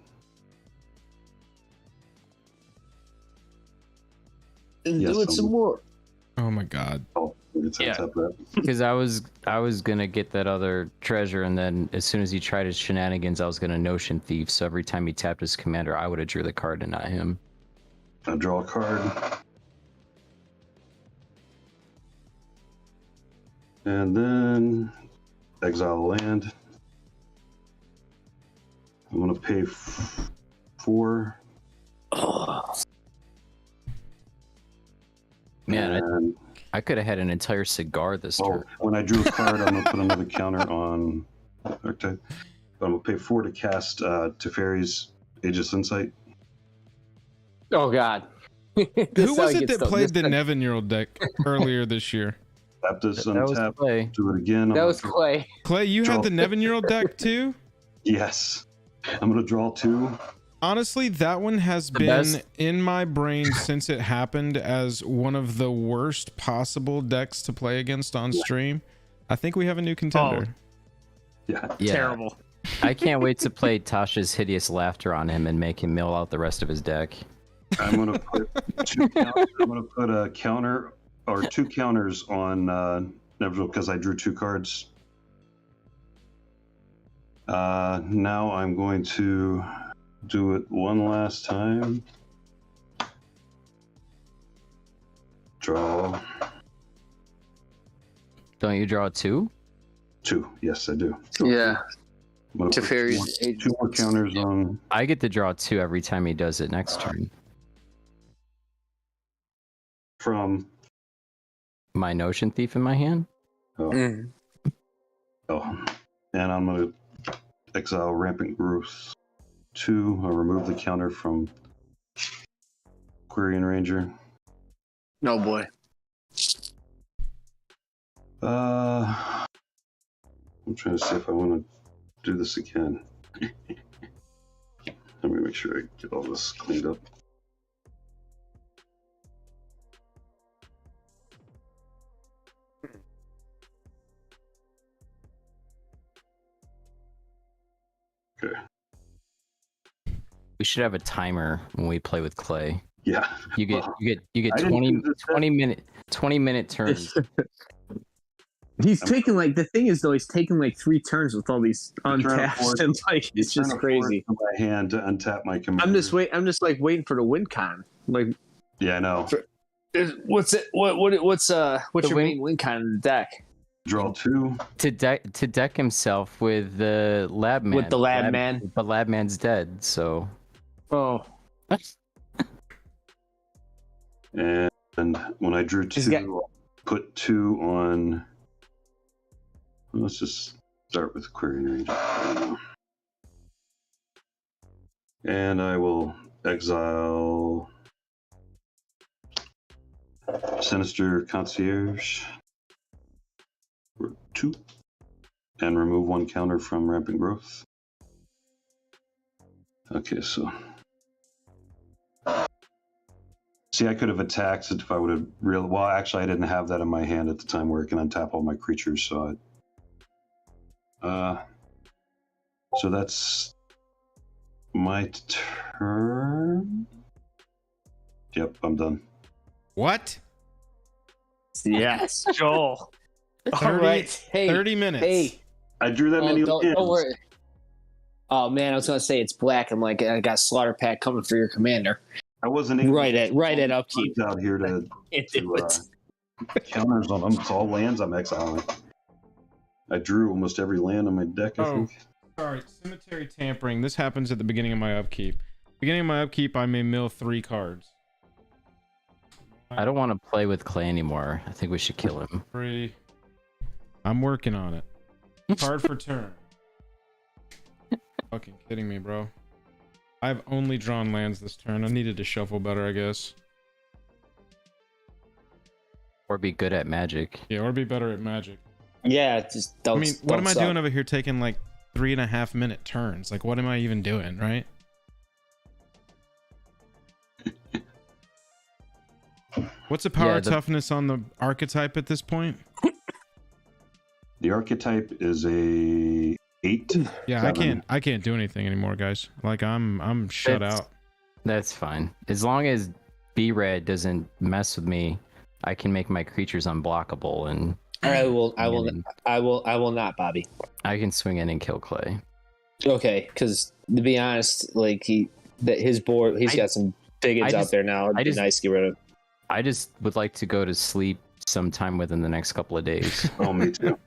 And do it some more. Oh my god. Yeah, because I was gonna get that other treasure, and then as soon as he tried his shenanigans, I was gonna Notion Thief. So every time he tapped his commander, I would have drew the card and not him. I draw a card. And then exile a land. I'm gonna pay 4. Man, I could have had an entire cigar this turn. When I drew a card, I'm going to put another counter on archetype. But I'm going to pay 4 to cast Teferi's Aegis Insight. Oh, God. Who was it that played the Nevin-year-old deck earlier this year? Tap this, That was untap, Clay. do it again. That was Clay. Clay, you had the Nevin-year-old deck too? Yes. I'm going to draw 2. Honestly, that one has been in my brain since it happened as one of the worst possible decks to play against on stream. I think we have a new contender. Yeah. Terrible. I can't wait to play Tasha's Hideous Laughter on him and make him mill out the rest of his deck. I'm going to put 2 counters. I'm going to put a counter or 2 counters on Neville because I drew 2 cards. Now I'm going to do it one last time. Draw. Don't you draw 2? 2. Yes, I do. Yeah. I'm gonna put Teferi's 2 more counters on. I get to draw 2 every time he does it next turn. From. My Notion Thief in my hand? Oh. Oh. And I'm going to exile Rampant Growth 2. I'll remove the counter from Quirion Ranger. No boy. I'm trying to see if I want to do this again. Let me make sure I get all this cleaned up. Okay. We should have a timer when we play with Clay. Yeah. You get I didn't 20 do this 20 minute turns. He's taking like the thing is though he's taking like 3 turns with all these untaps and like it's just crazy. My hand to untap my command. I'm just like waiting for the win con. Like Yeah, I know. what's it? What's your main win con in the deck? Draw 2. to deck himself with the lab man. With the lab man. The lab man's dead, so. Oh. And when I drew 2, I'll put 2 on. Let's just start with Quirion Ranger. And I will exile Sinister Concierge for 2 and remove 1 counter from Rampant Growth. Okay, so. See, I could have attacked it if I would have well, actually, I didn't have that in my hand at the time where I can untap all my creatures, so so that's my turn. Yep, I'm done. What? Yes, Joel. 30, All right. Hey, 30 minutes. Hey. I drew that many don't lands. worry. Oh man, I was gonna say it's black. I'm like, I got Slaughter Pack coming for your commander. I wasn't able right at upkeep out here to counters on them. It's all lands I'm exiling. I drew almost every land on my deck, I think. Sorry, Cemetery Tampering. This happens at the beginning of my upkeep. Beginning of my upkeep, I may mill 3 cards. I don't want to play with Clay anymore. I think we should kill him. 3. I'm working on it. Card for turn. Fucking kidding me, bro. I've only drawn lands this turn. I needed to shuffle better, I guess. Or be good at Magic. Yeah, or be better at Magic. Yeah, just don't. I mean, what am I doing over here taking like 3.5 minute turns? Like, what am I even doing, right? What's the power toughness on the archetype at this point? The archetype is a 8. Yeah, 7. I can't do anything anymore, guys. Like I'm shut out. That's fine. As long as B-Red doesn't mess with me, I can make my creatures unblockable and I will not, Bobby. I can swing in and kill Clay. Okay, because to be honest, like his board, he's got some bigots out there now. It'd be nice to get rid of. I just would like to go to sleep sometime within the next couple of days. Oh, me too.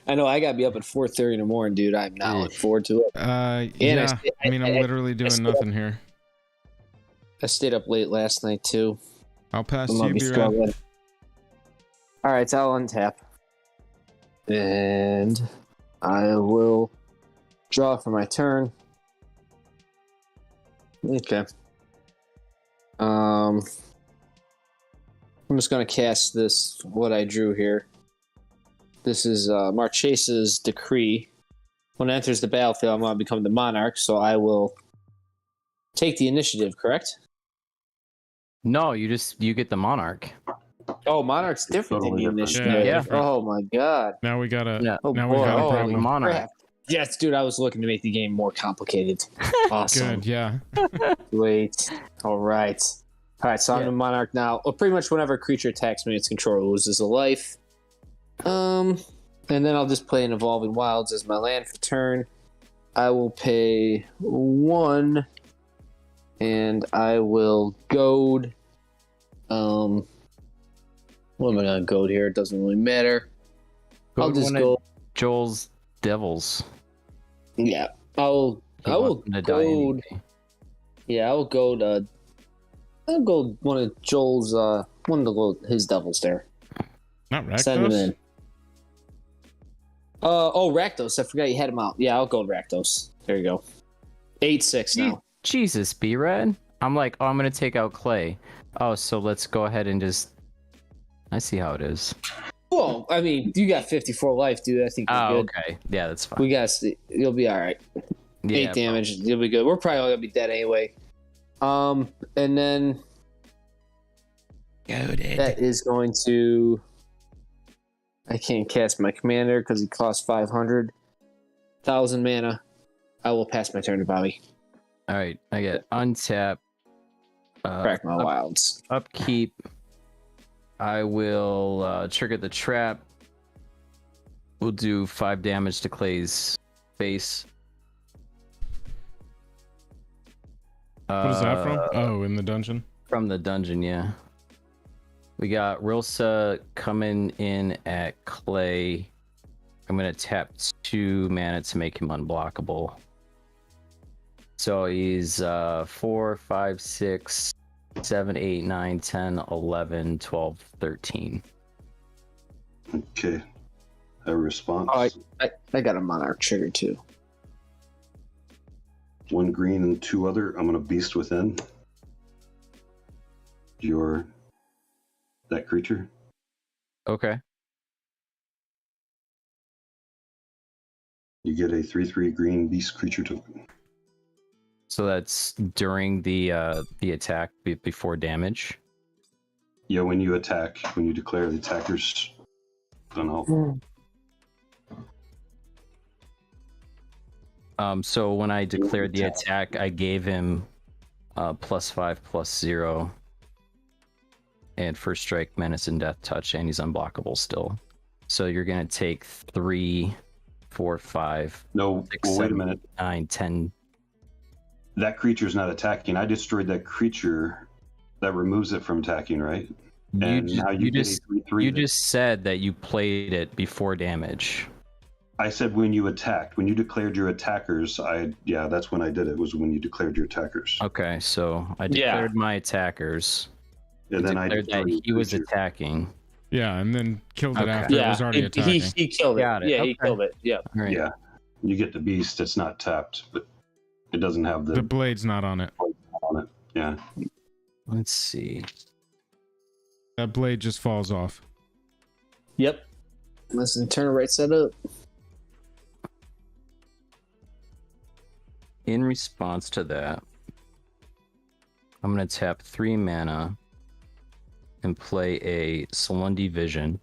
I know I gotta be up at 4:30 in the morning, dude. I'm not looking forward to it. Yeah. I mean, I'm literally doing nothing here. I stayed up late last night too. I'll pass you, B-Red. All right, so I'll untap, and I will draw for my turn. Okay. I'm just gonna cast this. What I drew here. This is Marchesa's decree. When it enters the battlefield, I'm going to become the monarch, so I will take the initiative, correct? No, you get the monarch. Oh, monarch's different Totally than the different. initiative. Yeah, different. Oh my god. Now we got a Yeah. Oh now boy. we got a Oh, problem. monarch. crap. Yes, dude, I was looking to make the game more complicated. Awesome. Good, yeah. Wait. All right. All right, so I'm Yeah. the monarch now. Well, pretty much whenever a creature attacks me, its controller loses a life. And then I'll just play an Evolving Wilds as my land for turn. I will pay 1, and I will goad. What am I gonna goad here? It doesn't really matter. I'll just go. Joel's Devils. Yeah, I will To die goad. anyway. Yeah, I will goad. I'll go one of Joel's. One of his devils there. Not Send him Rakdos? in. Oh, Rakdos. I forgot you had him out. Yeah, I'll go Rakdos. There you go. 8-6 now. Jesus, B-Rad. I'm like, oh, I'm gonna take out Clay. Oh, so let's go ahead and just. I see how it is. Well, I mean, you got 54 life, dude. I think you're Oh, good. okay. Yeah, that's fine. We got. You'll be all right. Yeah, 8 damage. You'll be good. We're probably all gonna be dead anyway. And then that is going to. I can't cast my commander because he costs 500,000 mana. I will pass my turn to Bobby. All right, I get untap. Crack my wilds. Upkeep. I will trigger the trap. We'll do 5 damage to Clay's face. What is that from? Oh, in the dungeon? From the dungeon, yeah. We got Rilsa coming in at Clay. I'm going to tap 2 mana to make him unblockable. So he's 4, 5, 6, 7, 8, 9, 10, 11, 12, 13. Okay. A response. Oh, I got a monarch trigger too. 1 green and 2 other. I'm gonna beast within that creature. Okay. You get a 3/3 green beast creature token. So that's during the attack before damage. Yeah, when you attack, when you declare the attacker's. Don't know. So when I declared the attack, I gave him +5/+0, and first strike, menace, and death touch, and he's unblockable still. So you're gonna take 3, 4, 5. No, 6, well, wait a 7, minute. 9, 10. That creature's not attacking. I destroyed that creature. That removes it from attacking, right? And now you get a 3/3. You just said that you played it before damage. I said when you attacked, when you declared your attackers, that's when I did it, was when you declared your attackers. Okay, so I declared my attackers. And then I declared that destroyed he the was creature. attacking. Yeah, and then killed it Okay. after it was already attacking. he killed it. Got it. Yeah, he Okay. killed it. Yeah. All right. Yeah. You get the beast, it's not tapped, but it doesn't have The the blade's not on it. on it. Yeah. Let's see. That blade just falls off. Yep. Listen, turn it right side up. In response to that, I'm going to tap 3 mana and play a Salundi Vision.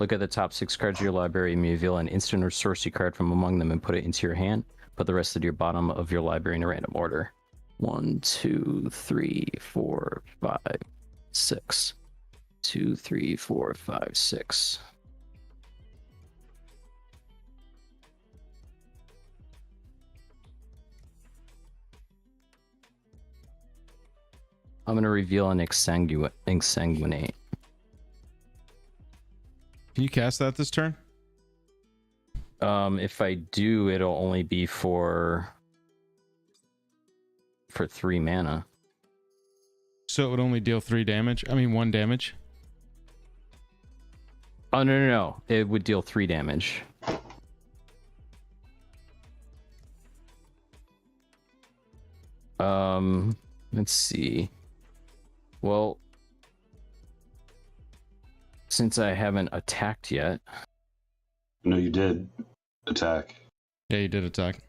Look at the top 6 cards of your library and reveal an instant or sorcery card from among them and put it into your hand. Put the rest of your bottom of your library in a random order. 1, 2, 3, 4, 5, 6. 2, 3, 4, 5, 6. I'm gonna reveal an exsanguinate. Can you cast that this turn? If I do, it'll only be for 3 mana. So it would only deal 3 damage? I mean, 1 damage? Oh no! It would deal 3 damage. Let's see. Well, since I haven't attacked yet, No, you did attack. Yeah, you did attack.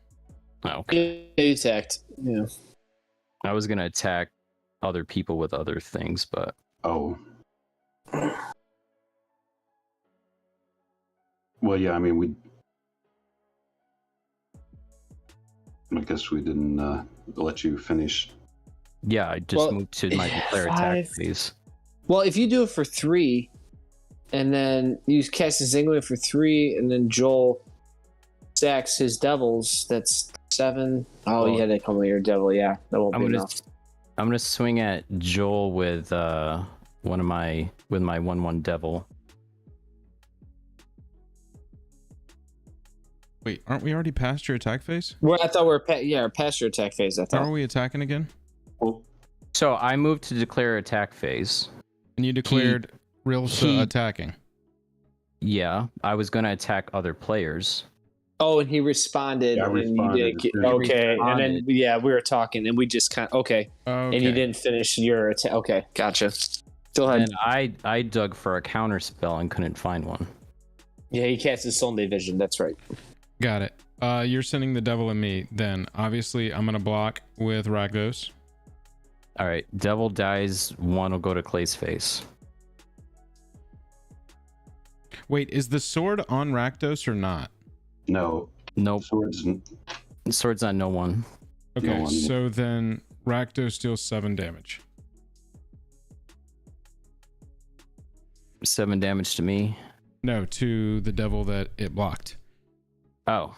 Oh, okay. Yeah, you attacked. Yeah. I was gonna attack other people with other things, but Oh. Well, yeah, I mean, I guess we didn't let you finish. yeah, I just moved to my declare attack phase. Well, if you do it for 3, and then you cast his Zingway for 3, and then Joel sacks his devils, that's 7. Oh, you had to come with your devil. Yeah, that won't be enough. I'm gonna swing at Joel with my 1/1 devil. Wait, aren't we already past your attack phase? Well, I thought we were past your attack phase. I How thought. are we attacking again? Well, So I moved to declare attack phase. And you declared Rilsa attacking. Yeah, I was gonna attack other players. Oh, and he responded, Yeah, I and you responded. did. He Okay, and responded. then we were talking, and we just kind of Okay. and you didn't finish your attack. Okay, gotcha. Go ahead. And I dug for a counter spell and couldn't find one. Yeah, he cast his Sunday Vision. That's right. Got it. You're sending the devil and me. Then obviously I'm gonna block with Rakdos. All right, devil dies. 1 will go to Clay's face. Wait, is the sword on Rakdos or not? no, Nope, swords. sword's on no one. Okay, No one. so then Rakdos deals 7 damage. 7 damage to me. No, to the devil that it blocked. Oh,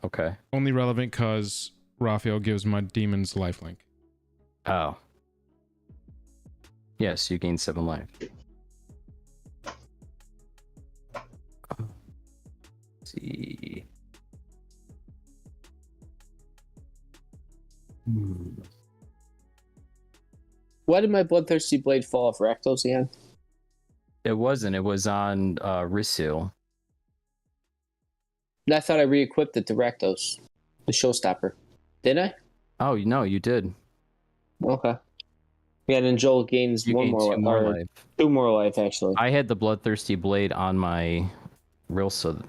okay. Only relevant because Raphael gives my demons lifelink. Oh, yes, you gain 7 life. Let's see. Why did my Bloodthirsty Blade fall off Rakdos again? It wasn't. It was on Risil. I thought I re-equipped it to Rakdos, the Showstopper. Didn't I? Oh no, you did. Okay. Yeah, then Joel gains You one gained more, 2 more or life. 2 more life, actually. I had the Bloodthirsty Blade on my Rilsa.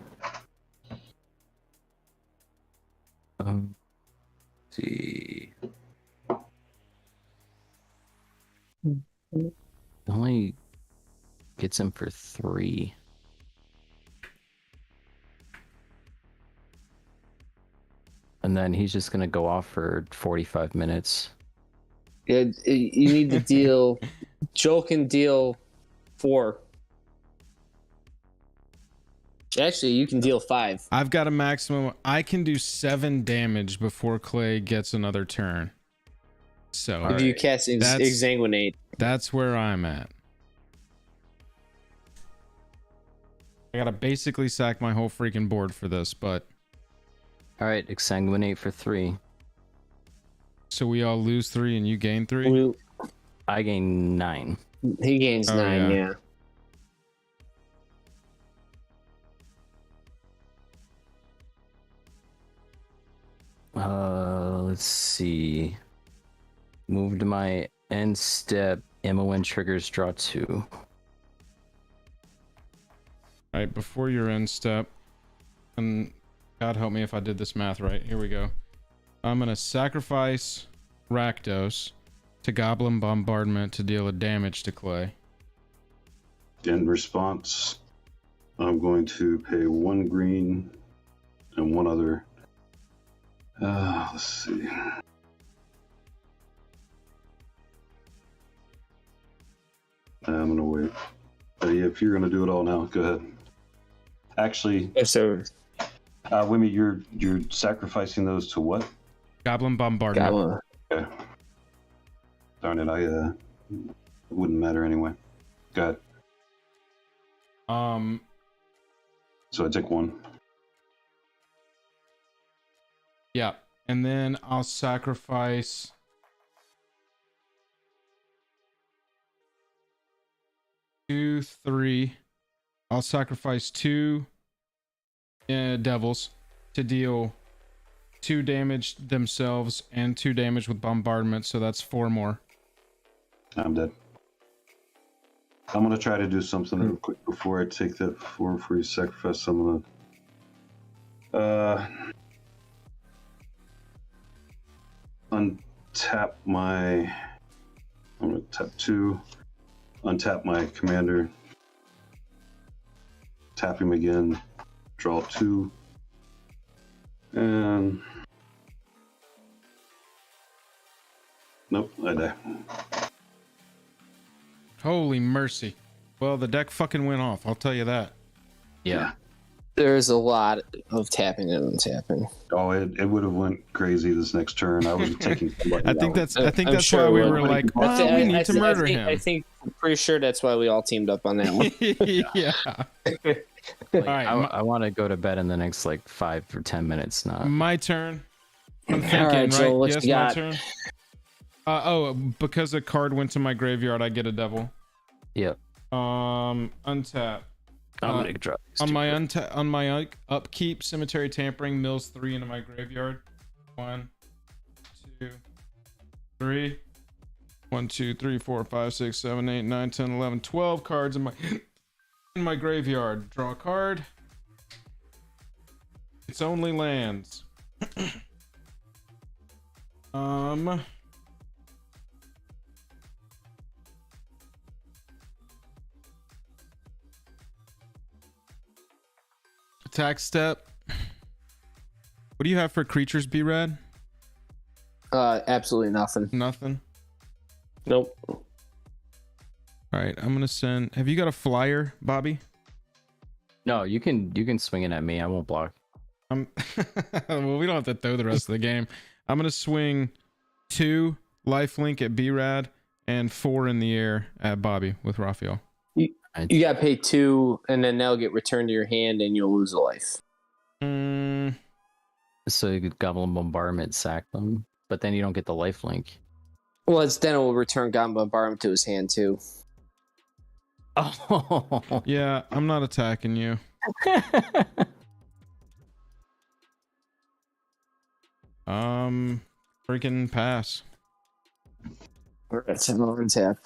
Let's see. It only gets him for 3. And then he's just gonna go off for 45 minutes. Yeah, you need to deal. Joel can deal 4. Actually, you can deal 5. I've got a maximum. I can do 7 damage before Clay gets another turn. So If you cast Exsanguinate. that's where I'm at. I gotta basically sack my whole freaking board for this, but All right, Exsanguinate for 3. so we all lose 3 and you gain 3. I gain 9. He gains Oh, 9, yeah. Let's see. Move to my end step. MON triggers draw 2. All right, before your end step, and God help me if I did this math right. Here we go. I'm gonna sacrifice Rakdos to Goblin Bombardment to deal a damage to Clay. In response, I'm going to pay 1 green and 1 other. Let's see. I'm gonna wait. If you're gonna do it all now, go ahead. Actually, Yes, sir. Wimmy, you're sacrificing those to what? Goblin Bombardment. Got one. Okay. Darn it, it wouldn't matter anyway. Go ahead. So I take 1. Yeah, and then I'll sacrifice 2, 3. I'll sacrifice 2 devils to deal 2 damage themselves and 2 damage with bombardment, so that's 4 more. I'm dead. I'm gonna try to do something real quick before I take that 4 free sacrifice. I'm gonna untap my. I'm gonna tap 2, untap my commander, tap him again, draw 2, and nope, I die. Holy mercy. Well, the deck fucking went off. I'll tell you that. Yeah. There's a lot of tapping and untapping. Oh, it would have went crazy this next turn. I was taking. I think that's I'm sure why we it were would. like, oh, we need to murder him. I think I'm pretty sure that's why we all teamed up on that one. Yeah. Like, All right, I want to go to bed in the next like 5 or 10 minutes now. my turn. I'm thinking, All right, right? Joel, what Yes, you my got? turn. Because a card went to my graveyard, I get a devil. Yep. Untap. I'm gonna drop these On two my first. on my upkeep, cemetery tampering mills 3 into my graveyard. 1, 2, 3. 1, 2, 3, 4, 5, 6, 7, 8, 9, 10, 11, 12 cards in my graveyard. Draw a card. It's only lands. Attack step. What do you have for creatures, B-Rad? Absolutely nothing. Nothing. Nope. All right, I'm gonna send. Have you got a flyer, Bobby? No, you can swing it at me. I won't block. Well, we don't have to throw the rest of the game. I'm gonna swing 2 lifelink at B-Rad and 4 in the air at Bobby with Raphael. You got to pay 2, and then they'll get returned to your hand, and you'll lose a life. So you could Goblin Bombardment, sack them, but then you don't get the life link. Well, then it will return Goblin Bombardment to his hand, too. Oh. Yeah, I'm not attacking you. Freaking pass. All right, so I'm going to tap.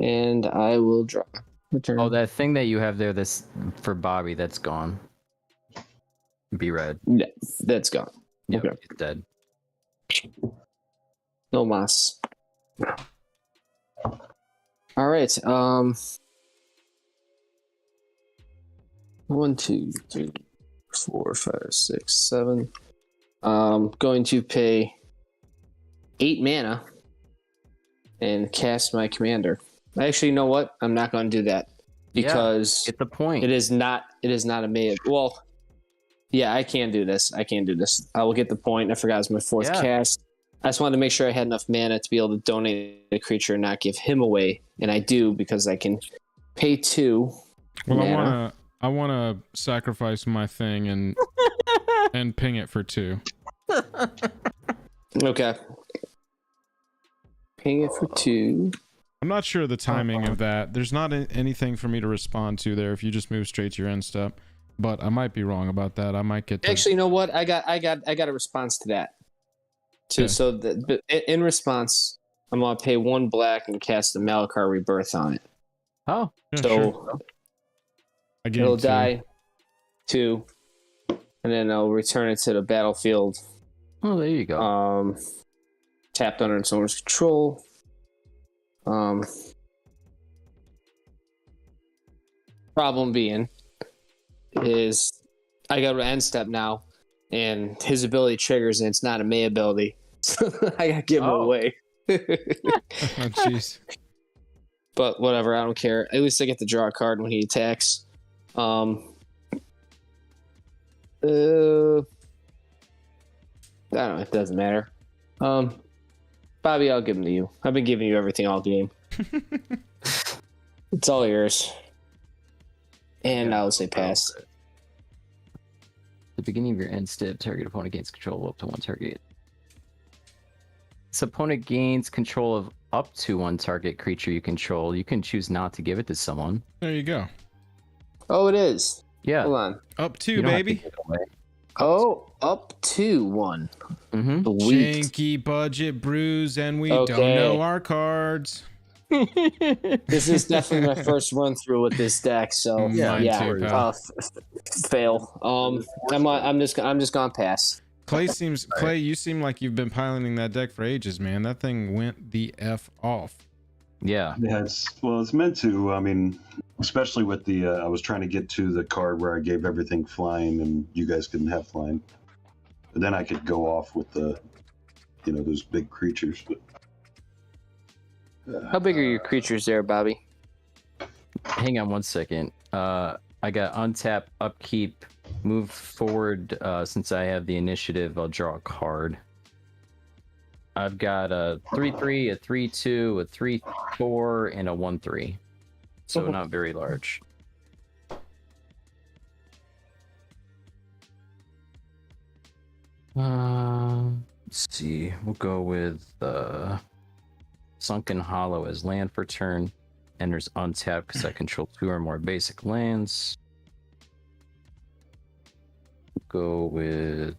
And I will draw. Return. Oh, that thing that you have there, this for Bobby, that's gone. Be red. Yeah, that's gone. Yep, Okay. it's dead. No mas. All right. 1, 2, 3, 4, 5, 6, 7. Going to pay 8 mana and cast my commander. Actually, you know what? I'm not going to do that because Get the point. it is not a made. Well, yeah, I can do this. I will get the point. I forgot it was my 4th cast. I just wanted to make sure I had enough mana to be able to donate a creature and not give him away, and I do because I can pay 2. Well, mana. I wanna sacrifice my thing and and ping it for 2. Okay. Paying it for 2. I'm not sure of the timing of that. There's not anything for me to respond to there if you just move straight to your end step. But I might be wrong about that. I might get to... Actually, you know what? I got a response to that. Okay. So in response, I'm gonna pay 1 black and cast the Malakar Rebirth on it. Oh, Yeah, So sure. I gave it'll 2. die 2, and then I'll return it to the battlefield. oh, there you go. Tapped under its owner's control. Problem being is I got to end step now, and his ability triggers, and it's not a May ability, so I got to give him away. Oh, jeez. But whatever, I don't care. At least I get to draw a card when he attacks. I don't know. It doesn't matter. Bobby, I'll give him to you. I've been giving you everything all game. It's all yours. And I'll say pass. At the beginning of your end step, target opponent gains control of up to 1 target. This opponent gains control of up to 1 target creature you control. You can choose not to give it to someone. There you go. Oh, it is. Yeah. Hold on. Up 2, You don't have to baby. give it away. Oh, up to 1. Mm-hmm. Sweet. Janky budget brews, and we Okay. don't know our cards. This is definitely my first run through with this deck, so Mine too, pal. fail. I'm just gonna pass. Clay, you seem like you've been piloting that deck for ages, man. That thing went the F off. Yeah. Yeah, it's meant to. I mean, especially with the I was trying to get to the card where I gave everything flying and you guys couldn't have flying. But then I could go off with the, those big creatures. But How big are your creatures there, Bobby? Hang on 1 second. I got untap, upkeep, move forward. Since I have the initiative, I'll draw a card. I've got a 3/3, a 3/2, a 3/4, and a 1/3. So not very large. Let's see. We'll go with Sunken Hollow as land for turn. Enters untapped because I control 2 or more basic lands. Go with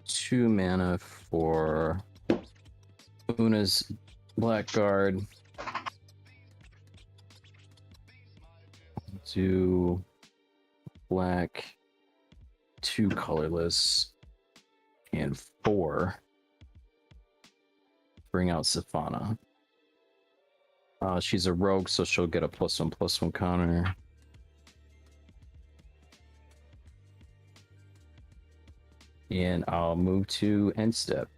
two mana for Una's Blackguard. Do black, 2 colorless, and 4. Bring out Safana. She's a rogue, so she'll get a +1/+1 counter. And I'll move to end step.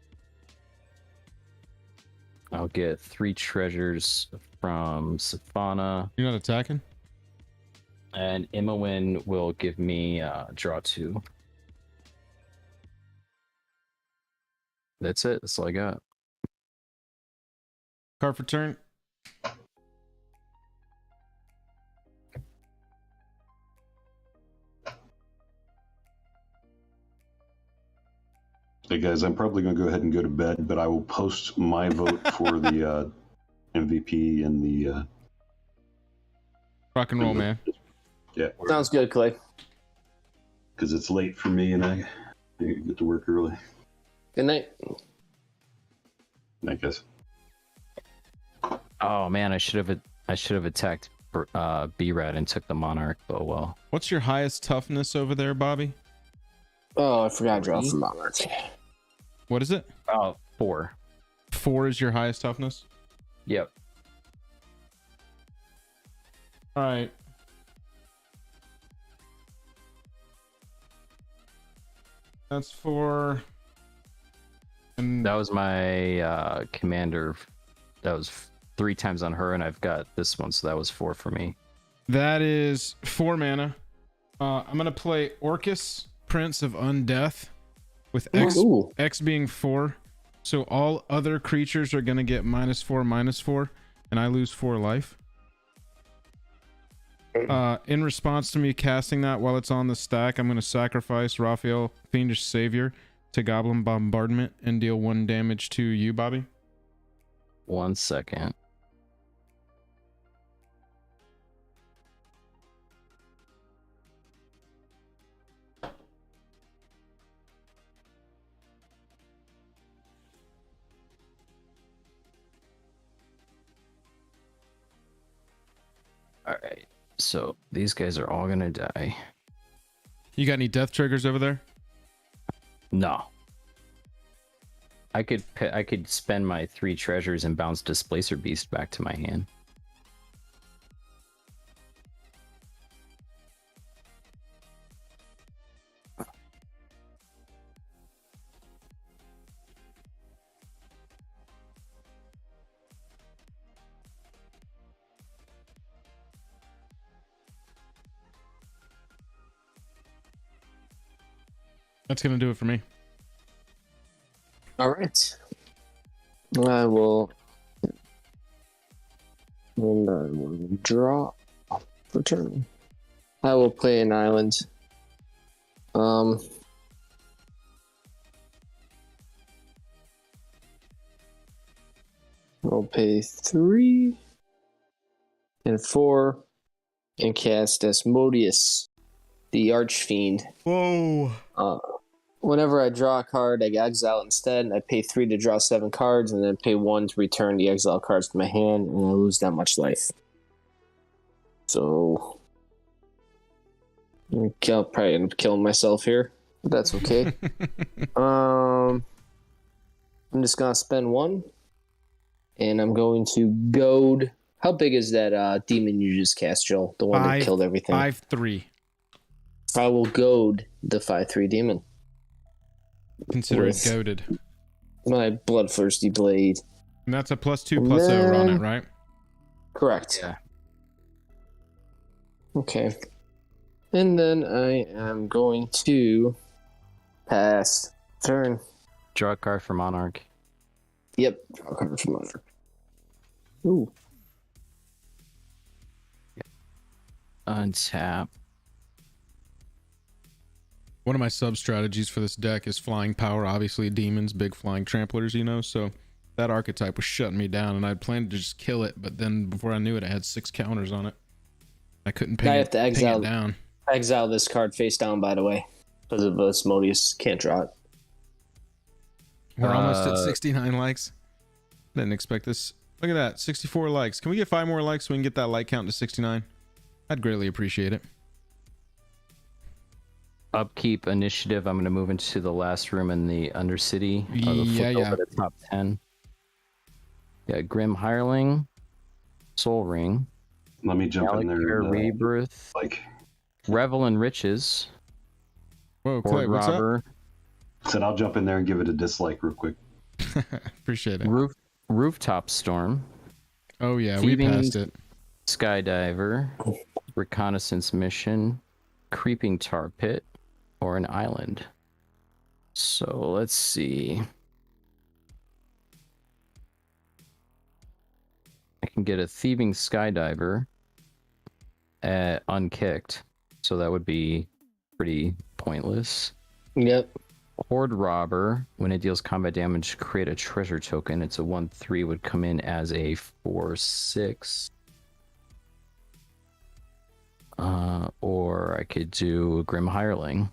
I'll get 3 treasures from Safana. You're not attacking? And Imawin will give me draw 2. That's it. That's all I got. Card for turn. Hey guys, I'm probably going to go ahead and go to bed, but I will post my vote for the MVP and the Rock and roll, man. Yeah, Sounds good, Clay. because it's late for me and I get to work early. Good night. I guess. Oh man, I should have attacked B-Rat and took the Monarch. Oh well. What's your highest toughness over there, Bobby? Oh, I forgot to draw from Monarch. What is it? 4. 4 is your highest toughness? Yep. All right. That's 4. And That was my commander. That was 3 times on her, and I've got this one, so that was 4 for me. that is 4 mana. I'm gonna play Orcus, Prince of Undeath, with X being 4. So all other creatures are gonna get -4/-4, and I lose 4 life. In response to me casting that while it's on the stack, I'm gonna sacrifice Raphael, Fiendish Savior, to Goblin Bombardment and deal 1 damage to you, Bobby. 1 second. All right. So these guys are all gonna die. You got any death triggers over there? No. I could spend my 3 treasures and bounce Displacer Beast back to my hand. That's gonna do it for me. All right. I will. And I will draw for turn. I will play an island. I'll pay 3 and 4 and cast Asmodeus, the Archfiend. Whoa. whenever I draw a card, I exile instead, and I pay 3 to draw 7 cards, and then pay 1 to return the exile cards to my hand, and I lose that much life. So I'll probably end up killing myself here, but that's okay. I'm just gonna spend 1, and I'm going to goad. How big is that demon you just cast, Joel? The one that killed everything. 5/3. I will goad the 5/3 demon. Consider it goaded. My bloodthirsty blade. And that's a +2/+0 on it, right? Correct. Yeah. Okay. And then I am going to pass turn. Draw a card for Monarch. Yep. Draw a card from Monarch. Ooh. Untap. One of my sub strategies for this deck is flying power. Obviously, demons, big flying tramplers, you know. So that archetype was shutting me down, and I'd planned to just kill it, but then before I knew it, I had 6 counters on it. I couldn't ping it down. Exile this card face down, by the way, because of Asmodeus. Can't draw it. We're almost at 69 likes. Didn't expect this. Look at that, 64 likes. Can we get 5 more likes so we can get that like count to 69? I'd greatly appreciate it. Upkeep initiative. I'm going to move into the last room in the Undercity. Yeah. Over the top 10. Yeah, Grim Hireling, Soul Ring. Let me jump in there. Rebirth. Revel in Riches. Whoa, Clay, what's Robber. Said I'll jump in there and give it a dislike real quick. Appreciate it. Rooftop Storm. Oh yeah, Thieving we passed it. Skydiver. Reconnaissance Mission. Creeping Tar Pit. Or an Island. So let's see. I can get a Thieving Skydiver at unkicked. So that would be pretty pointless. Yep. Horde Robber, when it deals combat damage, create a treasure token. It's a 1/3, would come in as a 4/6. Or I could do a Grim Hireling.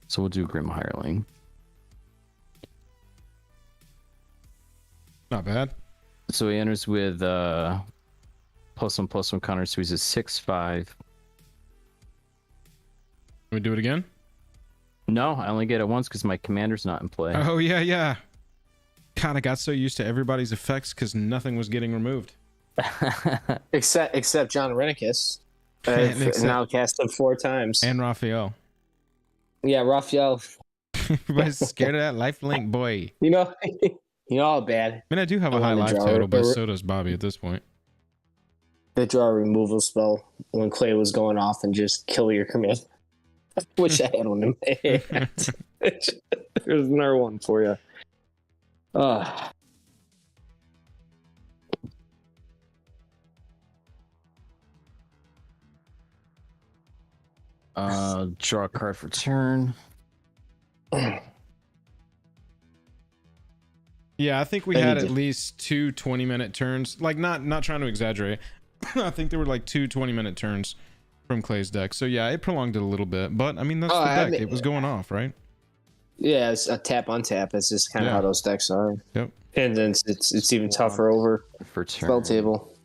So we'll do Grim Hireling. Not bad. So he enters with +1/+1 counter, so he's a 6/5. Can we do it again? No, I only get it once because my commander's not in play. Oh yeah. God, I got so used to everybody's effects because nothing was getting removed. Except John Renicus. I've now cast him 4 times. And Raphael. Yeah, Raphael. Everybody's scared of that lifelink boy. You know how bad. I mean, I do have a high life total, but so does Bobby at this point. They draw a removal spell when Clay was going off and just kill your command. Wish I had one in my hand. There's another one for you. Draw a card for turn. Yeah, I think we had at least 2 20-minute turns. Like, not trying to exaggerate. I think there were like 2 20-minute turns from Clay's deck. So yeah, it prolonged it a little bit. But I mean, that's the deck. It was going off, right? Yeah, it's a tap on tap. It's just kind of how those decks are. Yep. And then it's even tougher over for turn. Spelltable.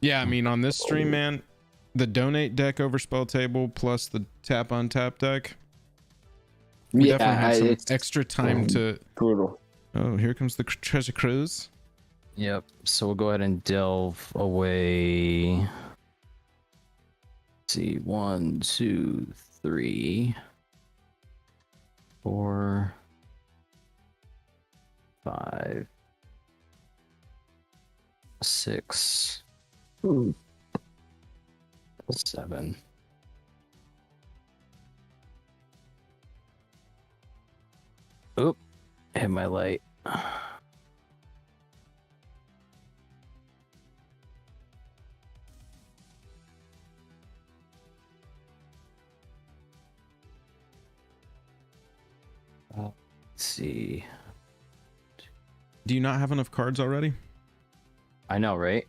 Yeah, I mean, on this stream, man, the donate deck over Spelltable plus the tap on tap deck. We definitely had some extra time to. Brutal. Oh, here comes the treasure cruise. Yep. So we'll go ahead and delve away. Let's see, 1, 2, 3, 4, 5, 6, 7. Oop, hit my light. Let's see. Do you not have enough cards already? I know, right?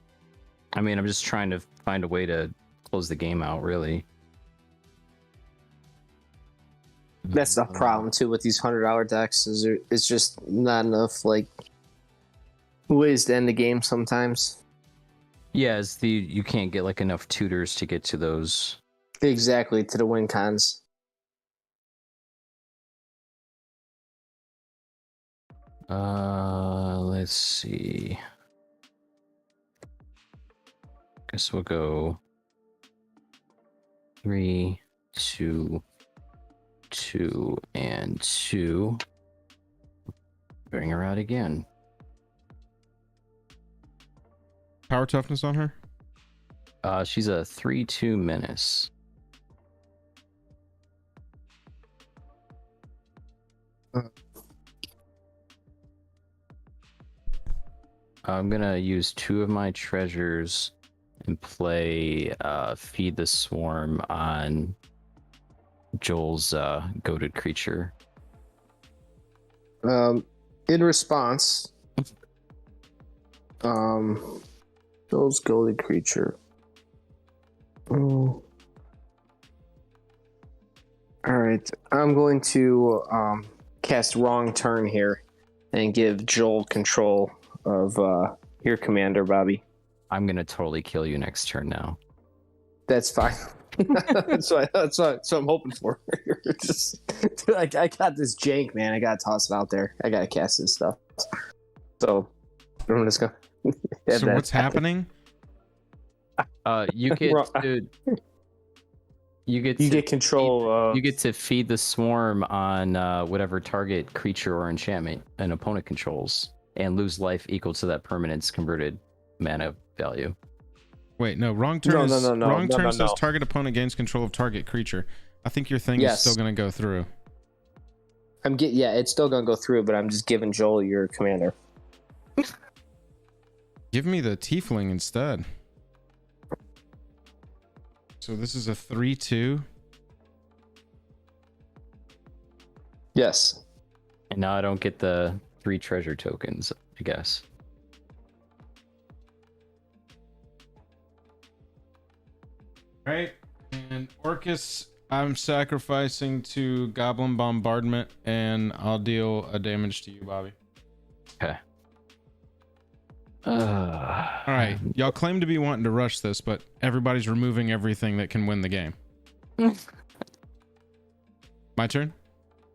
I mean, I'm just trying to find a way to close the game out, really. That's the problem too with these $100 decks. It's just not enough like ways to end the game sometimes. Yeah, you can't get like enough tutors to get to those. Exactly, to the win cons. Let's see. Guess we'll go 3, 2, 2, and 2. Bring her out again. Power toughness on her? She's a 3/2 menace. I'm gonna use 2 of my treasures and play Feed the Swarm on Joel's goated creature. In response, Joel's goated creature. All right, I'm going to cast Wrong Turn here and give Joel control of your commander, Bobby. I'm gonna totally kill you next turn now. That's fine. that's what I'm hoping for. Dude, I got this jank, man. I gotta toss it out there. I gotta cast this stuff. So I'm just gonna. So what's happening? You get to. You get control. You get to feed the swarm on whatever target creature or enchantment an opponent controls, and lose life equal to that permanent's converted mana value. Wait, no. Wrong turn. No. Wrong turn says target opponent gains control of target creature. I think your thing is still going to go through. It's still going to go through, but I'm just giving Joel your commander. Give me the tiefling instead. So this is a 3/2. Yes. And now I don't get the 3 treasure tokens, I guess. Right. And Orcus, I'm sacrificing to Goblin Bombardment, and I'll deal a damage to you, Bobby. Okay. All right. Y'all claim to be wanting to rush this, but everybody's removing everything that can win the game. My turn?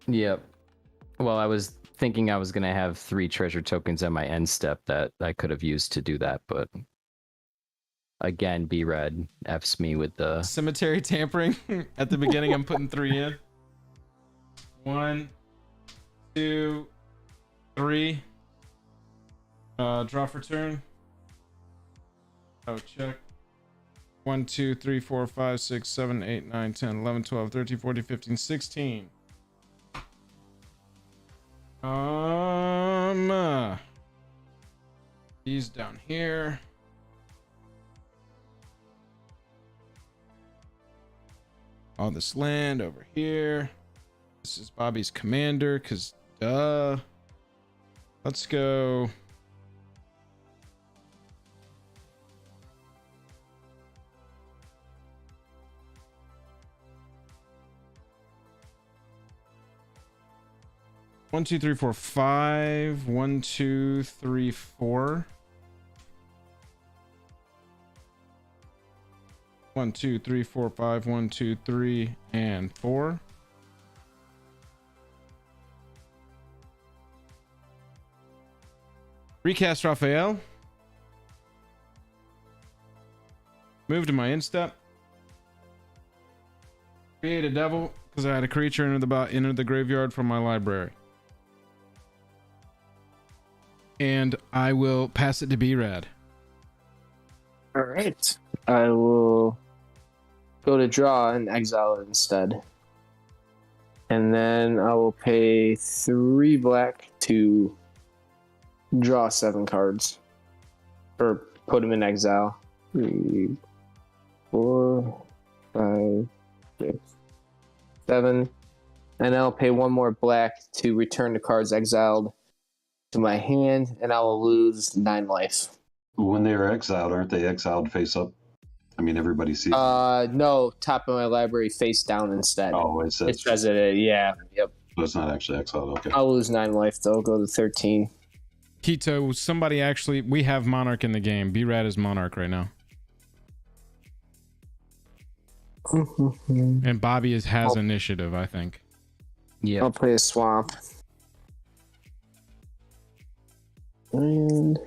Yep. Well, I was thinking I was going to have 3 treasure tokens at my end step that I could have used to do that, but again, B-Red F's me with the cemetery tampering. At the beginning, I'm putting 3 in. 1, 2, 3. Draw for turn. Oh, check. 1, 2, 3, 4, 5, 6, 7, 8, 9, 10, 11, 12, 13, 14, 15, 16. He's down here. All this land over here. This is Bobby's commander, because duh. Let's go. One, two, three, four, 5. 1, 2, 3, 4. 1, 2, 3, 4, 5. 1, 2, 3, and 4. Recast Raphael. Move to my instep. Create a devil because I had a creature enter the graveyard from my library. And I will pass it to B-Rad. All right. I will go to draw and exile it instead. And then I will pay 3 black to draw 7 cards. Or put them in exile. 3, 4, 5, 6, 7. And I'll pay 1 more black to return the cards exiled to my hand, and I will lose 9 life. When they are exiled, aren't they exiled face up? I mean, everybody sees. No, top of my library face down instead. Oh, It says it. Yeah. Yep. So it's not actually exiled. Okay. I'll lose 9 life though. Go to 13. Keto, somebody actually, we have Monarch in the game. B-Rad is Monarch right now. And Bobby has initiative, I think. Yeah. I'll play a swamp. And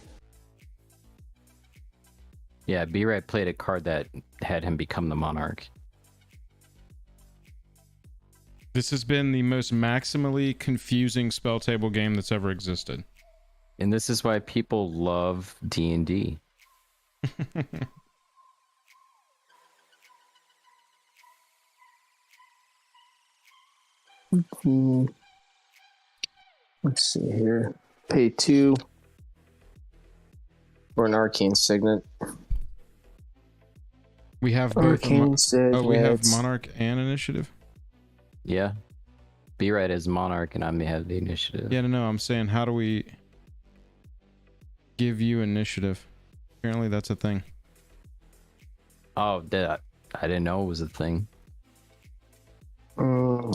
Yeah, B-Rat played a card that had him become the Monarch. This has been the most maximally confusing spell table game that's ever existed. And this is why people love D&D. let's see here. Pay 2 for an arcane signet. We have both. Arcane signet. We have Monarch and initiative. Yeah. B-Rat is Monarch and I may have the initiative. Yeah, no, I'm saying, how do we give you initiative? Apparently that's a thing. Oh, I didn't know it was a thing. I'm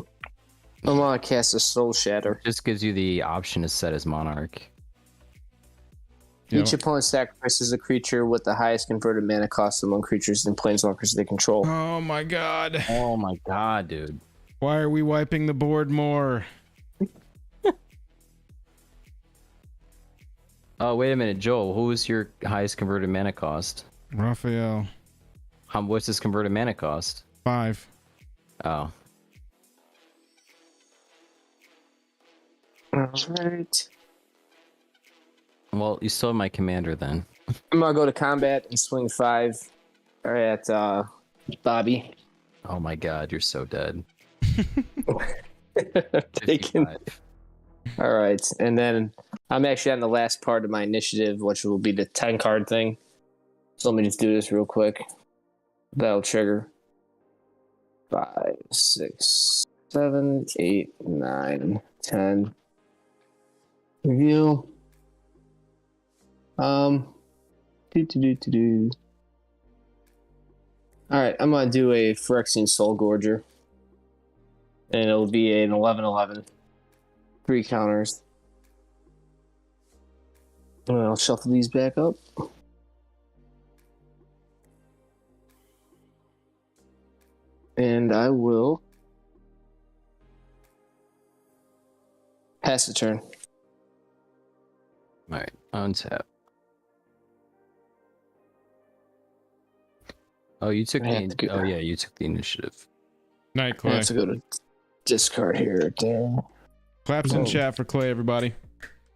gonna cast a Soul Shatter. Just gives you the option to set as Monarch. Each opponent sacrifices a creature with the highest converted mana cost among creatures and planeswalkers they control. Oh my god. Oh my god, dude. Why are we wiping the board more? Oh, wait a minute, Joel. Who is your highest converted mana cost? Raphael. What's his converted mana cost? 5. Oh. Alright. Well, you still have my commander then. I'm gonna go to combat and swing 5 at Bobby. Oh my god, you're so dead. Taken. 55. All right, and then I'm actually on the last part of my initiative, which will be the 10 card thing. So let me just do this real quick. That'll trigger 5, 6, 7, 8, 9, 10. Review. All right, I'm gonna do a Phyrexian Soul Gorger, and it'll be an 11/11. 3 counters. And I'll shuffle these back up. And I will pass the turn. Alright, untap. Oh, you took oh yeah, you took the initiative. Night, I Clay. have to go to discard here. Damn. Claps in chat for Clay, everybody.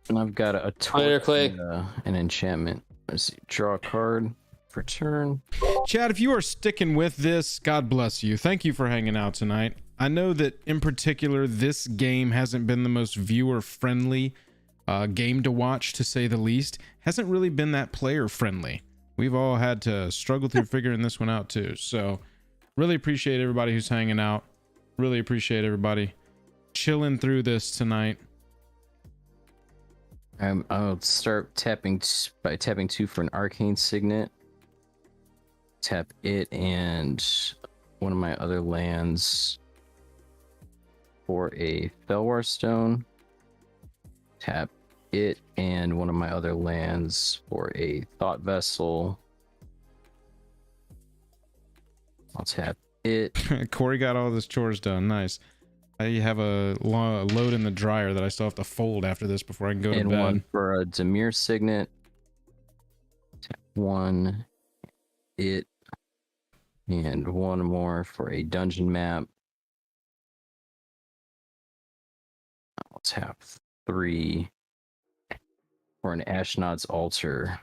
And I've got a Later, torch Clay. and an enchantment. Let's see. Draw a card for turn. Chad, if you are sticking with this, God bless you. Thank you for hanging out tonight. I know that in particular, this game hasn't been the most viewer-friendly game to watch, to say the least. Hasn't really been that player-friendly. We've all had to struggle through figuring this one out too. So really appreciate everybody who's hanging out. Really appreciate everybody chilling through this tonight. I'll start tapping by tapping 2 for an arcane signet. Tap it and one of my other lands for a Felwar Stone. Tap it and one of my other lands for a Thought Vessel. I'll tap it. Corey got all his chores done. Nice. I have a load in the dryer that I still have to fold after this before I can go to And bed. one for a Dimir Signet. Tap 1. It. And one more for a dungeon map. I'll tap 3 for an Ashnod's Altar.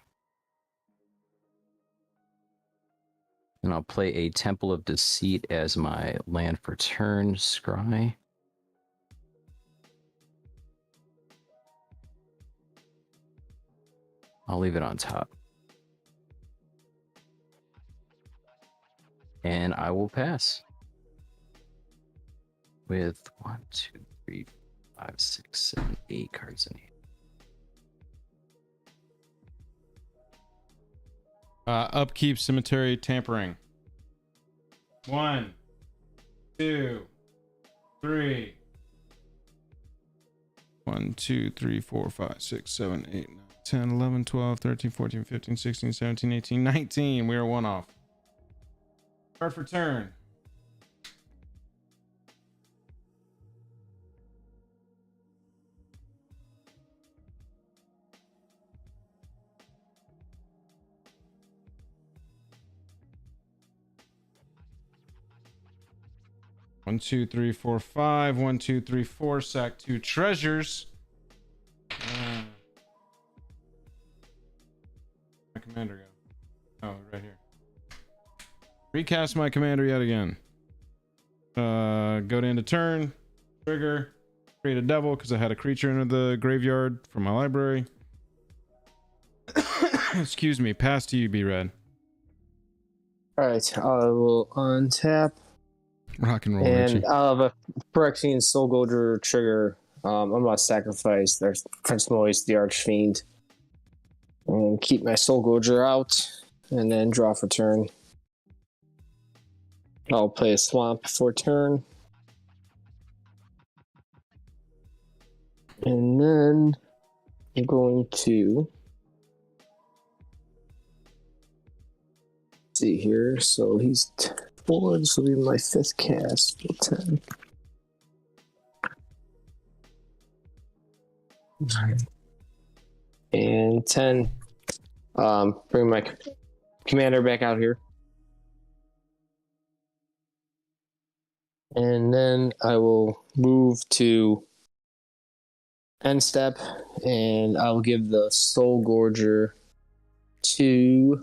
And I'll play a Temple of Deceit as my land for turn, Scry. I'll leave it on top. And I will pass. With 1, 2, 3, 5, 6, 7, 8 cards in hand. Upkeep, cemetery, tampering. 1, 2, 3. 1, 2, 3, 4, 5, 6, 7, 8, 9, 10, 11, 12, 13, 14, 15, 16, 17, 18, 19. We are one off. Card for turn. One, two, three, four, five. 1, 2, 3, 4. Sack 2 treasures. My commander go. Oh, right here. Recast my commander yet again. Go to end of turn. Trigger. Create a devil because I had a creature in the graveyard from my library. Excuse me. Pass to you, B-Red. Alright, I will untap. Rock and roll, And Richie. I'll have a Phyrexian Soul Golder trigger. I'm going to sacrifice their Prince Noise, the Archfiend. And keep my Soul Golder out. And then draw for turn. I'll play a Swamp for turn. And then I'm going to see here. So he's 4. This will be my 5th cast. 10. 9. And 10. Bring my commander back out here. And then I will move to end step, and I'll give the Soul Gorger to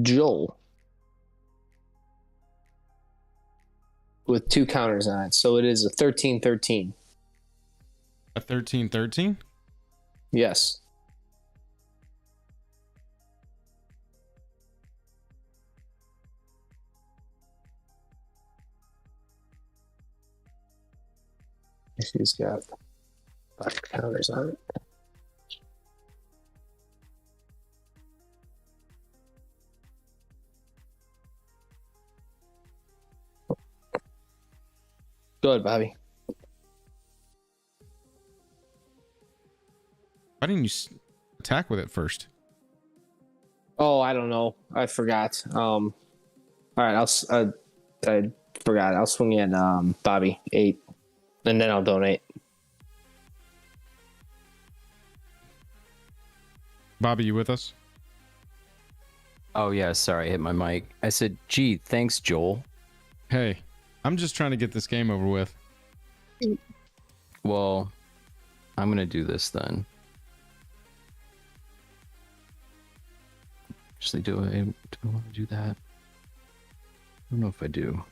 Joel with 2 counters on it. So it is a 13-13. A 13-13? Yes. She's got 5 counters on it. Go ahead, Bobby. Why didn't you attack with it first? Oh, I don't know. I forgot. All right, I forgot. I'll swing at Bobby 8, and then I'll donate. Bobby, you with us? Oh yeah, sorry, I hit my mic. I said, "Gee, thanks, Joel." Hey, I'm just trying to get this game over with. Well, I'm gonna do this then. Actually, do I want to do that? I don't know if I do.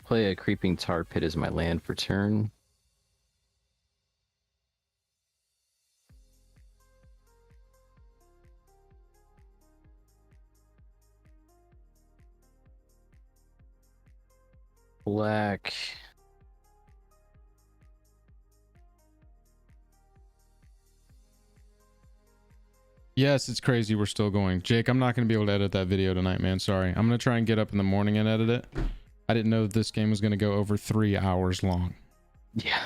Play a Creeping Tar Pit as my land for turn. Black. Yes, it's crazy we're still going. Jake, I'm not going to be able to edit that video tonight, man. Sorry. I'm going to try and get up in the morning and edit it. I didn't know this game was going to go over 3 hours long. Yeah.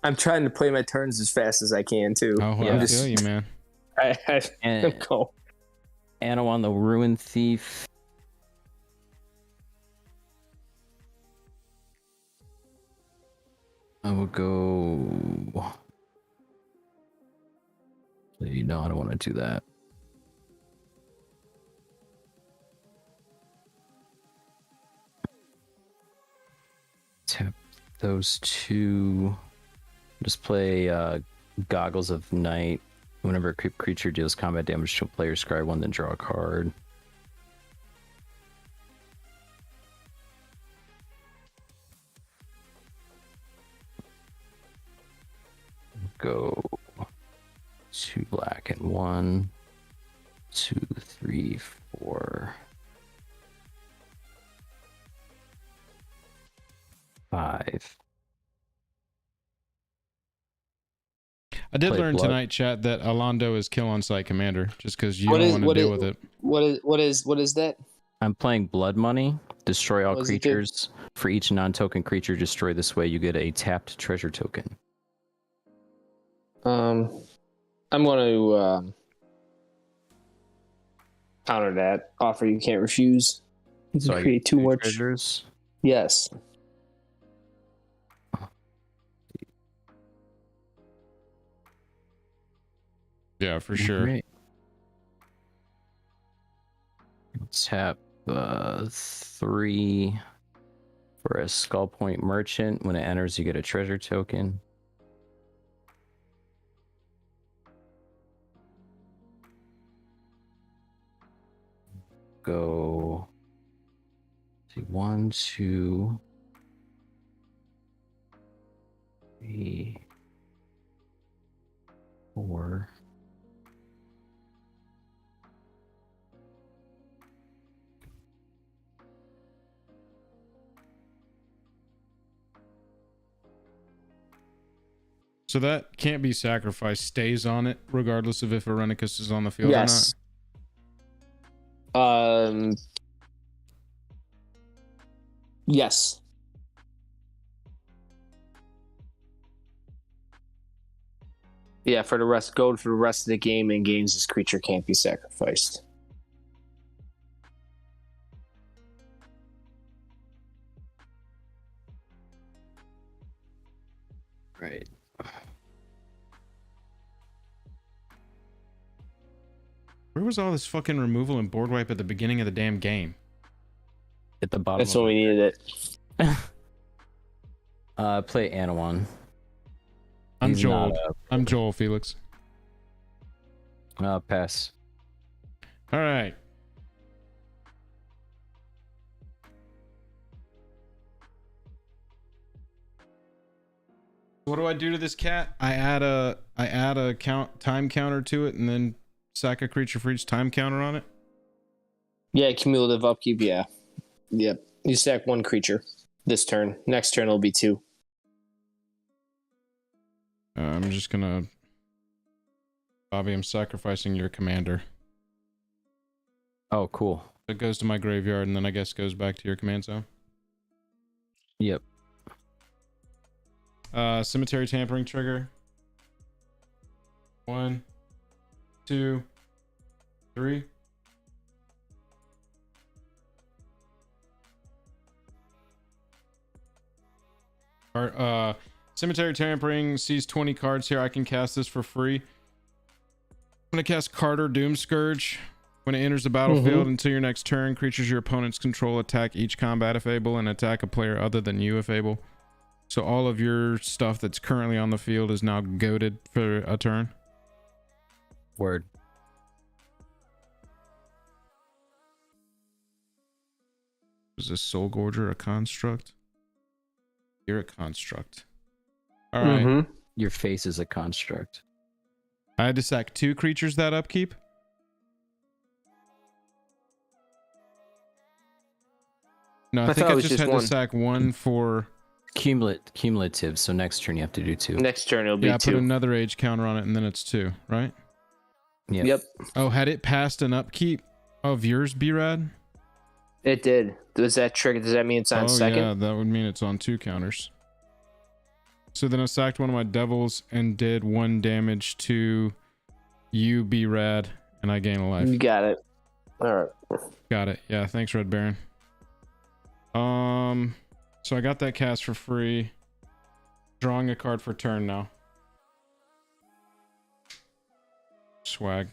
I'm trying to play my turns as fast as I can, too. Oh, well, Yeah. I feel you, man. And Go. Anna on the Ruin Thief. I will go. No, I don't want to do that. Tap those 2. Just play Goggles of Night. Whenever a creature deals combat damage to a player, scry 1, then draw a card. Go 2 black and 1, 2, 3, 4, 5. I did Play learn blood. tonight, chat, that Alondo is kill on site commander, just because you What don't is- want to what deal is- with it. What is that? I'm playing Blood Money. Destroy all What does it do? creatures. For each non-token creature destroyed this way, you get a tapped treasure token. I'm going to counter that offer. You can't refuse. You So I create get too two much. treasures. Yes. Yeah, for sure. Great. Tap 3 for a Skull Point Merchant. When it enters, you get a treasure token. Go. See, 1, 2, 3, 4. So that can't be sacrificed, stays on it, regardless of if Irenicus is on the field Yes. Yes. Yeah, for the rest of the game and games, this creature can't be sacrificed. Right. Where was all this fucking removal and board wipe at the beginning of the damn game? At the bottom. That's when we needed it. Play Anawan. I'm He's Joel. not I'm Joel, Felix. Pass. All right. What do I do to this cat? I add a time counter to it, and then sack a creature for each time counter on it. Yeah, cumulative upkeep. Yeah. Yep. You sack one creature this turn. Next turn it'll be 2. I'm just gonna, Bobby. I'm sacrificing your commander. Oh, cool. It goes to my graveyard, and then I guess goes back to your command zone. Yep. Cemetery tampering trigger. 1, 2, 3. Cemetery tampering sees 20 cards here. I can cast this for free. I'm gonna cast Carter Doom Scourge. When it enters the battlefield until your next turn, creatures your opponents control attack each combat if able and attack a player other than you if able. So all of your stuff that's currently on the field is now goaded for a turn. Word. Is this Soul Gorger a construct? You're a construct. All right. Your face is a construct. I had to sack 2 creatures that upkeep. No, I think thought it I was just just had one. to sack 1 for... Cumulative, so next turn you have to do 2. Next turn it'll be Yeah, I 2. put another age counter on it, and then it's 2, right? Yep. Oh, had it passed an upkeep of yours, B-Rad? It did. Does that trigger? Does that mean it's on second? Yeah, that would mean it's on 2 counters. So then I sacked one of my devils and did 1 damage to you, B-Rad, and I gain a life. You got it. All right. Got it. Yeah, thanks, Red Baron. So I got that cast for free. Drawing a card for turn now. Swag.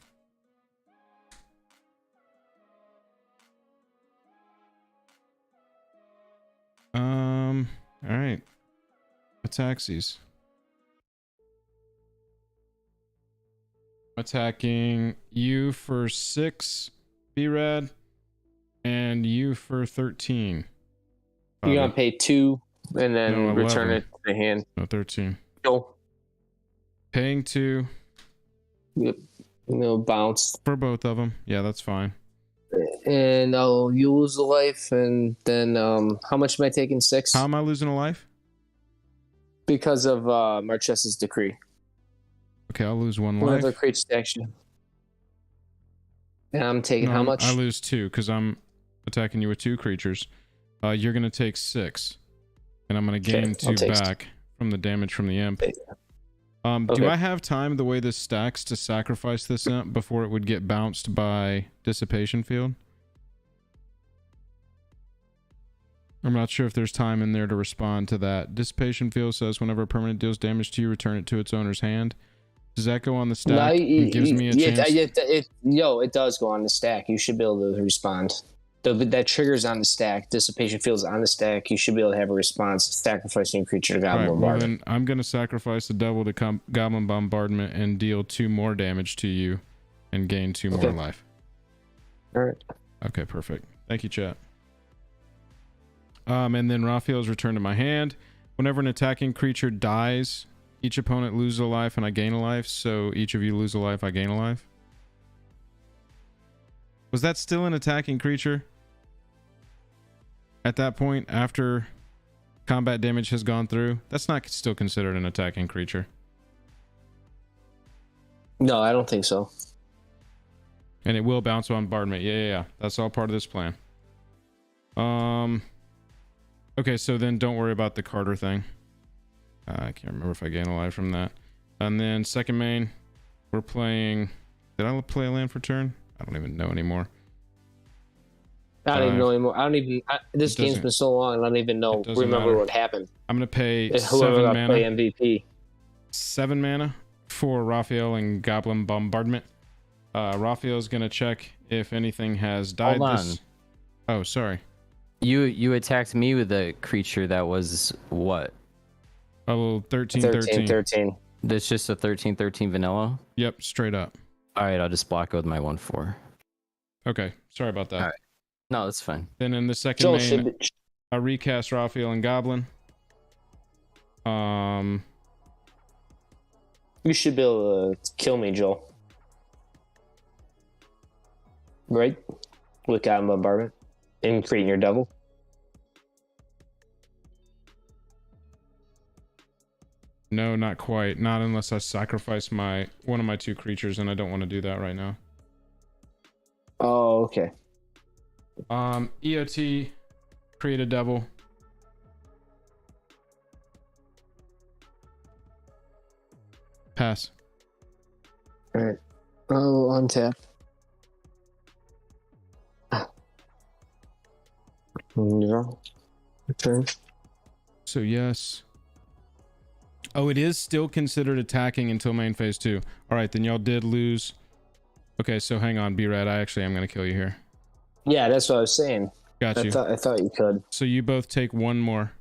All right. Ataxies. Attacking you for 6, B-Rad, and you for 13. You're gonna pay 2 and then No, return 11. it to the hand. No, 13. Go. Paying 2 Yep. No bounce. for both of them. Yeah, that's fine. And you lose the life, and then how much am I taking? 6? How am I losing a life? Because of Marchesa's decree. Okay, I'll lose 1 life. Whatever creates action. And I'm taking how much? I lose 2 because I'm attacking you with 2 creatures. You're gonna take 6, and I'm gonna gain 2 back from the damage from the imp. Do I have time, the way this stacks, to sacrifice this imp before it would get bounced by Dissipation Field? I'm not sure if there's time in there to respond to that. Dissipation Field says whenever a permanent deals damage to you, return it to its owner's hand. Does that go on the stack? No, It gives me a chance. It does go on the stack. You should be able to respond. That triggers on the stack. Dissipation Field's on the stack. You should be able to have a response. Sacrificing a creature to Goblin Bombardment. Well, then I'm going to sacrifice the Devil to Goblin Bombardment and deal 2 more damage to you and gain 2 more life. All right. Okay, perfect. Thank you, chat. And then Raphael's returned to my hand. Whenever an attacking creature dies, each opponent loses a life and I gain a life. So each of you lose a life, I gain a life. Was that still an attacking creature? At that point, after combat damage has gone through, that's not still considered an attacking creature. No, I don't think so. And it will bounce on bombardment. Yeah. That's all part of this plan. Okay, so then don't worry about the Carter thing. I can't remember if I gain a life from that. And then second main, we're playing... Did I play a land for turn? I don't even know anymore. I don't even know anymore. This game's been so long, I don't even remember what happened. I'm going to pay whoever 7 got mana. play MVP. 7 mana for Raphael and Goblin Bombardment. Raphael's going to check if anything has died. Hold on. Oh, sorry. You attacked me with a creature that was what? Oh, 13. That's just a 13/13 vanilla? Yep, straight up. All right, I'll just block it with my 1/4. Okay, sorry about that. All right. No, that's fine. Then in the second main, I recast Raphael and Goblin. You should be able to kill me, Joel. Right? With Goblin Bombardment. And creating your double. No, not quite. Not unless I sacrifice one of my 2 creatures, and I don't want to do that right now. Oh, okay. EOT, create a devil. Pass. All right. Oh, untap. Return. So yes. Oh, it is still considered attacking until main phase 2. All right, then y'all did lose. Okay, so hang on, B-Rad. I actually am going to kill you here. Yeah, that's what I was saying. Got you. I thought you could. So you both take 1 more.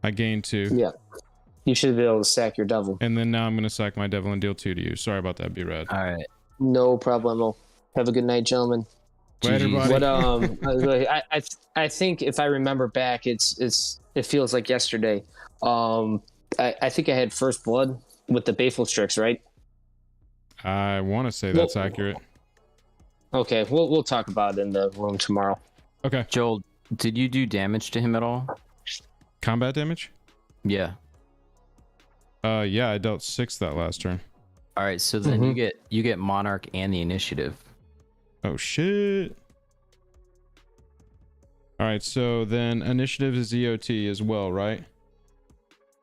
I gain 2. Yeah. You should be able to sack your devil. And then now I'm going to sack my devil and deal 2 to you. Sorry about that, B-Rad. All right. No problemo. Have a good night, gentlemen. Later, buddy. What I think if I remember back, it feels like yesterday. I think I had first blood with the Baleful Strix, right? I want to say that's accurate. Okay, we'll talk about it in the room tomorrow. Okay. Joel, did you do damage to him at all? Combat damage? Yeah. Yeah, I dealt 6 that last turn. All right, so then you get Monarch and the initiative. Oh shit. All right, so then initiative is EOT as well, right?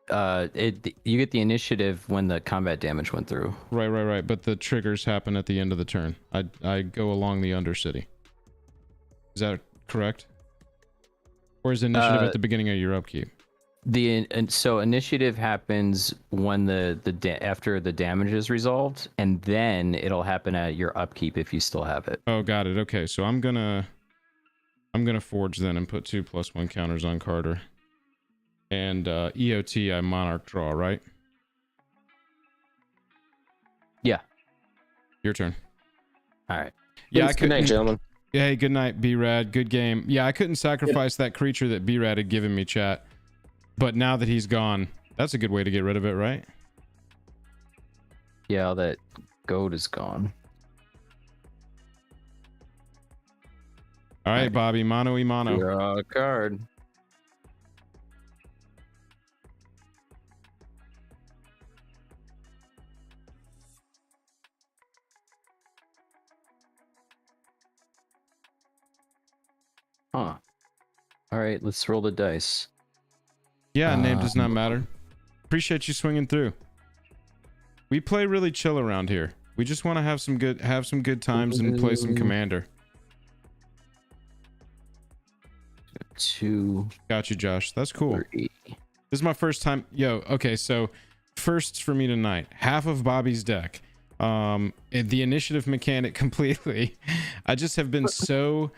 You get the initiative when the combat damage went through. Right. But the triggers happen at the end of the turn. I go along the Undercity. Is that correct? Or is initiative at the beginning of your upkeep? So initiative happens when after the damage is resolved, and then it'll happen at your upkeep if you still have it. Oh, got it. Okay, so I'm gonna forge then and put 2+1 counters on Carter. And EOT, I Monarch draw, right? Yeah. Your turn. All right. Yeah, Good night, gentlemen. Yeah, hey, good night, B-Rad. Good game. Yeah, I couldn't sacrifice that creature that B-Rad had given me, chat. But now that he's gone, that's a good way to get rid of it, right? Yeah, all that gold is gone. All right, Bobby. Mano y mano. Draw a card. Huh. All right, let's roll the dice. Yeah, name does not matter. Appreciate you swinging through. We play really chill around here. We just want to have some good times and play some Commander. 2. Got you, Josh. That's cool. 3. This is my first time. Yo, okay, so firsts for me tonight. Half of Bobby's deck. The initiative mechanic completely. I just have been so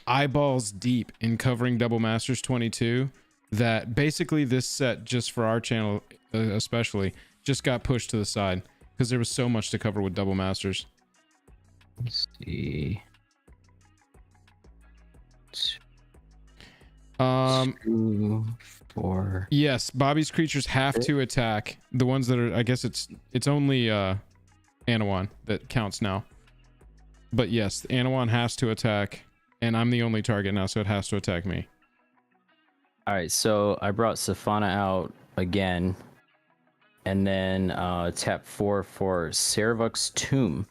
eyeballs deep in covering Double Masters 22 that basically this set, just for our channel especially, just got pushed to the side because there was so much to cover with Double Masters. Let's see. 2, 4. Yes, Bobby's creatures have to attack. The ones that are, I guess it's only Anawan that counts now. But yes, Anawan has to attack, and I'm the only target now, so it has to attack me. All right, so I brought Safana out again, and then tap 4 for Saravuk's Tomb.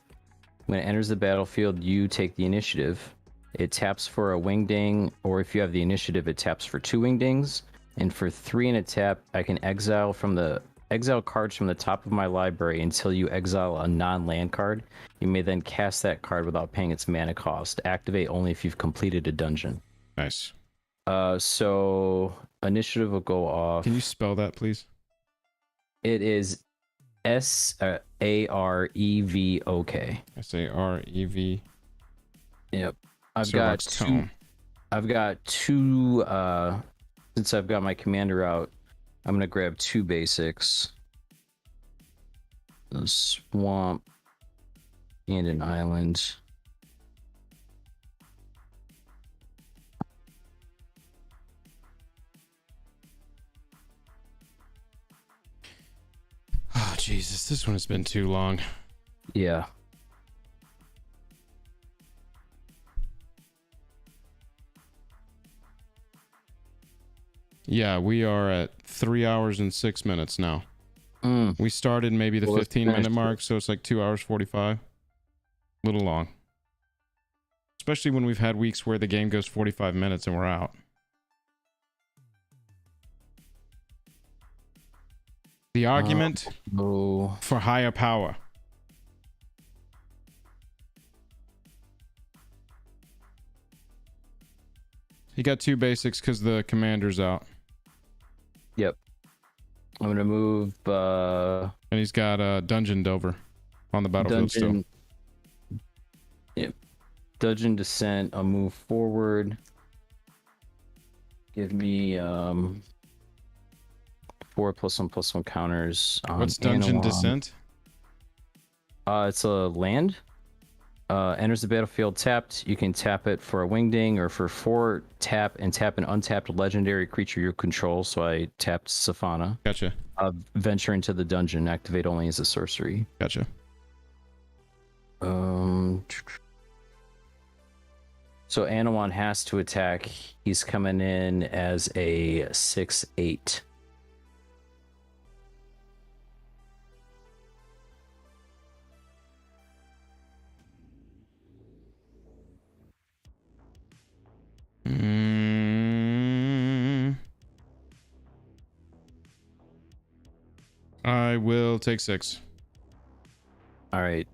When it enters the battlefield, you take the initiative. It taps for a Wingding, or if you have the initiative, it taps for 2 Wingdings. And for 3 in a tap, I can exile cards from the top of my library until you exile a non-land card. You may then cast that card without paying its mana cost. Activate only if you've completed a dungeon. Nice. So initiative will go off. Can you spell that, please? It is Sarevok. Sarevok. Yep. I've got two. Since I've got my commander out, I'm gonna grab 2 basics. A swamp and an island. Oh Jesus, this one has been too long. Yeah. Yeah, we are at 3 hours and 6 minutes now. Mm. We started maybe the 15-minute mark, so it's like 2 hours 45. A little long. Especially when we've had weeks where the game goes 45 minutes and we're out. The argument for higher power. He got 2 basics because the commander's out. Yep. I'm gonna move. And he's got a Dungeon Delver on the battlefield still. Yep. Dungeon Descent. I'll move forward. Give me 4+1/+1 counters. What's Dungeon Anawan. Descent? It's a land. Enters the battlefield tapped. You can tap it for a Wingding or for 4 tap and tap an untapped legendary creature you control. So I tapped Safana. Gotcha. Venture into the dungeon. Activate only as a sorcery. Gotcha. So Anawan has to attack. He's coming in as a 6/8. I will take 6. All right.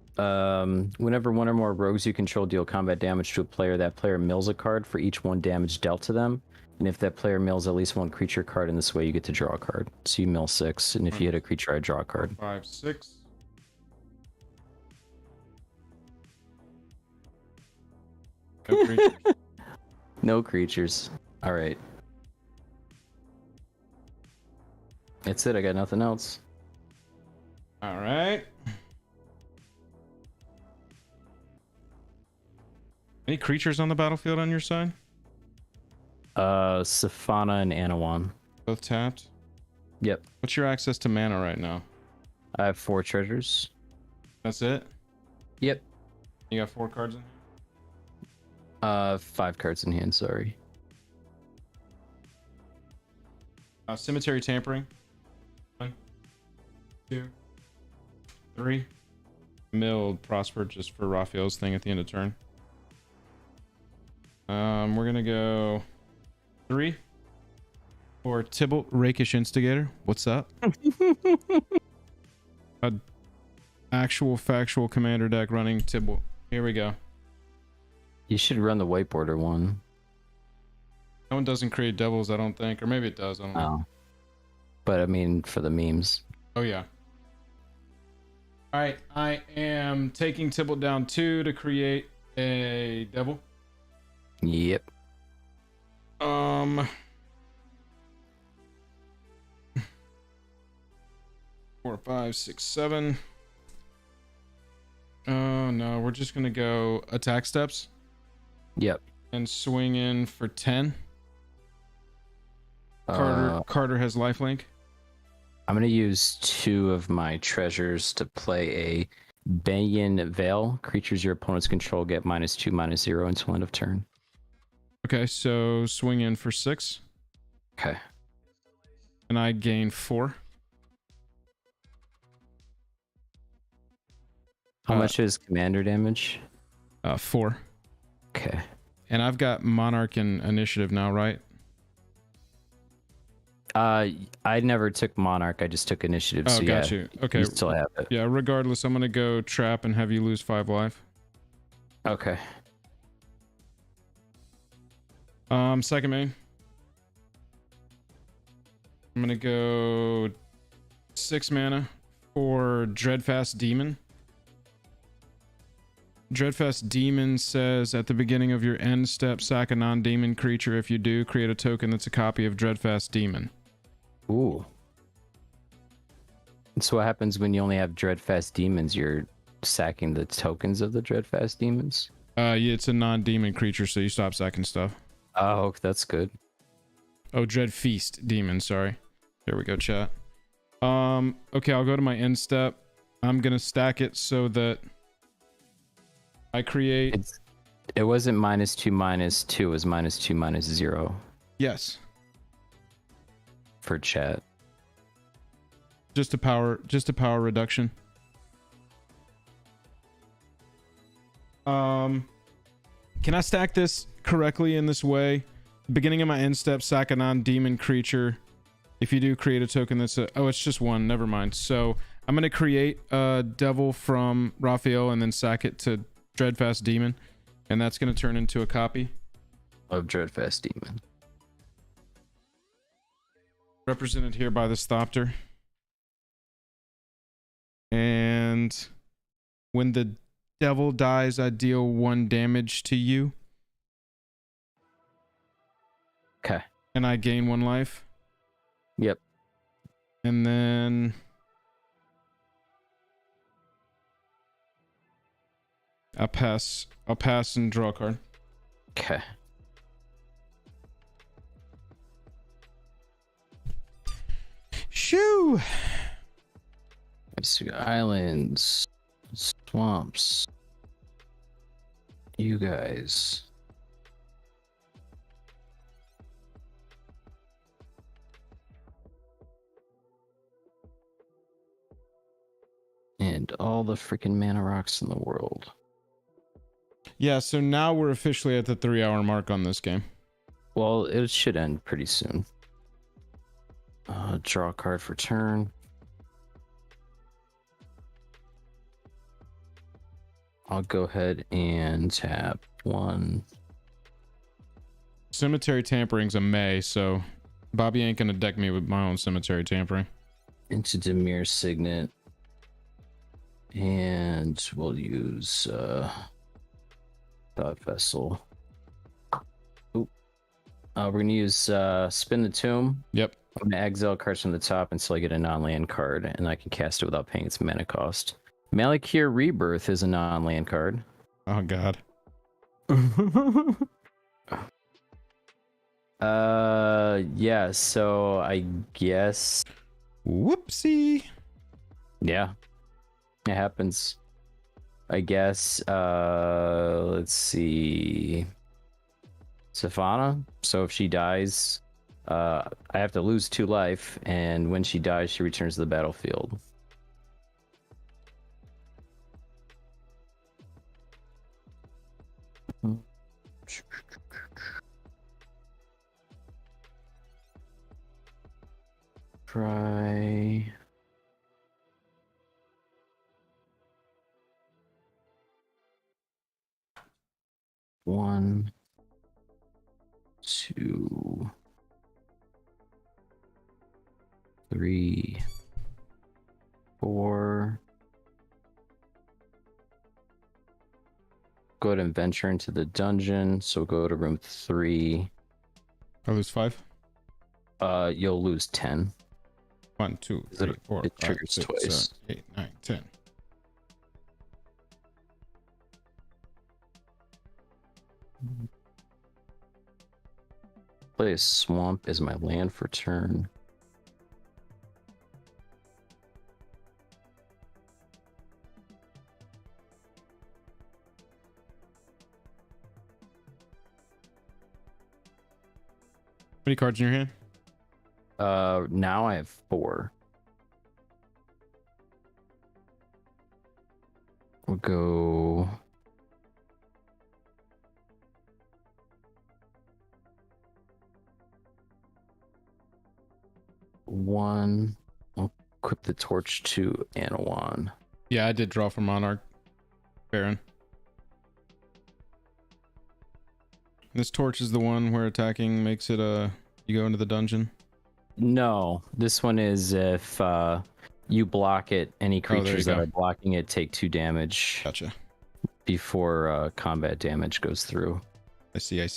Whenever one or more rogues you control deal combat damage to a player, that player mills a card for each 1 damage dealt to them. And if that player mills at least 1 creature card in this way, you get to draw a card. So you mill 6, and if you hit a creature, I draw a card. 5, 6. No creatures. No creatures. All right. That's it. I got nothing else. All right. Any creatures on the battlefield on your side? Safana and Anawan. Both tapped? Yep. What's your access to mana right now? I have 4 treasures. That's it? Yep. You got 4 cards in here? 5 cards in hand, sorry. Cemetery Tampering. 1, 2, 3. Milled Prosper just for Raphael's thing at the end of turn. We're gonna go 3 for Tybalt, Rakish Instigator. What's up? A actual factual commander deck running Tybalt. Here we go. You should run the whiteboarder one. That one doesn't create devils, I don't think, or maybe it does. I don't know. Oh. But I mean, for the memes. Oh yeah. All right, I am taking Tybalt down 2 to create a devil. Yep. 4, 5, 6, 7. Oh no, we're just gonna go attack steps. Yep. And swing in for 10. Carter has lifelink. I'm gonna use 2 of my treasures to play a Banyan Veil. Creatures your opponents control get -2/-0 until end of turn. Okay, so swing in for 6. Okay. And I gain 4. How much is commander damage? 4. Okay. And I've got Monarch and Initiative now, right? I never took Monarch. I just took Initiative. Oh, so got yeah, you. Okay. you still have it. Yeah, regardless, I'm going to go Trap and have you lose 5 life. Okay. Second main. I'm going to go 6 mana for Dreadfast Demon. Dreadfast Demon says at the beginning of your end step, sack a non-demon creature. If you do, create a token that's a copy of Dreadfast Demon. Ooh. So what happens when you only have Dreadfast Demons? You're sacking the tokens of the Dreadfast Demons? Yeah, it's a non-demon creature, so you stop sacking stuff. Oh, that's good. Oh, Dread Feast Demon, sorry. There we go, chat. Okay, I'll go to my end step. I'm gonna stack it so that I create... It wasn't -2/-2, it was -2/-0 Yes. for chat. Just a power reduction. Can I stack this correctly in this way? Beginning of my end step, sack a non-demon creature. If you do, create a token that's a... Oh, it's just 1. Never mind. So I'm going to create a devil from Raphael and then sack it to Dreadfast Demon. And that's going to turn into a copy Of Dreadfast Demon. represented here by this Thopter. And when the devil dies, I deal 1 damage to you. Okay. And I gain 1 life. Yep. And then I'll pass and draw a card. Okay. Shoo! Let's see. Islands. Swamps. You guys. And all the freaking mana rocks in the world. Yeah, so now we're officially at the 3-hour mark on this game. Well, it should end pretty soon. Draw a card for turn. I'll go ahead and tap 1. Cemetery Tampering's a May, so Bobby ain't gonna deck me with my own Cemetery Tampering. Into Demir Signet. And we'll use Thought Vessel. Oop. We're gonna use Spin the Tomb. Yep. I'm gonna exile cards from the top until I get a non-land card, and I can cast it without paying its mana cost. Malakir Rebirth is a non-land card. Oh god. Yeah, so I guess... Whoopsie. Yeah. It happens. I guess, let's see... Safana. So if she dies, I have to lose 2 life, and when she dies, she returns to the battlefield. Try. One, two, three, four. Go ahead and venture into the dungeon. So go to room 3. I lose 5. You'll lose 10. 1, 2, 3, 4, it 5, triggers 6, twice. 7, 8, 9, 10. Play a swamp as my land for turn. How many cards in your hand? Now I have 4. We'll go. One. I'll equip the torch to Anawan. Yeah, I did draw for Monarch Baron. This torch is the one where attacking makes it you go into the dungeon. No, this one is if you block it, any creatures that go. are blocking it take 2 damage Gotcha. before combat damage goes through. I see. I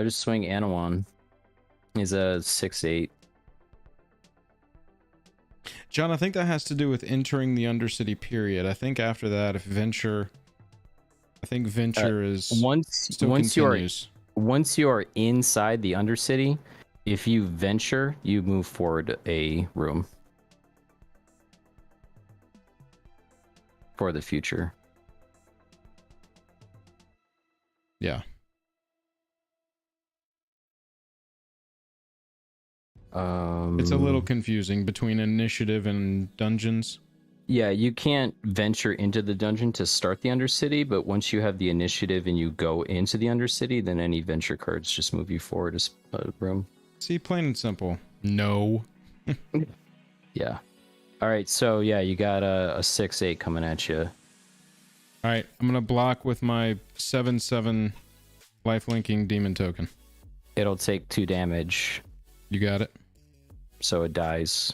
just swing Anawan. He's a 6/8. John, I think that has to do with entering the Undercity period. I think after that, if Venture... I think Venture is... Once you are inside the Undercity, if you venture, you move forward a room. For the future. Yeah. It's a little confusing between initiative and dungeons. Yeah, you can't venture into the dungeon to start the Undercity, but once you have the initiative and you go into the Undercity, then any venture cards just move you forward a room. See, plain and simple. No. Yeah. All right, so yeah, you got a 6/8 coming at you. All right, I'm gonna block with my 7/7 lifelinking demon token. It'll take 2 damage. You got it. So it dies.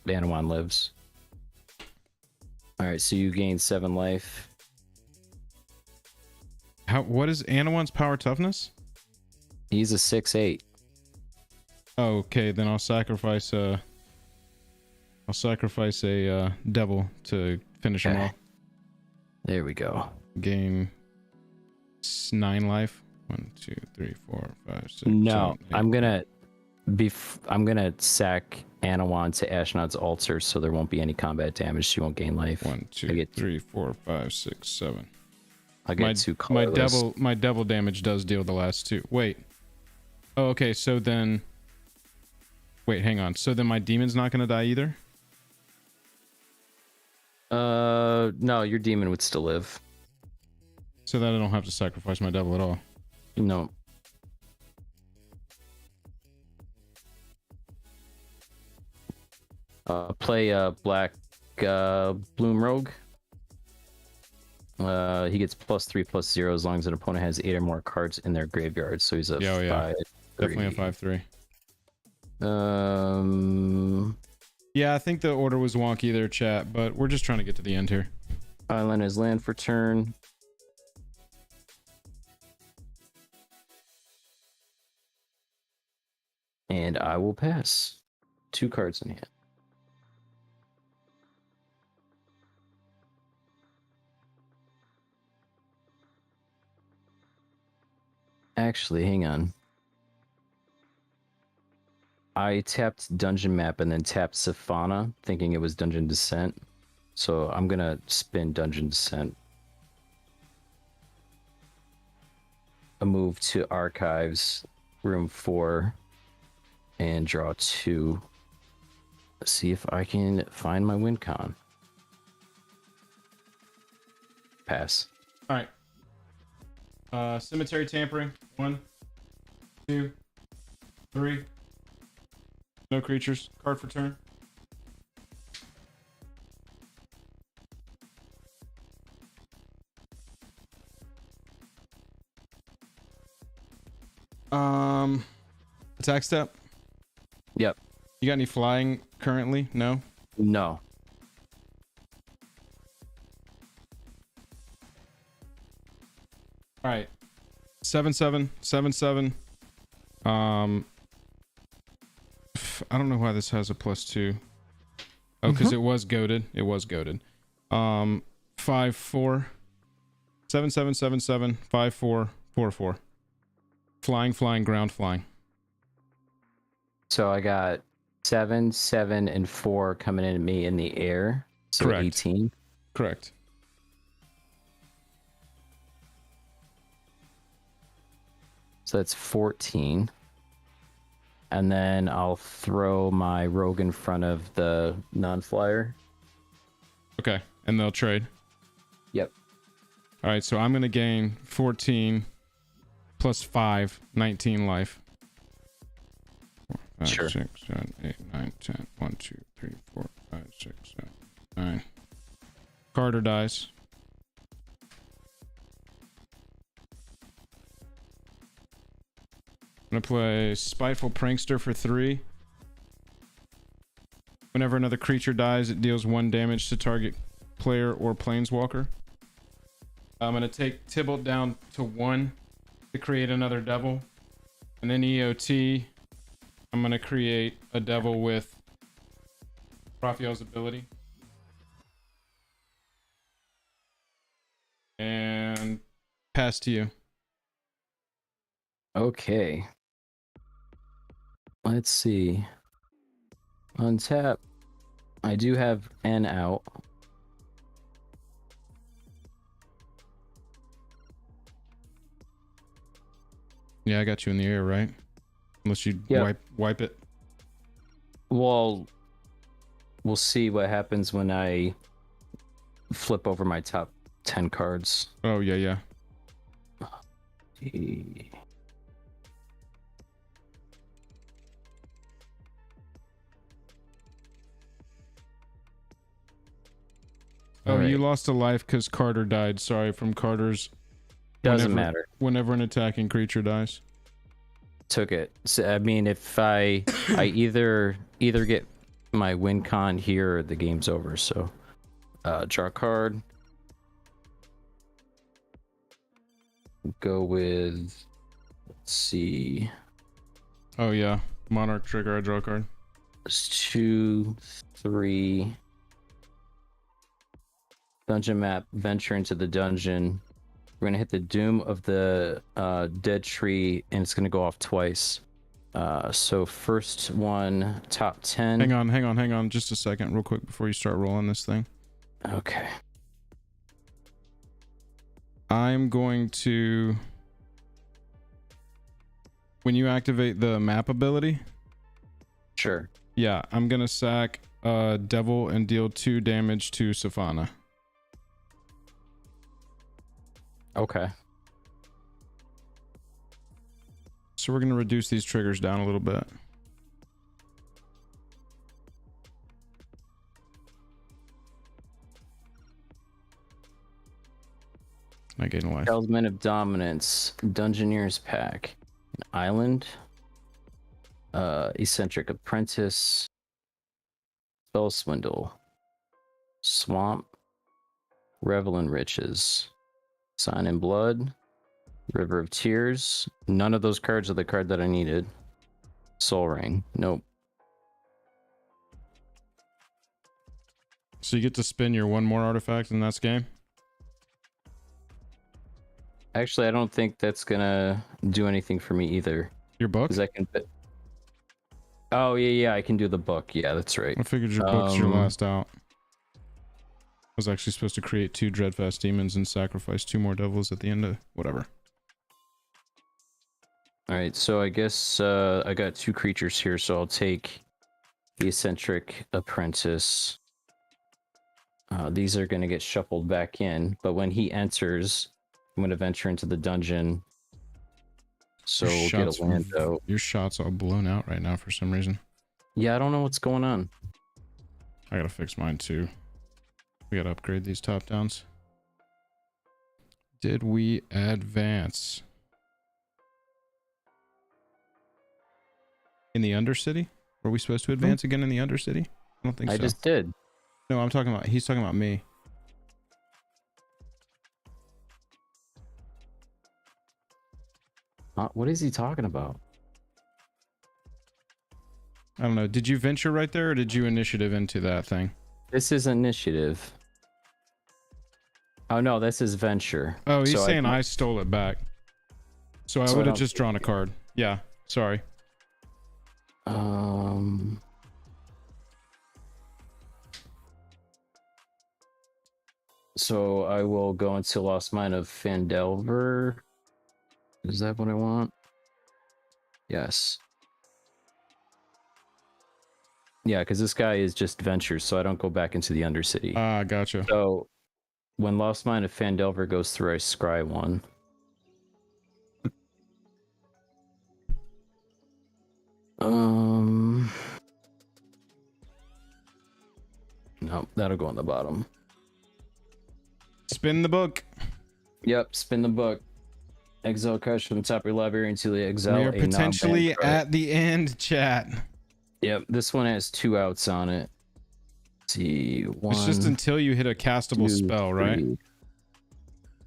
Anawan lives. Alright, so you gain 7 life. What is Anawan's power toughness? He's a 6/8. Oh, okay, then I'll sacrifice a devil to finish him off. There we go. Gain 9 life. 1, 2, 3, 4, 5, 6. No, 7, 8. I'm gonna sack Anawan to Ashnod's altar, so there won't be any combat damage. She won't gain life. 1, 2, 3, 4, 5, 6, 7. I'll get 2 colorless. My devil damage does deal the last 2. Wait. Oh, okay. So then, wait, hang on. So then my demon's not gonna die either. No, your demon would still live. So that I don't have to sacrifice my devil at all. No. Play black Bloom Rogue. He gets +3/+0 as long as an opponent has 8 or more cards in their graveyard. So he's a 5/3. Definitely a 5/3. Yeah, I think the order was wonky there, chat, but we're just trying to get to the end here. Island is land for turn. And I will pass. 2 cards in hand. Actually, hang on. I tapped Dungeon Map and then tapped Safana, thinking it was Dungeon Descent. So I'm gonna spin Dungeon Descent. A move to Archives, room 4, and draw 2. Let's see if I can find my win con. pass. All right. Cemetery tampering. 1, 2, 3. No creatures. Card for turn. Attack step. Yep. You got any flying currently? No. No. All right. 7/7, 7/7. I don't know why this has a +2. Oh, because it was goaded. It was goaded. 5/4. 7/7, 7/7, 5/4, 4/4. Flying, ground flying. So I got 7, 7, and 4 coming in at me in the air. So Correct. 18. Correct. So that's 14. And then I'll throw my rogue in front of the non-flyer. Okay, and they'll trade. Yep. All right, so I'm going to gain 14 plus 5, 19 life. 4, 5, Sure. 6, 7, 8, 9, 10. 1, 2, 3, 4, 5, 6, 7, 9. Carter dies. I'm going to play Spiteful Prankster for 3. Whenever another creature dies, it deals 1 damage to target player or planeswalker. I'm going to take Tybalt down to 1 to create another devil. And then EOT, I'm going to create a devil with Raphael's ability. And pass to you. Okay. Let's see. Untap. I do have N out. Yeah, I got you in the air, right? Unless you Yep. wipe it. Well, we'll see what happens when I flip over my top 10 cards. Oh, yeah. Oh, All you right. lost a life because Carter died. Sorry, from Carter's. Doesn't matter. Whenever an attacking creature dies. Took it. So, I mean, if I either get my win con here or the game's over. So, draw a card. Go with. Let's see. Oh, yeah. Monarch trigger, I draw a card. It's 2, 3. Dungeon map. Venture into the dungeon. We're gonna hit the doom of the dead tree, and it's gonna go off twice. So first one, top 10. Hang on. Just a second, real quick, before you start rolling this thing. Okay. I'm going to... When you activate the map ability... Sure. Yeah, I'm gonna sack Devil and deal 2 damage to Safana. Okay. So we're gonna reduce these triggers down a little bit. I gain a life. Salesman of Dominance, Dungeoneer's Pack, an Island, Eccentric Apprentice, Spell Swindle, Swamp, Revel in Riches, Sign in Blood, River of Tears. None of those cards are the card that I needed. Soul Ring. Nope. So you get to spin your 1 more artifact in that game? Actually, I don't think that's gonna do anything for me either. Your book? Because I can. Oh yeah, I can do the book. Yeah, that's right. I figured your book's your last out. I was actually supposed to create 2 Dreadfast Demons and sacrifice 2 more devils at the end of whatever. All right, so I guess I got 2 creatures here, so I'll take the Eccentric Apprentice. These are going to get shuffled back in, but when he enters, I'm going to venture into the dungeon. So we'll get a land out. Your shot's all blown out right now for some reason. Yeah, I don't know what's going on. I gotta fix mine too. We gotta upgrade these top downs. Did we advance? In the Undercity? Were we supposed to advance again in the Undercity? I don't think so. I just did. No, I'm talking about, he's talking about me. What is he talking about? I don't know. Did you venture right there or did you initiative into that thing? This is initiative. Oh no, this is venture. Oh, he's saying I stole it back. So I would have just drawn a card. Yeah, sorry. So I will go into Lost Mine of Phandelver. Is that what I want? Yes. Yeah, because this guy is just venture, so I don't go back into the Undercity. Ah, gotcha. So when Lost Mine of Phandelver goes through, I scry one. No, that'll go on the bottom. Spin the book. Yep, spin the book. Exile cards from the top of your library until you exile We are potentially at the end, chat. Yep, this one has 2 outs on it. Let's see, one. It's just until you hit a castable 2, spell, 3. right?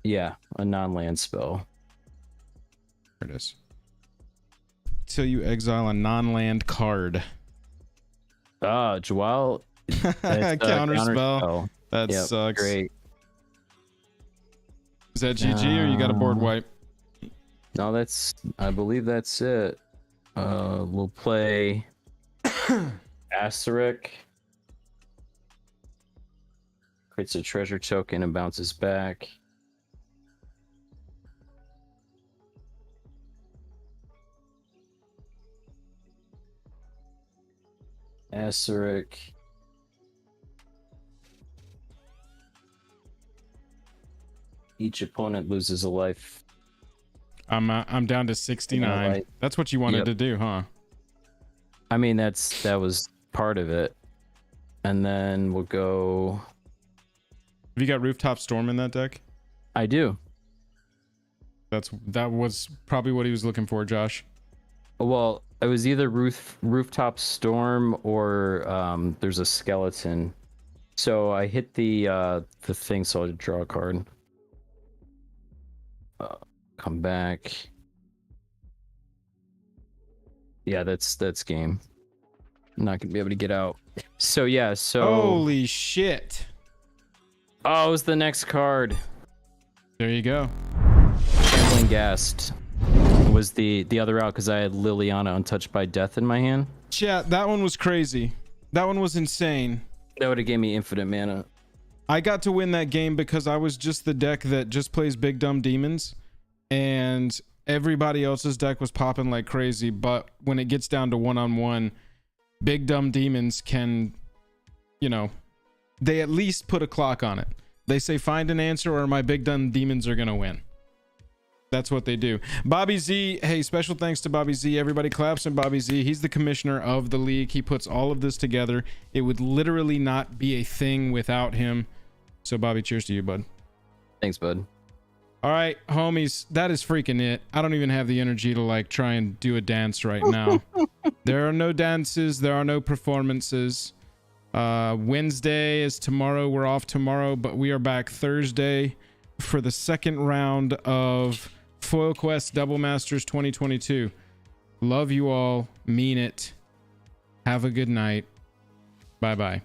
Yeah, a non-land spell. There it is. Till you exile a non-land card. Ah, Joao. Counter spell. That sucks. Great. Is that GG or you got a board wipe? No, I believe that's it. We'll play Asterisk. Creates a treasure token and bounces back. Asterisk. Each opponent loses a life. I'm down to 69. That's what you wanted to do, huh? I mean, that was part of it. And then we'll go. Have you got Rooftop Storm in that deck? I do. That was probably what he was looking for, Josh. Well, it was either Rooftop Storm or there's a skeleton. So I hit the thing, so I'll draw a card. Come back. Yeah, that's game. I'm not gonna be able to get out. So yeah, holy shit. Oh, it was the next card. There you go. Gambling Ghast was the other out because I had Liliana Untouched by Death in my hand. Chat, that one was crazy. That one was insane. That would have gave me infinite mana. I got to win that game because I was just the deck that just plays Big Dumb Demons, and everybody else's deck was popping like crazy. But when it gets down to one-on-one, Big Dumb Demons can, they at least put a clock on it. They say find an answer or my Big Dumb Demons are gonna win. That's what they do. Bobby Z, hey, special thanks to Bobby Z. Everybody claps on Bobby Z. He's the commissioner of the league. He puts all of this together. It would literally not be a thing without him. So Bobby, cheers to you, bud. Thanks, bud. All right, homies, that is freaking it. I don't even have the energy to try and do a dance right now. There are no dances. There are no performances. Wednesday is tomorrow. We're off tomorrow, but we are back Thursday for the second round of Foil Quest Double Masters 2022. Love you all. Mean it. Have a good night. Bye-bye.